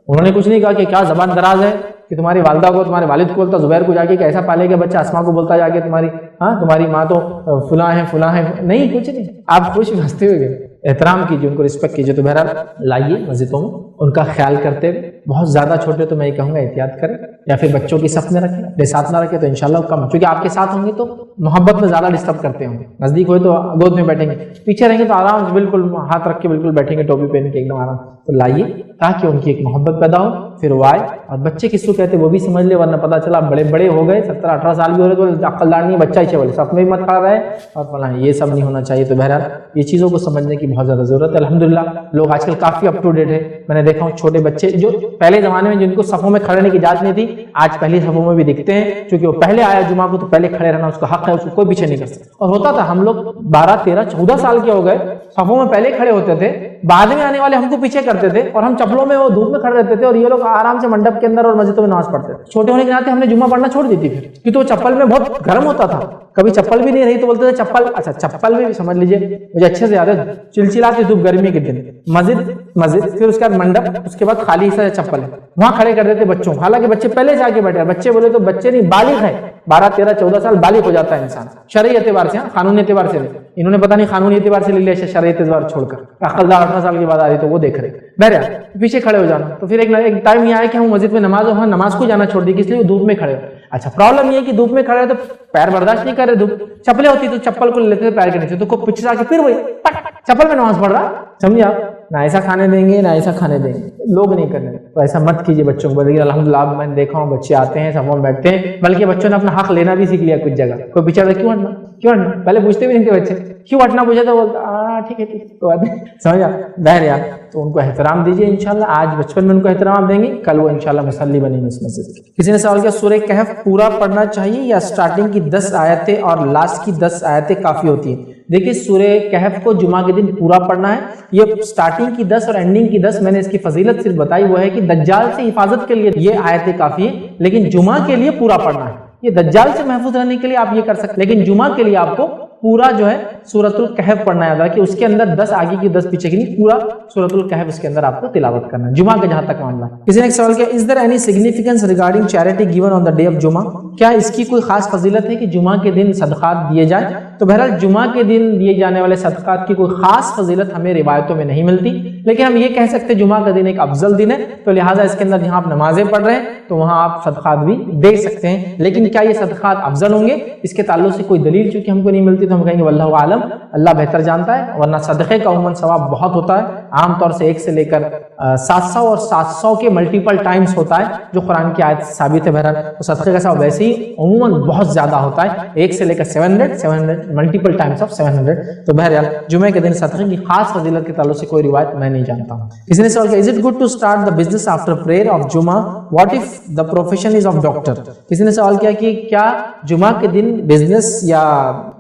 انہوں نے کچھ نہیں کہا کہ کیا زبان دراز ہے کہ تمہاری والدہ کو تمہارے والد کو بولتا, زبیر کو جا کے کیسا پالے گا بچہ, اسما کو بولتا جا کے تمہاری ماں تو فلاں ہے, نہیں کچھ نہیں. آپ خوش ہنستے ہوئے گئے. احترام کیجیے, ان کو رسپیکٹ کیجیے. تو بہرحال لائیے مسجدوں میں, ان کا خیال کرتے ہوئے, بہت زیادہ چھوٹے تو میں یہ کہوں گا احتیاط کریں, یا پھر بچوں کی صف میں رکھیں, اپنے ساتھ نہ رکھیں تو انشاءاللہ کم, کیونکہ آپ کے ساتھ ہوں گے تو محبت میں زیادہ ڈسٹرب کرتے ہوں گے. نزدیک ہوئے تو گود میں بیٹھیں گے, پیچھے رہیں گے تو آرام سے بالکل ہاتھ رکھ کے بالکل بیٹھیں گے, ٹوپی پہن کے ایک دم آرام. تو لائیے تاکہ ان کی ایک محبت پیدا ہو, پھر وہ آئے. اور بچے کس کو کہتے وہ بھی سمجھ لے, ورنہ پتہ چلا بڑے ہو گئے, 17-18 سال بھی ہو رہے تو عقلدار نہیں, بچہ ہی بولے صف میں بھی مت کھڑا رہے, اور فلاں, یہ سب نہیں ہونا چاہیے. تو بہرحال یہ چیزوں کو سمجھنے کی بہت زیادہ ضرورت ہے. الحمدللہ لوگ آج کل کافی اپ ٹو ڈیٹ ہے. میں نے دیکھا ہوں چھوٹے بچے جو پہلے زمانے میں جن کو صفوں میں کھڑے رہنے کی اجازت نہیں تھی, آج پہلی صفوں میں بھی دکھتے ہیں, کیونکہ وہ پہلے آیا جمعہ کو تو پہلے کھڑے رہنا اس کا حق ہے, اس کو کوئی پیچھے نہیں کر سکتا. اور ہوتا تھا, ہم لوگ 12-13-14 سال کے ہو گئے, صفوں میں پہلے کھڑے ہوتے تھے, بعد میں آنے والے ہم کو پیچھے کرتے تھے, اور ہم چپلوں میں وہ دھوپ میں کھڑے رہتے تھے, اور یہ لوگ آرام سے منڈپ کے اندر اور مسجدوں میں نماز پڑھتے تھے. چھوٹے ہونے کے ناطے ہم نے جمعہ پڑھنا چھوڑ دی تھی, پھر کیونکہ وہ چپل میں بہت گرم ہوتا تھا. کبھی چپل بھی نہیں رہی تو بولتے تھے چپل, اچھا چپل بھی سمجھ لیجیے, مجھے اچھے سے یاد ہے, چلچلاتی دھوپ گرمی کے دن, مسجد پھر اس کے بعد منڈپ, اس کے بعد خالی حصہ چپل ہے, وہاں کھڑے کر دیتے بچوں. حالانکہ بچے پہلے سے آ کے بیٹھے, بچے بولے تو بچے نہیں, بالغ ہے, 12-13-14 سال بالغ ہو جاتا ہے انسان, شرعی اعتبار سے, قانونی اعتبار سے. انہوں نے پتہ نہیں قانونی اعتبار سے لے لیا, شرعی اعتبار چھوڑ کر. عقلدار 18 سال کے بعد آ رہی تو وہ دیکھ رہے, بہرحال پیچھے کھڑے ہو جانا. تو پھر ایک ٹائم یہ آیا کہ ہم مسجد میں نماز کو جانا چھوڑ دی, اس لیے وہ دھوپ میں کھڑے. اچھا پرابلم یہ ہے کہ دھوپ میں کھڑے تو پیر برداشت نہیں کر رہے, دھوپ, چپلیں ہوتی تو چپل کو لیتے تھے پیر کے نیچے, تو کو پیچھے آ کے پھر وہی چپل میں نماز پڑھ رہا, سمجھے آپ, نہ ایسا کھانے دیں گے نہ ایسا کھانے دیں گے، لوگ نہیں کرنے، تو ایسا مت کیجیے بچوں کو. لیکن الحمدللہ اب میں نے دیکھا ہوں بچے آتے ہیں صفوں میں بیٹھتے ہیں، بلکہ بچوں نے اپنا حق لینا بھی سیکھ لیا کچھ جگہ. کوئی پیچھے کیوں ہٹنا کیوں ہٹنا، پہلے پوچھتے بھی نہیں تھے بچے، کیوں ہٹنا پوچھا تو بولتا ٹھیک ہے کوئی بات نہیں، سمجھا بہرحال. تو ان کو احترام دیجیے انشاءاللہ، آج بچپن میں ان کو احترام دیں گے، کل وہ انشاءاللہ مصلی بنیں گے اس مسجد کے. کسی نے سوال کیا سورہ کہف پورا پڑھنا چاہیے یا سٹارٹنگ کی 10 آیتیں اور لاسٹ کی 10 آیتیں کافی ہوتی ہیں؟ دیکھیے سورہ کہف کو جمعہ کے دن پورا پڑھنا ہے. یہ سٹارٹنگ کی 10 اور اینڈنگ کی 10 میں نے اس کی فضیلت صرف بتائی، وہ ہے کہ دجال سے حفاظت کے لیے یہ آیتیں کافی ہیں، لیکن جمعہ کے لیے پورا پڑھنا ہے. یہ دجال سے محفوظ رہنے کے لیے آپ یہ کر سکتے ہیں، لیکن جمعہ کے لیے آپ کو پورا جو ہے سورۃ الکہف پڑھنا ہے، کہ اس کے اندر 10 آگے کی 10 پیچھے کی نہیں، پورا سورۃ الکہف اس کے اندر آپ کو تلاوت کرنا ہے جمعہ کا جہاں تک معاملہ ہے. کسی نے ایک سوال کیا is there any significance regarding charity given on the day of جمعہ؟ کیا اس کی کوئی خاص فضیلت ہے کہ جمعہ کے دن صدقات دیے جائیں؟ تو بہرحال جمعہ کے دن دیے جانے والے صدقات کی کوئی خاص فضیلت ہمیں روایتوں میں نہیں ملتی، لیکن ہم یہ کہہ سکتے ہیں جمعہ کا دن ایک افضل دن ہے، تو لہٰذا اس کے اندر جہاں آپ نمازیں پڑھ رہے ہیں تو وہاں آپ صدقات بھی دے سکتے ہیں. لیکن کیا یہ صدقات افضل ہوں گے، اس کے تعلق سے کوئی دلیل چونکہ ہم کو نہیں ملتی، تو ہم کہیں گے واللہ عالم، اللہ بہتر جانتا ہے. ورنہ صدقے کا عموماً ثواب بہت ہوتا ہے، عام طور سے 1 سے لے کر 700 اور 700 کے ملٹیپل ٹائمز ہوتا ہے، جو قرآن کی آیت ثابت ہے. بہرحال تو صدقے کا ثواب ویسے ہی عموماً بہت زیادہ ہوتا ہے، 1 سے لے کر 700 ملٹیپل ٹائمز آف 700. تو بہرحال جمعے کے دن صدقے کی خاص فضیلت کے تعلق سے کوئی روایت میں نہیں جانتا ہوں. کسی نے سوال کیا is it good to start the business after prayer of جمعہ what if the profession is of doctor? کسی نے سوال کیا کہ کیا جمعہ کے دن بزنس یا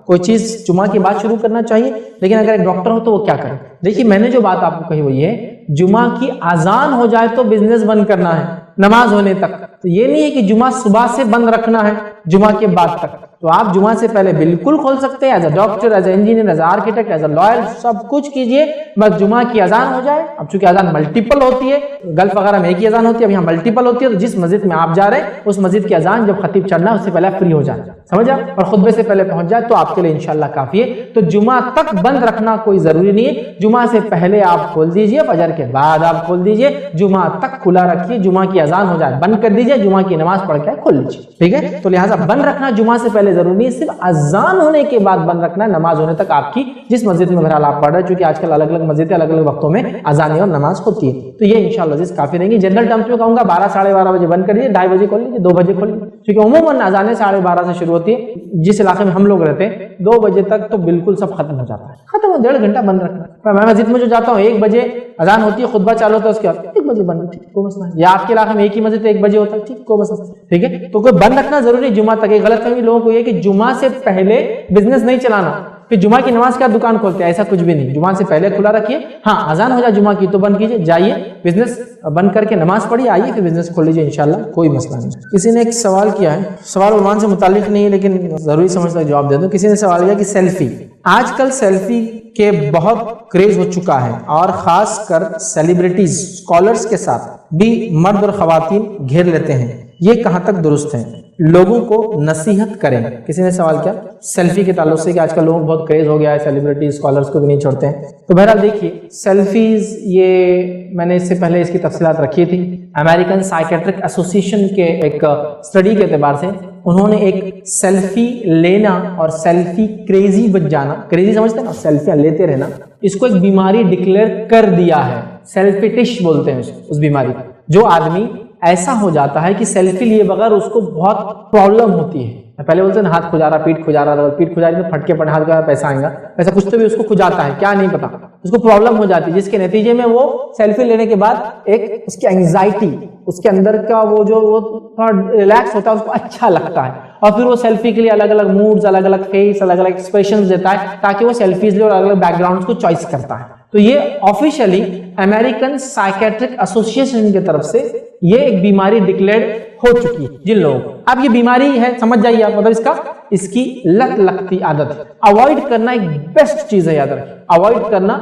کوئی چیز جمعہ کے بعد شروع کرنا چاہیے، لیکن اگر ایک ڈاکٹر ہو تو وہ کیا کرے؟ دیکھیے میں نے جو بات آپ کو کہی وہ یہ ہے، جمعہ کی اذان ہو جائے تو بزنس بند کرنا ہے نماز ہونے تک. تو یہ نہیں ہے کہ جمعہ صبح سے بند رکھنا ہے جمعہ کے بعد تک. تو آپ جمعہ سے پہلے بالکل کھول سکتے ہیں، as a doctor, as a engineer, as a architect, as a lawyer, سب کچھ کیجئے، بس جمعہ کی اذان ہو جائے. اب چونکہ اذان ملٹیپل ہوتی ہے، گلف وغیرہ میں ایک ہی اذان ہوتی ہے، اب یہاں ملٹیپل ہوتی ہے، تو جس مسجد میں آپ جا رہے ہیں اس مسجد کی اذان جب خطیب چڑھنا ہے اس سے پہلے فری ہو جائے، سمجھا، اور خطبے سے پہلے پہنچ جائے تو آپ کے لیے انشاءاللہ کافی ہے. تو جمعہ تک بند رکھنا کوئی ضروری نہیں ہے، جمعہ سے پہلے آپ کھول دیجئے، فجر کے بعد آپ کھول دیجئے، جمعہ تک کھلا رکھیے، جمعہ کی اذان ہو جائے بند کر دیجئے، جمعہ کی نماز پڑھ کے کھول لیجئے، ٹھیک ہے. تو لہٰذا بند رکھنا جمعہ سے پہلے ضروری نہیں ہے، صرف اذان ہونے کے بعد بند رکھنا ہے، نماز ہونے تک آپ کی جس مسجد میں بہرحال آپ پڑھ رہے ہیں، چونکہ آج کل الگ الگ مسجدیں الگ الگ وقتوں میں اذانیں اور نماز ہوتی ہے. تو یہ انشاءاللہ عزیز کافی رہیں گی. جنرل ٹرمز میں کہوں گا 12 ساڑھے 12 بجے بند کر دیجیے، 2:30 بجے کھول لیجیے، 2 بجے کھول لیجیے، کیونکہ عموماً اذانیں 12:30 سے شروع ہوتی ہے. جس علاقے میں ہم لوگ رہتے ہیں 2 بجے تک تو بالکل سب ختم ہو جاتا ہے، ختم ہو 1.5 گھنٹہ بند رکھنا. میں مسجد میں جو جاتا ہوں 1 بجے اذان ہوتی ہے، خطبہ چالو ہوتا ہے، اس کے بعد 1 بجے بند، ٹھیک کوئی مسئلہ نہیں. یا آپ کے علاقے میں ایک ہی مسجد 1 بجے ہوتا ہے، ٹھیک کوئی مسئلہ نہیں، ٹھیک ہے. تو کوئی بند رکھنا ضروری ہے جمعہ تک. ایک غلط فہمی لوگوں کو یہ کہ جمعہ سے پہلے بزنس نہیں چلانا، پھر جمعہ کی نماز کے بعد دکان کھولتے ہیں، ایسا کچھ بھی نہیں. جمعہ سے پہلے کھلا رکھیے، ہاں اذان ہو جائے جمعہ کی تو بند کیجیے، جائیے بزنس بند کر کے نماز پڑھیے، آئیے پھر بزنس کھول لیجیے انشاءاللہ، کوئی مسئلہ نہیں. کسی نے ایک سوال کیا ہے، سوال عنوان سے متعلق نہیں ہے لیکن ضروری سمجھتا ہے جواب دے دوں. کسی نے سوال کیا کہ سیلفی، آج کل سیلفی کے بہت کریز ہو چکا ہے اور خاص کر سیلیبریٹیز اسکالرز کے ساتھ بھی مرد اور خواتین گھیر لیتے ہیں، یہ کہاں تک درست ہے؟ لوگوں کو نصیحت کریں. کسی نے سوال کیا سیلفی کے تعلق سے کہ آج کل لوگوں کو بہت کریز ہو گیا ہے، سیلیبریٹی اسکالرز کو بھی نہیں چھوڑتے ہیں. تو بہرحال دیکھیے سیلفیز، یہ میں نے اس سے پہلے اس کی تفصیلات رکھی تھی. امریکن سائیکیٹرک ایسوسیشن کے ایک اسٹڈی کے اعتبار سے انہوں نے ایک سیلفی لینا اور سیلفی کریزی بن جانا، کریزی سمجھتے ہیں نا، سیلفیاں لیتے رہنا، اس کو ایک بیماری ڈکلیئر کر دیا ہے. سیلفیٹش بولتے ہیں اس بیماری کو. جو آدمی ایسا ہو جاتا ہے کہ سیلفی لیے بغیر اس کو بہت پرابلم ہوتی ہے. پہلے بولتے ہیں ہاتھ کھجا رہا، پیٹ کھجا رہا، پیٹ کھجا رہی تو پھٹکے پڑے، ہاتھ کا پیسہ آئے گا، ایسا کچھ تو بھی اس کو کھجاتا ہے، کیا نہیں پتا، اس کو پرابلم ہو جاتی ہے، جس کے نتیجے میں وہ سیلفی لینے کے بعد ایک اس کی انگزائٹی، اس کے اندر کا وہ تھوڑا ریلیکس ہوتا ہے، اس کو اچھا لگتا ہے، اور پھر وہ سیلفی کے لیے الگ الگ موڈز، الگ الگ فیس، الگ الگ ایکسپریشنز دیتا ہے تاکہ وہ سیلفیز لے اور الگ الگ بیک گراؤنڈز کو چوائس کرتا ہے. تو یہ آفیشلی امریکن سائیکیٹرک ایسوسیشن کی طرف سے یہ ایک بیماری ڈکلیئرڈ ہو چکی ہے جن لوگوں کو. اب یہ بیماری ہے، سمجھ جائیے آپ، مطلب اس کی لت لگتی عادت ہے. اوائڈ کرنا ایک بیسٹ چیز ہے، یاد رکھیں، اوائڈ کرنا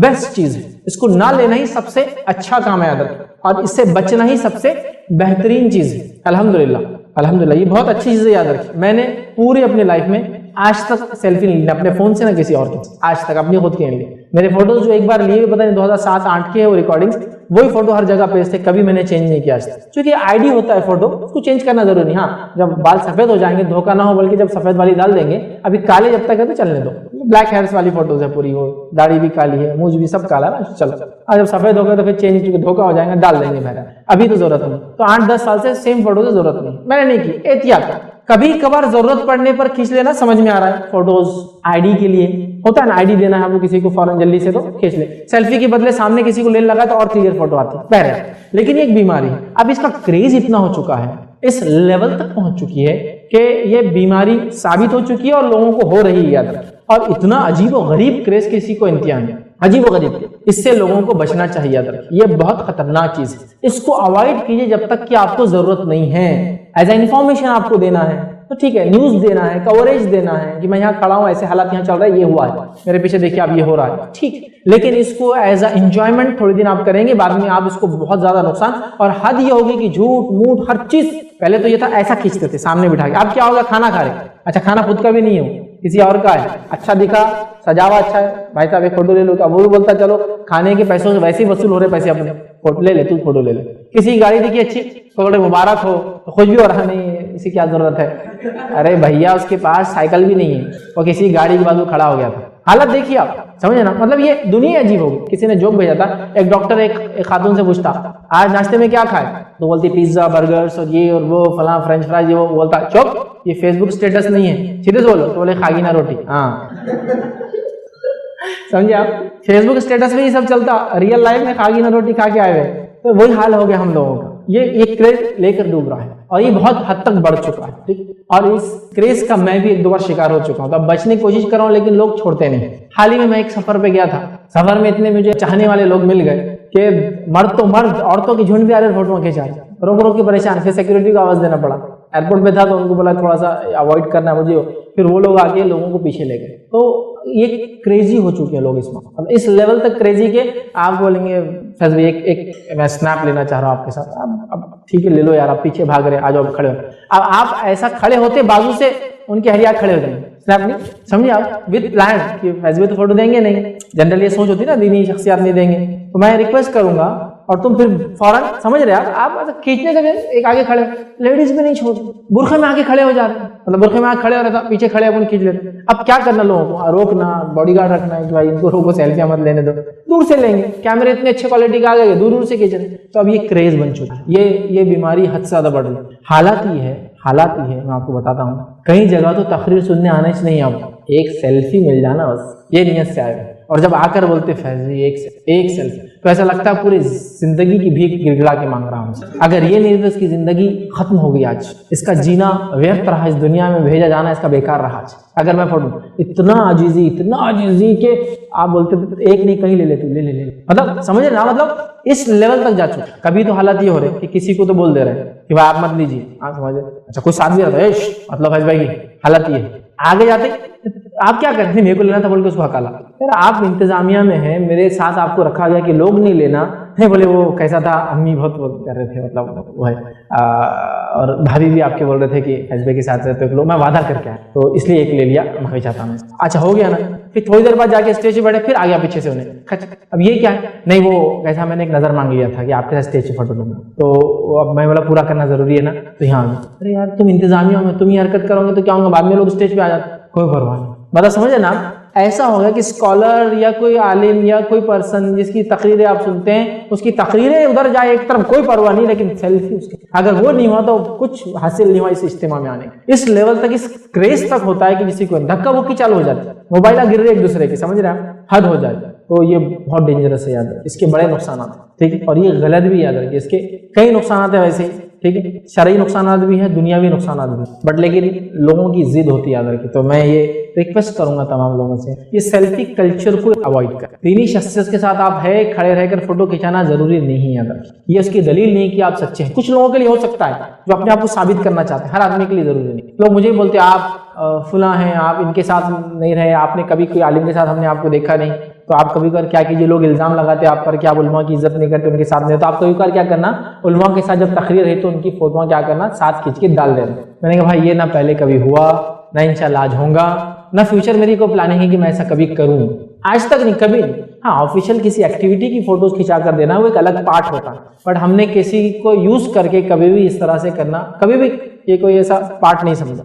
بیسٹ چیز ہے. اس کو نہ لینا ہی سب سے اچھا کام ہے، یاد رکھیں، اور اس سے بچنا ہی سب سے بہترین چیز ہے. الحمدللہ الحمدللہ یہ بہت اچھی چیز ہے، یاد رکھیں. میں نے پوری اپنی لائف میں آج تک سیلفی نہیں لی اپنے فون سے نہ کسی اور کے، آج تک اپنی خود کے نہیں لی. میرے فوٹوز جو ایک بار لیے پتہ نہیں 2007-8 کے وہ ریکارڈنگس، وہی فوٹو ہر جگہ پیش تھے، کبھی میں نے چینج نہیں کیا آج تک. چونکہ آئی ڈی ہوتا ہے فوٹو، اس کو چینج کرنا ضروری نہیں. ہاں جب بال سفید ہو جائیں گے دھوکہ نہ ہو، بلکہ جب سفید والی ڈال دیں گے، ابھی کالے جب تک ہے تو چلنے دو. بلیک ہیئرس والی فوٹوز ہے پوری، وہ داڑھی بھی کالی ہے، مونچھ بھی سب کالا ہے، چلو. اور جب سفید ہو گئے تو پھر چینج چونکہ دھوکہ ہو جائیں گے ڈال دیں گے بہرحال. ابھی تو ضرورت نہیں. تو 8-10 سال سے سیم فوٹو سے ضرورت نہیں، میں نے نہیں کی. احتیاط کبھی کبھار ضرورت پڑنے پر کھینچ لینا، سمجھ میں آ رہا ہے. فوٹوز آئی ڈی کے لیے ہوتا ہے نا، آئی ڈی دینا ہے آپ کو کسی کو فوراً جلدی سے تو کھینچ لے. سیلفی کے بدلے سامنے کسی کو لینے لگا تو اور کلیئر فوٹو آتی ہے بہرحال. لیکن یہ ایک بیماری ہے، اب اس کا کریز اتنا ہو چکا ہے، اس لیول تک پہنچ چکی ہے کہ یہ بیماری ثابت ہو چکی ہے اور لوگوں کو ہو رہی ہے. اور اتنا عجیب و غریب کریز کسی کو امتحان ہے، عجیب و غریب. اس سے لوگوں کو بچنا چاہیے. یہ بہت خطرناک چیز ہے، اس کو اوائڈ کیجیے جب تک کہ آپ کو ضرورت نہیں ہے. ایز اے انفارمیشن آپ کو دینا ہے تو ٹھیک ہے، نیوز دینا ہے، کوریج دینا ہے کہ میں یہاں کھڑا ہوں، ایسے حالات یہاں چل رہا ہے، یہ ہوا ہے، میرے پیچھے دیکھیے اب یہ ہو رہا ہے، ٹھیک. لیکن اس کو ایز اے انجوائمنٹ تھوڑی دن آپ کریں گے، بعد میں آپ اس کو بہت زیادہ نقصان. اور حد یہ ہوگی کہ جھوٹ موٹ ہر چیز. پہلے تو یہ تھا ایسا کھینچتے تھے سامنے بٹھا کے، اب کیا ہوگا کھانا کھا رہے، اچھا کھانا خود کا بھی نہیں ہو کسی اور کا ہے، اچھا دکھا سجا ہوا اچھا ہے، بھائی صاحب ایک فوٹو لے لو. اب وہ بھی بولتا چلو کھانے کے پیسوں سے ویسے ہی وصول ہو رہے پیسے اپنے، فوٹو لے لے تو فوٹو لے لے. کسی کی گاڑی دیکھی اچھی تھوڑے مبارک ہو تو خوش بھی ہو رہا، نہیں اسی کیا ضرورت ہے. ارے بھیا اس کے پاس سائیکل بھی نہیں ہے اور کسی گاڑی کے بازو کھڑا ہو گیا تھا. حالت دیکھیے آپ، سمجھے نا. مطلب یہ دنیا عجیب ہوگی. کسی نے جوک بھیجا تھا، ایک ڈاکٹر ایک خاتون سے پوچھتا آج ناشتے میں کیا کھائے، تو بولتی پیزا برگرز اور یہ اور وہ فلاں فرینچ فرائز. یہ وہ بولتا چپ یہ فیس بک اسٹیٹس نہیں ہے، سیدھے بولو. تو بولے خاگینہ روٹی. ہاں سمجھے آپ، فیس بک اسٹیٹس میں یہ سب چلتا، ریئل لائف میں خاگینہ روٹی کھا کے آئے ہوئے. تو وہی حال ہو گیا ہم لوگوں کا. یہ کریز لے کر ڈوب رہا ہے اور یہ بہت حد تک بڑھ چکا ہے، ٹھیک. اور اس کریز کا میں بھی ایک دو بار شکار ہو چکا ہوں. تو اب بچنے کی کوشش کر رہا ہوں لیکن لوگ چھوڑتے نہیں. حال ہی میں ایک سفر پہ گیا تھا، سفر میں اتنے مجھے چاہنے والے لوگ مل گئے کہ مرد تو مرد، عورتوں کی جھنڈ بھی آ رہے فوٹو کھینچا رہے. روک روک کے پریشان، پھر سیکورٹی کو آواز دینا پڑا. ایئرپورٹ پہ تھا تو ان کو بولا تھوڑا سا اوائڈ کرنا مجھے. پھر وہ لوگ آگے لوگوں کو پیچھے لے گئے. تو یہ کریزی ہو چکے ہیں لوگ اس میں. اب اس لیول تک کریزی کے آپ بولیں گے فیض بھائی ایک میں اسنیپ لینا چاہ رہا ہوں آپ کے ساتھ. اب ٹھیک ہے لے لو یار، آپ پیچھے بھاگ رہے، آ جاؤ کھڑے ہو. اب آپ ایسا کھڑے ہوتے بازو سے ان کے ہریا کھڑے ہو جائیں گے. اسنیپ نہیں سمجھے آپ، وتھ پلان کہ فیض بھائی تو فوٹو دیں گے نہیں. جنرلی یہ سوچ ہوتی ہے نا دینی شخصیات نہیں دیں گے. تو میں ریکویسٹ کروں گا اور تم پھر فوراً سمجھ رہے آپ کھینچنے سے ایک آگے کھڑے. لیڈیز بھی نہیں چھوڑ، برقعے میں آگے کھڑے ہو جا رہے ہیں. مطلب برقعے میں آگے کھڑے ہو رہا تھا، پیچھے کھڑے اپن کھینچ لیتے. اب کیا کرنا لوگوں کو، روکنا، باڈی گارڈ رکھنا ہے کہ بھائی ان کو روکو، سیلفیاں مت لینے دو، دور سے لیں گے. کیمرے اتنے اچھے کوالٹی کا آ گئے، دور دور سے کھینچ رہے. تو اب یہ کریز بن چکا ہے. یہ بیماری حد سے زیادہ بڑھ رہی ہے. حالات یہ ہے میں آپ کو بتاتا ہوں. کئی جگہ تو تقریر سننے آنا ہی نہیں. اب ایک سیلفی مل جانا بس یہ نیت سے آئے گا. اور جب آ کر بولتے فیض ایک سیلفی، تو ایسا لگتا ہے پوری زندگی کی بھیک گڑگڑا کے مانگ رہا ہوں. اگر یہ نہیں تو اس کی زندگی ختم ہو گئی. آج اس کا جینا ویرت رہا، اس دنیا میں بھیجا جانا اس کا بیکار رہا. آج اگر میں پڑھوں اتنا عاجزی کہ آپ بولتے ایک نہیں کہیں لے لے مطلب سمجھے نا، مطلب اس لیول تک جا چکا. کبھی تو حالات یہ ہو رہے کہ کسی کو تو بول دے رہے کہ بھائی آپ مت لیجیے. آپ سمجھے، اچھا کوئی ساتھ بھی رہتا ہے مطلب فیض بھائی کی حالت یہ آگے جاتے آپ کیا کرتے ہیں، میرے کو لینا تھا بول کے اس کو ہکالا. پھر آپ انتظامیہ میں ہیں، میرے ساتھ آپ کو رکھا گیا کہ لوگ نہیں لینا. نہیں بولے وہ کیسا تھا، امی بہت کر رہے تھے مطلب وہ ہے، اور بھابھی بھی آپ کے بول رہے تھے کہ فیض بھائی کے ساتھ رہتے لوگ، میں وعدہ کر کے آیا تو اس لیے ایک لے لیا، معافی چاہتا ہوں. اچھا ہو گیا نا. پھر تھوڑی دیر بعد جا کے اسٹیج پہ بیٹھے، پھر آ گیا پیچھے سے انہیں. اب یہ کیا ہے، نہیں وہ کیسا میں نے ایک نظر مانگ لیا تھا کہ آپ کے ساتھ اسٹیج پہ فوٹو لوں گا. تو اب میں بولا پورا کرنا ضروری ہے نا. تو یہاں ارے یار تم انتظامیہ میں تم ہی حرکت کرو گے تو کیا ہوگا، بعد میں لوگ اسٹیج پہ آ جاتے، کوئی پرواہ نہیں. مطلب سمجھے نا، ایسا ہوگا کہ اسکالر یا کوئی عالم یا کوئی پرسن جس کی تقریریں آپ سنتے ہیں، اس کی تقریریں ادھر جائے ایک طرف کوئی پرواہ نہیں، لیکن سیلفی اس کی اگر وہ نہیں ہوا تو کچھ حاصل نہیں ہوا اس اجتماع میں آنے. اس لیول تک، اس کریز تک ہوتا ہے کہ کسی کو دھکا مکی چالو ہو جاتی ہے، موبائل گر رہے ایک دوسرے کے، سمجھ رہے ہیں، حد ہو جائے. تو یہ بہت ڈینجرس ہے، یاد رکھیں اس کے بڑے نقصانات ہیں. ٹھیک ہے، اور یہ غلط بھی یاد رکھیں، اس کے کئی نقصانات ہیں ویسے ہی. ٹھیک ہے، شرعی نقصانات بھی ہیں، دنیاوی نقصانات بھی ہیں، بٹ لیکن لوگوں کی ضد ہوتی ہے، یاد رکھیں. تو میں یہ ریکویسٹ کروں گا تمام لوگوں سے، یہ سیلفی کلچر کو اوائڈ کریں. دینی شخصیت کے ساتھ آپ ہے کھڑے رہ کر فوٹو کھینچانا ضروری نہیں، یاد رکھیں. یہ اس کی دلیل نہیں کہ آپ سچے ہیں. کچھ لوگوں کے لیے ہو سکتا ہے جو اپنے آپ کو ثابت کرنا چاہتے ہیں، ہر آدمی کے لیے ضروری نہیں. لوگ مجھے بولتے آپ فلاں ہیں، آپ ان کے ساتھ نہیں رہے، آپ نے کبھی کوئی عالم کے ساتھ ہم نے آپ کو دیکھا نہیں. تو آپ کبھی کبھار کیا کیجیے، لوگ الزام لگاتے ہیں آپ پر کہ آپ علماء کی عزت نہیں کرتے، ان کے ساتھ نہیں. تو آپ کبھی کبھار کیا کرنا، علماء کے ساتھ جب تقریر ہے تو ان کی فوٹوਆਂ کیا کرنا، ساتھ کھینچ کے ڈال دینا. میں نے کہا بھائی یہ نہ پہلے کبھی ہوا نہ انشاءاللہ آج ہوں گا، نہ فیوچر میری کو پلاننگ ہے کہ میں ایسا کبھی کروں، آج تک نہیں، کبھی نہیں۔ ہاں آفیشیل کسی ایکٹیویٹی کی فوٹوز کھنچا کر دینا وہ ایک الگ پارٹ ہوتا ہے، بٹ ہم نے کسی کو یوز کر کے کبھی بھی اس طرح سے کرنا کبھی بھی یہ کوئی ایسا پارٹ نہیں سمجھا۔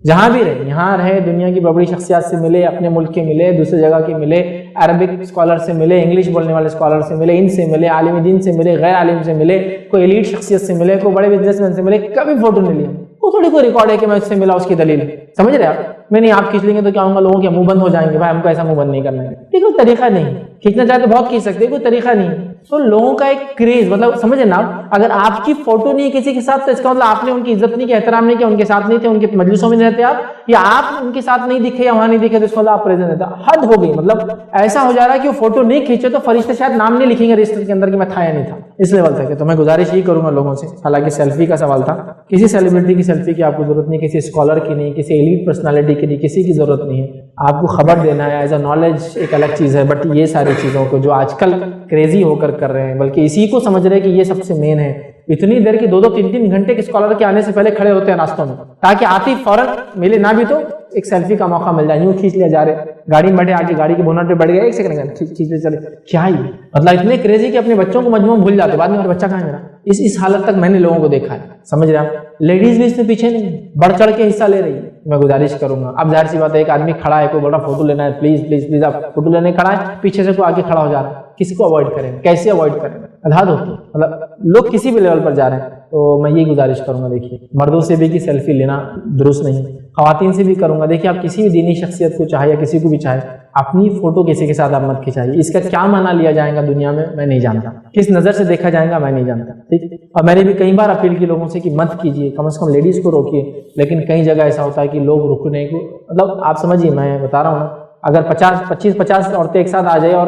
جہاں بھی رہے، یہاں رہے، دنیا کی بڑی شخصیات سے ملے، اپنے ملک کے ملے، دوسری جگہ کے ملے، عربک اسکالر سے ملے، انگلش بولنے والے اسکالر سے ملے، ان سے ملے، عالم دین سے ملے، غیر عالم سے ملے، کوئی ایلیٹ شخصیت سے ملے، کوئی بڑے بزنس مین سے ملے، کبھی فوٹو نہیں لیا۔ وہ تھوڑی کوئی ریکارڈ ہے کہ میں اس سے ملا اس کی دلیل، سمجھ رہے آپ؟ میں نہیں، آپ کھینچ لیں گے تو کیا ہوں گا، لوگوں کے منہ بند ہو جائیں گے، بھائی ہم کو ایسا منہ بند نہیں کرنا ہے، یہ کوئی طریقہ نہیں۔ کھینچنا چاہے تو بہت کھینچ سکتے، کوئی طریقہ نہیں۔ تو لوگوں کا ایک کریز، مطلب سمجھے نا، اگر آپ کی فوٹو نہیں ہے کسی کے ساتھ تو اس کا مطلب آپ نے ان کی عزت نہیں کی، احترام نہیں کیا، ان کے ساتھ نہیں تھے، ان کے مجلسوں میں نہیں رہتے آپ، یا آپ ان کے ساتھ نہیں دکھے یا وہاں نہیں دکھے تو اس کا مطلب آپ پریزنٹ رہتے۔ حد ہو گئی، مطلب ایسا ہو جا رہا ہے کہ وہ فوٹو نہیں کھینچے تو فرشتے شاید نام نہیں لکھیں گے رجسٹر کے اندر کہ میں تھا یا نہیں تھا، اس لیول تک ہے۔ تو میں گزارش یہ کروں گا لوگوں سے، حالانکہ سیلفی کا سوال تھا، کسی سیلیبریٹی کی سیلفی کی آپ کو ضرورت نہیں، کسی اسکالر کی نہیں، کسی ایلیٹ پرسنالٹی کی نہیں، کسی کی ضرورت نہیں ہے۔ آپ کو خبر دینا ہے ایز اے نالج ایک الگ چیز ہے، بٹ یہ ساری چیزوں کو جو آج کل کریزی ہو کر رہے ہیں، بلکہ اسی کو سمجھ رہے ہیں کہ یہ سب سے مین ہے، اتنی دیر کی 2-2 3-3 گھنٹے کے اسکالر کے آنے سے پہلے کھڑے ہوتے ہیں راستوں میں تاکہ آتی فوراً ملے، نہ بھی تو ایک سیلفی کا موقع مل جائے، یوں کھینچ لیا جا رہے، گاڑی میں بیٹھے آگے گاڑی کے بونٹ پہ بیٹھ گئے، 1 سیکنڈ کھینچ لے چلے، کیا ہی مطلب اتنے کریزی کہ اپنے بچوں کو مجموعہ بھول جاتے، بعد میں میرا بچہ کہاں ہے میرا، اس حالت تک میں نے لوگوں کو دیکھا ہے، سمجھ رہے آپ؟ لیڈیز بھی اس میں پیچھے نہیں، بڑھ چڑھ کے حصہ لے رہی ہے۔ میں گزارش کروں گا، اب ظاہر سی بات ہے ایک آدمی کھڑا ہے، کوئی بڑا فوٹو لینا ہے، پلیز پلیز پلیز آپ فوٹو لینے کھڑا ہے، پیچھے سے کوئی آگے کھڑا ہو جا رہا ہے، کس کو اوائڈ کریں، کیسے اوائڈ کریں، ادھاد ہوتی ہے، مطلب لوگ کسی بھی لیول پر جا رہے ہیں۔ تو میں یہ گزارش کروں گا، دیکھیے مردوں سے بھی کہ سیلفی لینا درست نہیں، خواتین سے بھی کروں گا، دیکھیے آپ کسی بھی دینی شخصیت کو چاہے یا کسی کو بھی چاہے، اپنی فوٹو کسی کے ساتھ آپ مت کھنچائیے، اس کا کیا معنی لیا جائے گا دنیا میں نہیں جانتا، کس نظر سے دیکھا جائے گا میں نہیں جانتا، ٹھیک۔ اور میں نے بھی کئی بار اپیل کی لوگوں سے کہ مت کیجیے، کم از کم لیڈیز کو روکیے، لیکن کئی جگہ ایسا ہوتا ہے کہ لوگ رکنے کو، مطلب آپ سمجھیے، میں بتا رہا ہوں نا، اگر 25 عورتیں ایک ساتھ آ جائے اور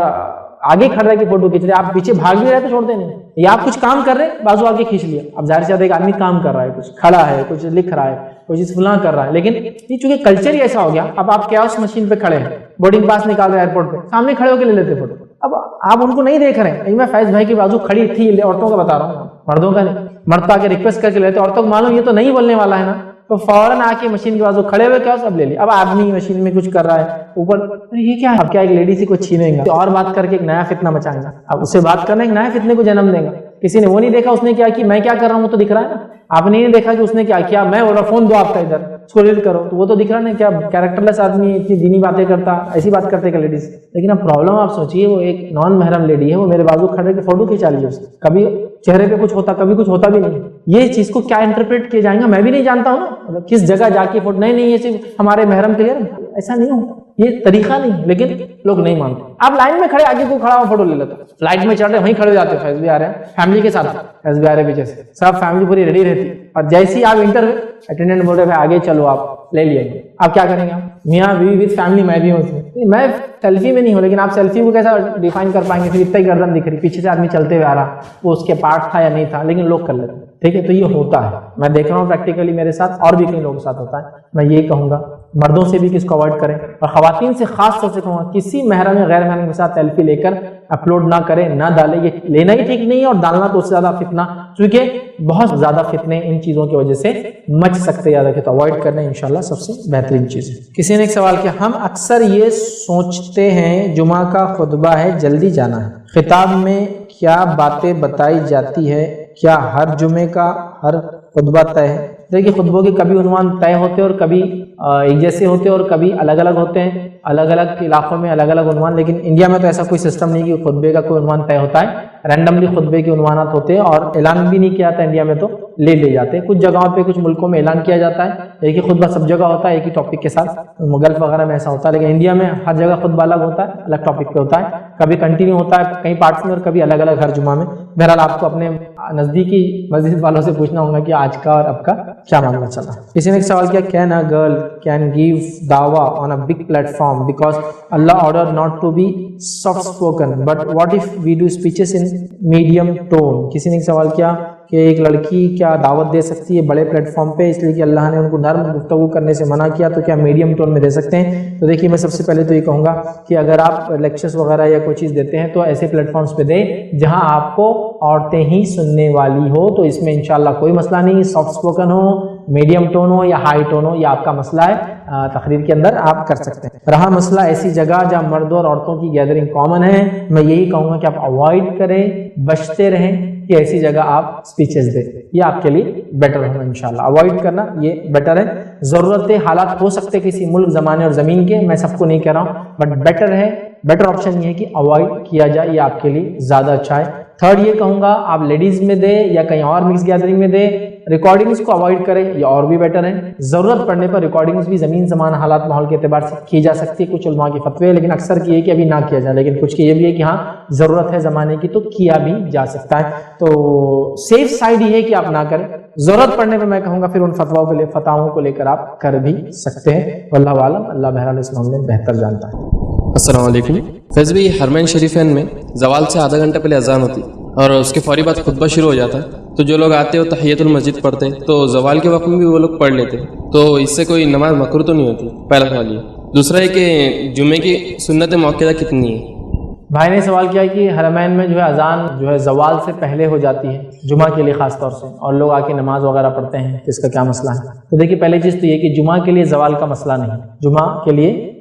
آگے کھڑ رہے کہ فوٹو کھینچ رہے، آپ پیچھے بھاگ بھی رہے تو چھوڑتے نہیں، یا آپ کچھ کام کر رہے بازو آگے کھینچ لیا۔ اب ظاہر سی بات ہے ایک آدمی کام کر رہا ہے، کچھ کھڑا ہے، کچھ لکھ رہا ہے، کوئی چیز فلاں کر رہا ہے، لیکن یہ چونکہ کلچر ہی ایسا ہو گیا، اب آپ کیاس مشین پہ کھڑے ہیں، بورڈنگ پاس نکال رہے ہیں ایئرپورٹ پہ، سامنے کھڑے ہو کے لے لیتے فوٹو، اب آپ ان کو نہیں دیکھ رہے ہیں۔ میں فیض بھائی کی بازو کھڑی تھی، عورتوں کا بتا رہا ہوں، مردوں کا نہیں، مرد آ کے ریکویسٹ کر کے لیتے، عورتوں کو معلوم یہ تو نہیں بولنے والا ہے نا، تو فوراً آ کے مشین کے بازو کھڑے ہوئے کیا سب لے لی۔ اب آدمی مشین میں کچھ کر رہا ہے اوپر، یہ کیا ہے، کیا ایک لیڈی سے کچھ چھینیں گا اور بات کر کے ایک نیا فتنہ مچائیں گا، اب اسے بات کرنا ایک نیا فتنے کو جنم دے گا۔ کسی نے وہ نہیں دیکھا اس نے کیا کی، میں کیا کر رہا ہوں وہ تو دکھ رہا ہے نا، آپ نے نہیں دیکھا کہ اس نے کیا کیا، میں بول رہا فون دو آپ کا ادھر، اس کو ریڈ کرو، تو وہ تو دکھ رہا نا، کیا کیریکٹر لیس آدمی اتنی دینی باتیں کرتا، ایسی بات کرتے کہ لیڈیز۔ لیکن اب پرابلم آپ سوچیے، وہ ایک نان محرم لیڈی ہے، وہ میرے بازو کھڑے کے فوٹو کھینچا لی اس، کبھی چہرے پہ کچھ ہوتا، کبھی کچھ ہوتا بھی نہیں۔ یہ چیز کو کیا انٹرپریٹ کیا جائے گا میں بھی نہیں جانتا ہوں نا، مطلب کس جگہ جا کے فوٹو، نہیں یہ صرف ہمارے محرم کے لیے، ایسا نہیں ہو، یہ طریقہ نہیں، لیکن لوگ نہیں مانتے۔ آپ لائن میں کھڑے، آگے کو کھڑا ہو فوٹو لے لیتا، فلائٹ میں چڑھ رہے وہیں کھڑے ہو جاتے، فیض بھی آ رہے ہیں فیملی کے ساتھ، فیض بھی آ رہے پیچھے سے، سب فیملی پوری ریڈی رہتی، اور جیسے ہی آپ انٹر اٹینڈنٹ بول رہے ہیں آگے چلو، آپ لے لیے، آپ کیا کریں گے؟ میاں بیوی وتھ فیملی، میں بھی ہوں اس میں سیلفی میں نہیں ہوں، لیکن آپ سیلفی کو کیسا ڈیفائن کر پائیں گے؟ پھر اتنا ہی گردن دکھ رہی، پیچھے سے آدمی چلتے ہوئے آ رہا، وہ اس کے پارٹ تھا یا نہیں تھا، لیکن لوگ کر لیتے، ٹھیک ہے۔ تو یہ ہوتا ہے، میں دیکھ رہا ہوں پریکٹیکلی میرے ساتھ، اور بھی کئی لوگوں کے ساتھ ہوتا ہے۔ میں یہی کہوں گا مردوں سے بھی کس کو اوائڈ کریں، اور خواتین سے خاص طور سے کہوں گا کسی محرم یا غیر محرم کے ساتھ سیلفی لے کر اپلوڈ نہ کریں، نہ ڈالیں، یہ لینا ہی ٹھیک نہیں ہے، اور ڈالنا تو اس سے زیادہ فتنہ، کیونکہ بہت زیادہ فتنے ان چیزوں کی وجہ سے مچ سکتے، یاد رکھیں، تو اوائڈ کرنا انشاءاللہ سب سے بہترین چیز ہے۔ کسی نے ایک سوال کیا، ہم اکثر یہ سوچتے ہیں جمعہ کا خطبہ ہے، جلدی جانا ہے، خطاب میں کیا باتیں بتائی جاتی ہے، کیا ہر جمعے کا ہر خطبہ طے ہے؟ دیکھیے خطبوں کے کبھی عنوان طے ہوتے ہیں اور کبھی ایک جیسے ہوتے ہیں اور کبھی الگ الگ ہوتے ہیں، الگ الگ علاقوں میں الگ الگ عنوان، لیکن انڈیا میں تو ایسا کوئی سسٹم نہیں کہ خطبے کا کوئی عنوان طے ہوتا ہے، رینڈملی خطبے کے عنوانات ہوتے ہیں، اور اعلان بھی نہیں کیا جاتا انڈیا میں، تو لے جاتے ہیں، کچھ جگہوں پہ کچھ ملکوں میں اعلان کیا جاتا ہے، ایک ہی خطبہ سب جگہ ہوتا ہے ایک ہی ٹاپک کے ساتھ، گلف وغیرہ میں ایسا ہوتا ہے، لیکن انڈیا میں ہر جگہ خطبہ الگ ہوتا ہے، الگ ٹاپک پہ ہوتا ہے، کبھی کنٹینیو ہوتا ہے کئی پارٹس میں اور کبھی الگ الگ ہر جمعہ میں۔ بہرحال آپ کو اپنے نزدیکی مسجد والوں سے پوچھنا ہوگا کہ آج کا اور اب کا کیا معاملہ چلا۔ کسی نے ایک سوال کیا، can a girl can give دعویٰ on a big platform because اللہ order not to be soft spoken but what if we do speeches in medium tone. کسی نے ایک سوال کیا، کہ ایک لڑکی کیا دعوت دے سکتی ہے بڑے پلیٹ فارم پہ، اس لیے کہ اللہ نے ان کو نرم گفتگو کرنے سے منع کیا، تو کیا میڈیم ٹون میں دے سکتے ہیں؟ تو دیکھیے میں سب سے پہلے تو یہ کہوں گا کہ اگر آپ لیکچرز وغیرہ یا کوئی چیز دیتے ہیں تو ایسے پلیٹ فارمز پہ دیں جہاں آپ کو عورتیں ہی سننے والی ہو، تو اس میں انشاءاللہ کوئی مسئلہ نہیں، سافٹ اسپوکن ہو، میڈیم ٹون ہو یا ہائی ٹون ہو، یہ آپ کا مسئلہ ہے، تقریر کے اندر آپ کر سکتے ہیں۔ رہا مسئلہ ایسی جگہ جہاں مرد اور عورتوں کی گیدرنگ کامن ہے، میں یہی کہوں گا کہ آپ اوائڈ کریں، بچتے رہیں کہ ایسی جگہ آپ سپیچز دیں، یہ آپ کے لیے بیٹر ہوگا انشاءاللہ۔ اوائڈ کرنا یہ بیٹر ہے۔ ضرورت حالات ہو سکتے کسی ملک زمانے اور زمین کے، میں سب کو نہیں کہہ رہا ہوں، بٹ بیٹر ہے، بیٹر آپشن یہ ہے کہ اوائڈ کیا جائے، یہ آپ کے لیے زیادہ اچھا ہے۔ تھرڈ یہ کہوں گا آپ لیڈیز میں دیں یا کہیں اور مکس گیدرنگ میں دیں، ریکارڈنگز کو اوائڈ کریں، یہ اور بھی بیٹر ہے۔ ضرورت پڑنے پر ریکارڈنگز بھی زمین زمان حالات ماحول کے اعتبار سے کی جا سکتی ہے، کچھ علماء کے فتوے ہیں، لیکن اکثر کی ہے کہ ابھی نہ کیا جائے، لیکن کچھ کی یہ بھی ہے کہ ہاں ضرورت ہے زمانے کی تو کیا بھی جا سکتا ہے۔ تو سیف سائڈ یہ ہے کہ آپ نہ کریں، ضرورت پڑنے پہ میں کہوں گا پھر ان فتواؤں کو لے کر آپ کر بھی سکتے ہیں، واللہ عالم، اللہ بہرحال اس معاملے میں بہتر جانتا ہے۔ السلام علیکم فیض بھائی، حرمین شریفین میں زوال سے آدھا گھنٹہ پہلے اذان ہوتی اور اس کے فوری بعد خطبہ شروع ہو جاتا، تو جو لوگ آتے وہ تحیۃ المسجد پڑھتے، تو زوال کے وقت میں بھی وہ لوگ پڑھ لیتے، تو اس سے کوئی نماز مکروہ تو نہیں ہوتی؟ پہلا سوال یہ۔ دوسرا ہے کہ جمعے کی سنت موقعہ کتنی ہے؟ بھائی نے سوال کیا کہ حرمین میں جو ہے اذان جو ہے زوال سے پہلے ہو جاتی ہے جمعہ کے لیے خاص طور سے، اور لوگ آ کے نماز وغیرہ پڑھتے ہیں، اس کا کیا مسئلہ ہے؟ تو دیکھیے پہلی چیز تو یہ کہ جمعہ کے لیے زوال کا مسئلہ نہیں،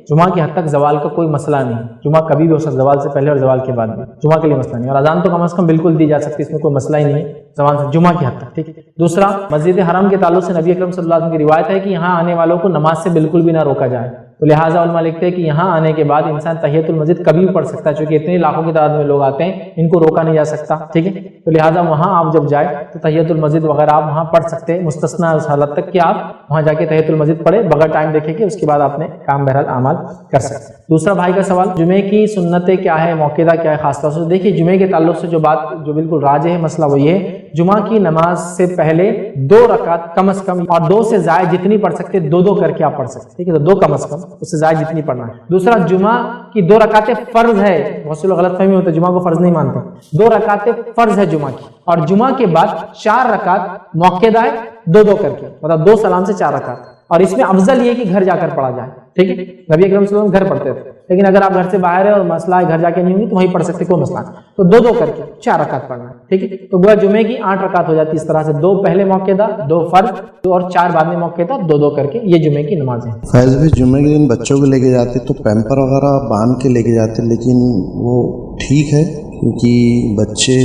جمعہ کی حد تک زوال کا کوئی مسئلہ نہیں، جمعہ کبھی بھی ہو سکتا، زوال سے پہلے اور زوال کے بعد بھی، جمعہ کے لیے مسئلہ نہیں، اور اذان تو کم از کم بالکل دی جا سکتی، اس میں کوئی مسئلہ ہی نہیں ہے زبان سے جمعہ کی حد تک، ٹھیک ہے۔ دوسرا، مسجد حرم کے تعلق سے نبی اکرم صلی اللہ علیہ وسلم کی روایت ہے کہ یہاں آنے والوں کو نماز سے بالکل بھی نہ روکا جائے، تو لہٰذا علماء لکھتے ہیں کہ یہاں آنے کے بعد انسان تحیۃ المسجد کبھی بھی پڑھ سکتا ہے، چونکہ اتنے لاکھوں کی تعداد میں لوگ آتے ہیں، ان کو روکا نہیں جا سکتا، ٹھیک ہے۔ تو لہٰذا وہاں آپ جب جائیں تو تحیۃ المسجد وغیرہ آپ وہاں پڑھ سکتے ہیں، مستثنا اس حالت تک کہ آپ وہاں جا کے تحیۃ المسجد پڑھے بغیر ٹائم دیکھے کہ اس کے بعد آپ نے کام بہرحال اعمال کر سکتے ہیں۔ دوسرا بھائی کا سوال، جمعے کی سنتیں کیا ہے، موقعہ کیا ہے خاص طور سے؟ دیکھیے جمعے کے تعلق سے جو بات جو بالکل راجح ہے مسئلہ وہ یہ ہے، جمعہ کی نماز سے پہلے 2 رکعت کم از کم، اور 2 سے زائد جتنی پڑھ سکتے 2 کر کے آپ پڑھ سکتے، ٹھیک ہے، تو 2 کم از کم، اس سے زائد جتنی پڑھنا ہے۔ دوسرا، جمعہ کی 2 رکعتیں فرض ہے، بہت سے لوگ غلط فہمی ہوتے ہیں، جمعہ کو فرض نہیں مانتے، 2 رکعتیں فرض ہے جمعہ کی، اور جمعہ کے بعد 4 رکعت موقعہ ہے 2 کر کے، مطلب 2 سلام سے 4 رکعت، اور اس میں افضل یہ کہ گھر جا کر پڑھا جائے، ٹھیک ہے۔ نبی اکرم صلی اللہ علیہ وسلم گھر پڑھتے تھے، لیکن اگر آپ گھر سے باہر ہیں اور مسئلہ ہے گھر جا کے نہیں ہوگی تو وہیں پڑھ سکتے، کوئی مسئلہ نہیں، تو 2 کر کے 4 رکعت پڑھنا ہے، ٹھیک ہے۔ تو گویا جمعے کی 8 رکعت ہو جاتی، اس طرح سے 2 پہلے موقعہ، 2 فرض، اور 4 بعد میں موقعہ، 2 کر کے، یہ جمعے کی نماز ہے۔ فیض بھائی، جمعے کے دن بچوں کو لے کے جاتے تو پیمپر وغیرہ باندھ کے لے کے جاتے، لیکن وہ ٹھیک ہے کیونکہ بچے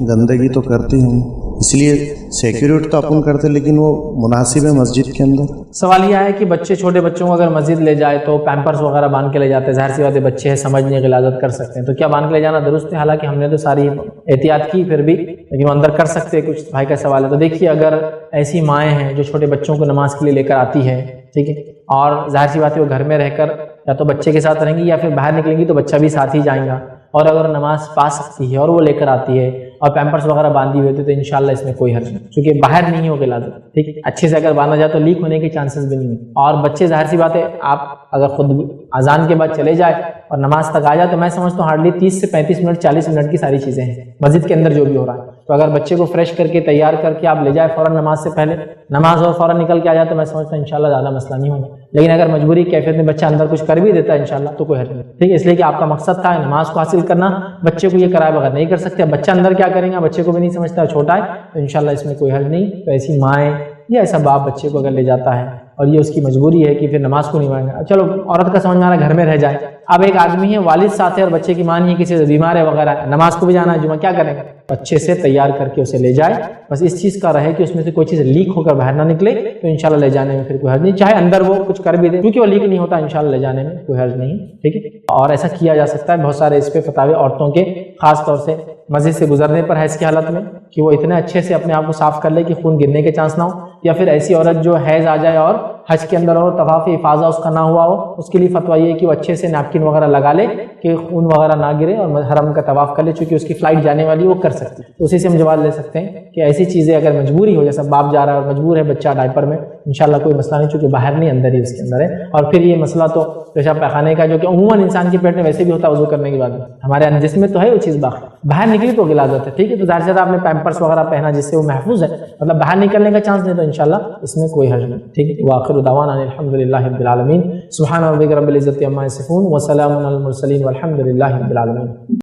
گندگی تو کرتے ہیں، اس لیے سیکیورٹی تو اپن کرتے، لیکن وہ مناسب ہے مسجد کے اندر؟ سوال یہ ہے کہ بچے، چھوٹے بچوں کو اگر مسجد لے جائے تو پیمپرز وغیرہ باندھ کے لے جاتے ہیں، ظاہر سی بات ہے بچے ہیں، سمجھنے غلاظت کر سکتے ہیں، تو کیا باندھ کے لے جانا درست ہے؟ حالانکہ ہم نے تو ساری احتیاط کی پھر بھی، لیکن وہ اندر کر سکتے ہیں، کچھ بھائی کا سوال ہے۔ تو دیکھیے اگر ایسی مائیں ہیں جو چھوٹے بچوں کو نماز کے لیے لے کر آتی ہے، ٹھیک ہے، اور ظاہر سی بات ہے وہ گھر میں رہ کر یا تو بچے کے ساتھ رہیں گی یا پھر باہر نکلیں گی تو بچہ بھی ساتھ ہی جائیں گا، اور اگر نماز پا سکتی ہے اور وہ لے کر آتی ہے اور پیمپرز وغیرہ باندھی ہوئی تھی تو انشاءاللہ اس میں کوئی حرج نہیں، کیونکہ باہر نہیں ہو غلاظت، ٹھیک ہے، اچھے سے اگر باندھا جائے تو لیک ہونے کے چانسز بھی نہیں ہیں، اور بچے ظاہر سی بات ہے آپ اگر خود اذان کے بعد چلے جائے اور نماز تک آ جائے تو میں سمجھتا ہوں ہارڈلی 30 سے 35 منٹ 40 منٹ کی ساری چیزیں ہیں مسجد کے اندر جو بھی ہو رہا ہے، تو اگر بچے کو فریش کر کے تیار کر کے آپ لے جائے فوراً نماز سے پہلے، نماز اور فوراً نکل کے آ جائے تو میں سمجھتا ہوں انشاءاللہ زیادہ مسئلہ نہیں ہوگا، لیکن اگر مجبوری کیفیت میں بچہ اندر کچھ کر بھی دیتا ہے انشاءاللہ تو کوئی حرج نہیں، ٹھیک ہے، اس لیے کہ آپ کا مقصد تھا نماز کو حاصل کرنا، بچے کو یہ کرائے بغیر نہیں کر سکتے، بچہ اندر کیا کریں گا بچے کو بھی نہیں سمجھتا، چھوٹا ہے، تو انشاءاللہ اس میں کوئی حرج نہیں۔ تو ایسی مائیں یا ایسا باپ بچے کو اگر لے جاتا ہے اور یہ اس کی مجبوری ہے کہ پھر نماز کو نہیں مانگا، چلو عورت کا سمجھ میں آ رہا ہے گھر میں رہ جائے، اب ایک آدمی ہے والد ساتھ ہے اور بچے کی ماں نہیں ہے، کسی سے بیمار ہے وغیرہ، نماز کو بھی جانا ہے جمعہ، کیا کریں گے؟ اچھے سے تیار کر کے اسے لے جائے، بس اس چیز کا رہے کہ اس میں سے کوئی چیز لیک ہو کر باہر نہ نکلے، تو انشاءاللہ لے جانے میں پھر کوئی حرج نہیں، چاہے اندر وہ کچھ کر بھی دے کیونکہ وہ لیک نہیں ہوتا، انشاءاللہ لے جانے میں کوئی حرج نہیں، ٹھیک ہے۔ اور ایسا کیا جا سکتا ہے، بہت سارے اس پہ فتاوے عورتوں کے، خاص طور سے مسجد سے گزرنے پر حیض کی حالت میں کہ وہ اتنے اچھے سے اپنے آپ کو صاف کر لے کہ خون گرنے کے چانس نہ ہو، یا پھر ایسی عورت جو حیض آ جائے اور حج کے اندر اور طواف افاضہ اس کا نہ ہوا ہو، اس کے لیے فتویٰ یہ ہے کہ وہ اچھے سے نیپکن وغیرہ لگا لے کہ خون وغیرہ نہ گرے اور حرم کا طواف کر لے، چونکہ اس کی فلائٹ جانے والی وہ کر سکتی ہے، تو اسی سے ہم جواب لے سکتے ہیں کہ ایسی چیزیں اگر مجبوری ہو، جیسا باپ جا رہا ہے اور مجبور ہے بچہ ڈائپر میں، انشاءاللہ کوئی مسئلہ نہیں، چونکہ باہر نہیں اندر ہی اس کے اندر ہے. اور پھر یہ مسئلہ تو پیشاب پیخانے کا جو کہ عموماً انسان کے پیٹ میں ویسے بھی ہوتا ہے وضو کرنے کے بعد، ہمارے جسم میں تو ہے وہ چیز باقی، باہر نکلی تو غلاظت ہے. ٹھیک ہے، تو ظاہر سے آپ نے پیمپرس وغیرہ پہنا جس سے وہ محفوظ ہے، مطلب باہر نکلنے کا چانس نہیں، تو انشاءاللہ اس میں کوئی حرج نہیں. ٹھیک ہے، وآخر دعوانا الحمدللہ رب العالمین. سبحان ربک رب العزت عما یصفون وسلام علی المرسلین والحمد للہ رب العالمین.